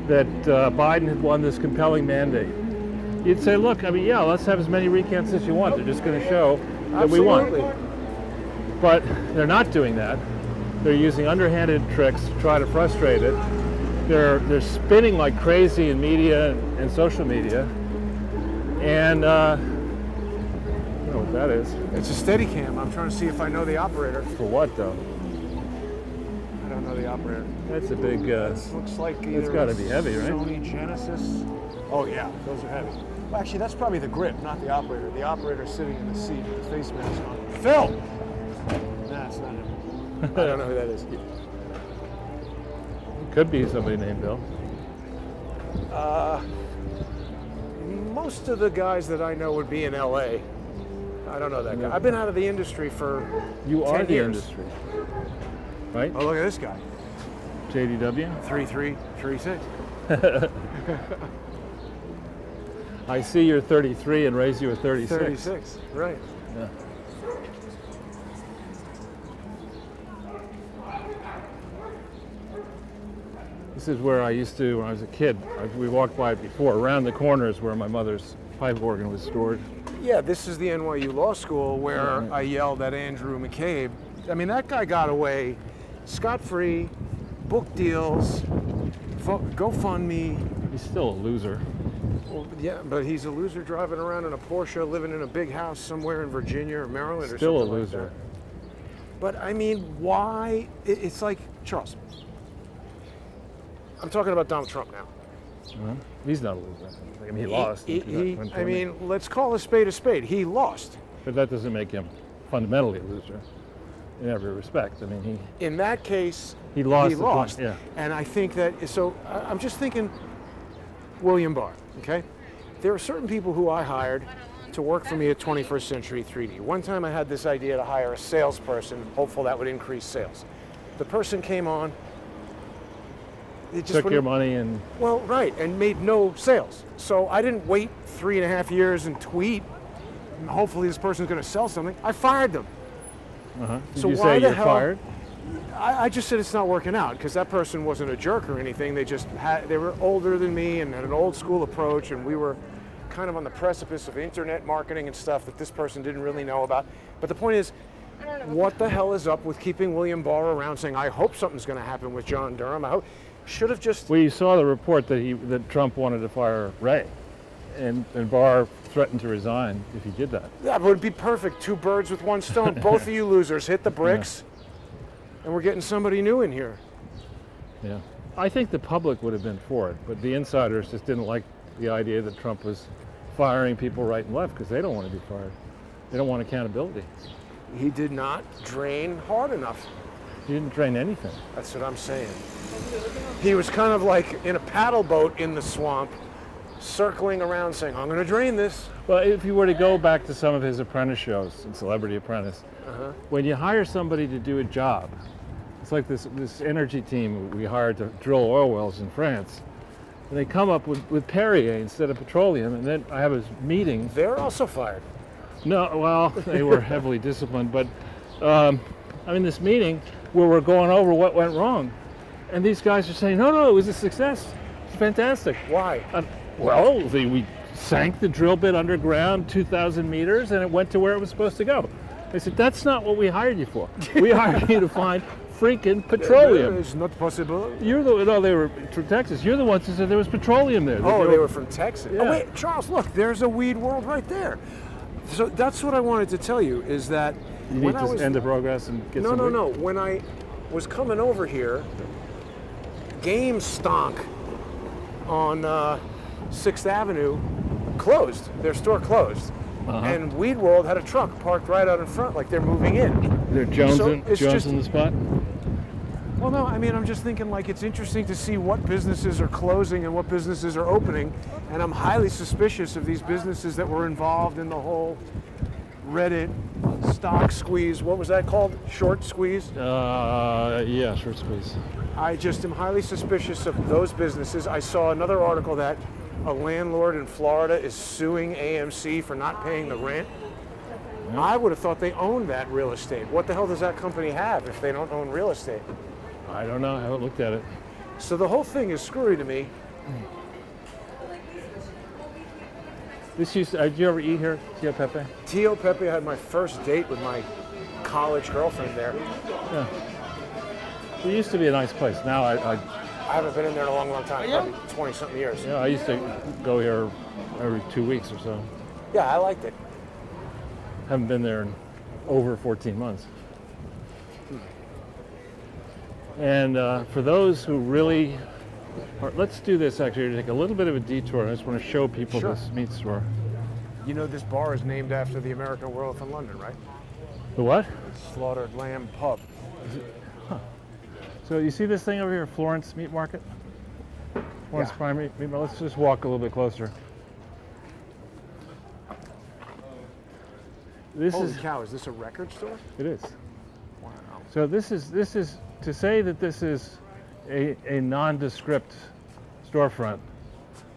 that Biden had won this compelling mandate, you'd say, look, I mean, yeah, let's have as many recounts as you want. They're just going to show that we Absolutely. won. But they're not doing that. They're using underhanded tricks to try to frustrate it. They're spinning like crazy in media and social media. And I don't know what that is. It's a Steadicam. I'm trying to see if I know the operator. For what, though? I don't know the operator. That's a big... Looks like either gotta be heavy, right? Sony Genesis. Oh yeah, those are heavy. Well, actually, that's probably the grip, not the operator. The operator's sitting in the seat with the face mask on. Phil! Nah, it's not him. I don't know who that is. Could be somebody named Bill. Most of the guys that I know would be in LA. I don't know that guy. I've been out of the industry for You 10 are the years. industry, right? Oh, look at this guy. JDW. 3336. I see you're 33 and raise you a 36. 36, right. Yeah. This is where I used to, when I was a kid, we walked by it before, around the corners where my mother's pipe organ was stored. Yeah, this is the NYU Law School where I yelled at Andrew McCabe. I mean, that guy got away scot-free, book deals, GoFundMe. He's still a loser. Well, yeah, but he's a loser driving around in a Porsche, living in a big house somewhere in Virginia or Maryland or Still a something like loser. that. But I mean, why? It's like, Charles, I'm talking about Donald Trump now. He's not a loser. I mean, he lost. I mean, let's call a spade a spade. He lost. But that doesn't make him fundamentally a loser in every respect. I mean, In that case, he lost. He the lost. point, yeah. And I think that, so I'm just thinking William Barr, okay? There are certain people who I hired to work for me at 21st Century 3D. One time I had this idea to hire a salesperson, hopeful that would increase sales. The person came on, it just Took your wouldn't- money and Well, right, and made no sales. So I didn't wait 3.5 years and tweet, hopefully this person's gonna sell something. I fired them. did So you why say the you're hell- fired? I just said it's not working out because that person wasn't a jerk or anything. They were older than me and had an old school approach, and we were kind of on the precipice of internet marketing and stuff that this person didn't really know about. But the point is, what the hell is up with keeping William Barr around saying, I hope something's going to happen with John Durham? I hope. Should have just. Well, you saw the report that Trump wanted to fire Wray, and Barr threatened to resign if he did that. That would be perfect. 2 birds with 1 stone. Both of you losers hit the bricks, and we're getting somebody new in here. Yeah. I think the public would have been for it, but the insiders just didn't like the idea that Trump was firing people right and left because they don't want to be fired. They don't want accountability. He did not drain hard enough. He didn't drain anything. That's what I'm saying. He was kind of like in a paddle boat in the swamp, circling around saying, I'm going to drain this. Well, if you were to go back to some of his apprentice shows in Celebrity Apprentice, when you hire somebody to do a job, it's like this energy team we hired to drill oil wells in France. And they come up with Perrier instead of petroleum, and then I have a meeting. They're also fired. No, well, they were heavily disciplined, but I'm in this meeting where we're going over what went wrong. And these guys are saying, no, it was a success. It's fantastic. Why? Well, we sank the drill bit underground 2,000 meters and it went to where it was supposed to go. They said, that's not what we hired you for. We hired you to find freaking petroleum. It's not possible. No, they were from Texas. You're the ones who said there was petroleum there. Oh, they were from Texas. Yeah. Oh, wait, Charles, look, there's a weed world right there. So that's what I wanted to tell you is that You need to end the progress and get some weed? No. When I was coming over here, Game Stonk on 6th Avenue closed. Their store closed. And Weed World had a truck parked right out in front like they're moving in. They're jonesing just- the spot? Well, no, I mean, I'm just thinking like it's interesting to see what businesses are closing and what businesses are opening. And I'm highly suspicious of these businesses that were involved in the whole Reddit stock squeeze. What was that called? Short squeeze? Yeah, short squeeze. I just am highly suspicious of those businesses. I saw another article that a landlord in Florida is suing AMC for not paying the rent. I would have thought they owned that real estate. What the hell does that company have if they don't own real estate? I don't know. I haven't looked at it. So the whole thing is screwy to me. Did you ever eat here, Tio Pepe? Tio Pepe, I had my first date with my college girlfriend there. Yeah. It used to be a nice place. Now I I haven't been in there in a long, long time, probably 20-something years. I used to go here every 2 weeks or so. Yeah, I liked it. Haven't been there in over 14 months. And for those who really, let's do this actually, take a little bit of a detour. I just want to show people Sure. this meat store. You know this bar is named after the American Werewolf in London, right? The what? Slaughtered Lamb Pub. So you see this thing over here, Florence Meat Market? Florence Yeah. Prime Meat Market. Let's just walk a little bit closer. This Holy is, cow, is this a record store? it is. Wow. So this is, to say that this is a nondescript storefront,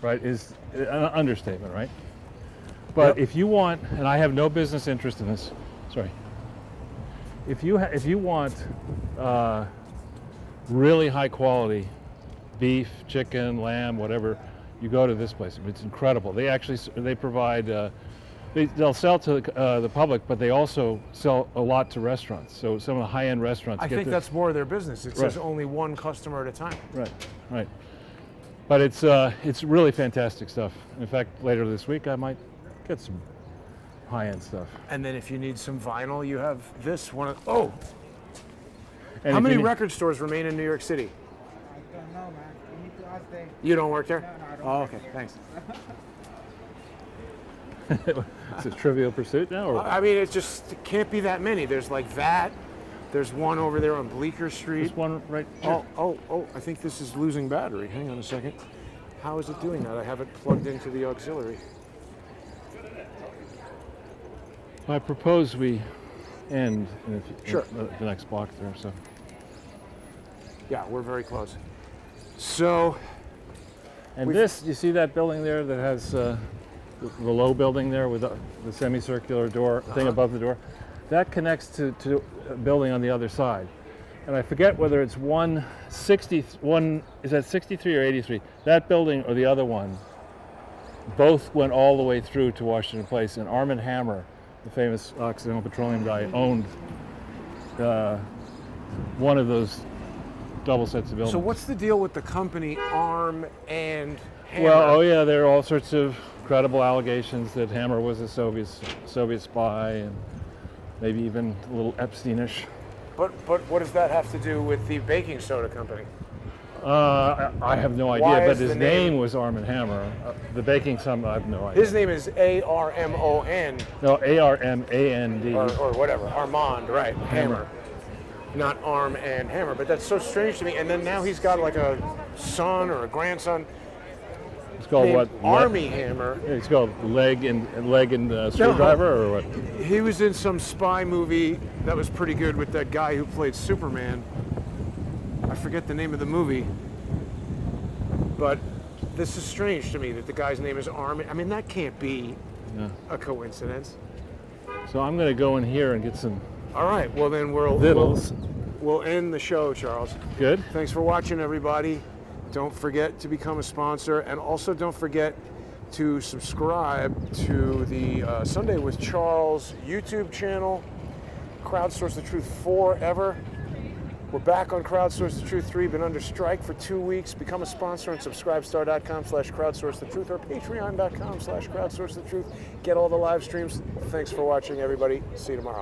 right, is an understatement, right? But Yep. if you want, and I have no business interest in this, sorry. If you want really high quality beef, chicken, lamb, whatever, you go to this place. It's incredible. They provide. They'll sell to the public, but they also sell a lot to restaurants. So some of the high-end restaurants. I think that's more of their business. It says only one customer at a time. Right. But it's really fantastic stuff. In fact, later this week I might get some high-end stuff. And then if you need some vinyl, you have this one. And How if many you need- record stores remain in New York City? I don't know, man. You need to ask them. You don't work there? No, I don't. Oh, okay. Thanks. Is it Trivial Pursuit now? Or? I mean, it can't be that many. There's like that. There's one over there on Bleecker Street. There's one right here. Oh, I think this is losing battery. Hang on a second. How is it doing that? I have it plugged into the auxiliary. I propose we end in Sure. the next block there. So Yeah, we're very close. So, and this, you see that building there that has the low building there with the semicircular door thing above the door? That connects to a building on the other side. And I forget whether it's 161, is that 63 or 83? That building or the other one, both went all the way through to Washington Place. And Arm & Hammer, the famous Occidental Petroleum guy, owned one of those double sets of buildings. so what's the deal with the company Arm and Hammer? Well, there are all sorts of credible allegations that Hammer was a Soviet spy and maybe even a little Epsteinish. But what does that have to do with the baking soda company? I have no idea, Why but is his the name name- was Arm & Hammer. The baking some, I have no idea. His name is ARMON No, ARMAND. or whatever. Armand, right? Hammer. Not Arm and Hammer. But that's so strange to me. And then now he's got like a son or a grandson It's called named what? Army Hammer. It's called Leg and Screwdriver, or what? He was in some spy movie that was pretty good with that guy who played Superman. I forget the name of the movie. But this is strange to me that the guy's name is Army. I mean, that can't be Yeah. a coincidence. So I'm going to go in here and get some All right, well then vittles. we'll end the show, Charles. Good. Thanks for watching, everybody. Don't forget to become a sponsor, and also don't forget to subscribe to the Sunday with Charles YouTube channel, Crowdsource the Truth forever. We're back on Crowdsource the Truth 3, been under strike for 2 weeks. Become a sponsor on subscribestar.com/crowdsourcethetruth or patreon.com/crowdsourcethetruth. Get all the live streams. Thanks for watching, everybody. See you tomorrow.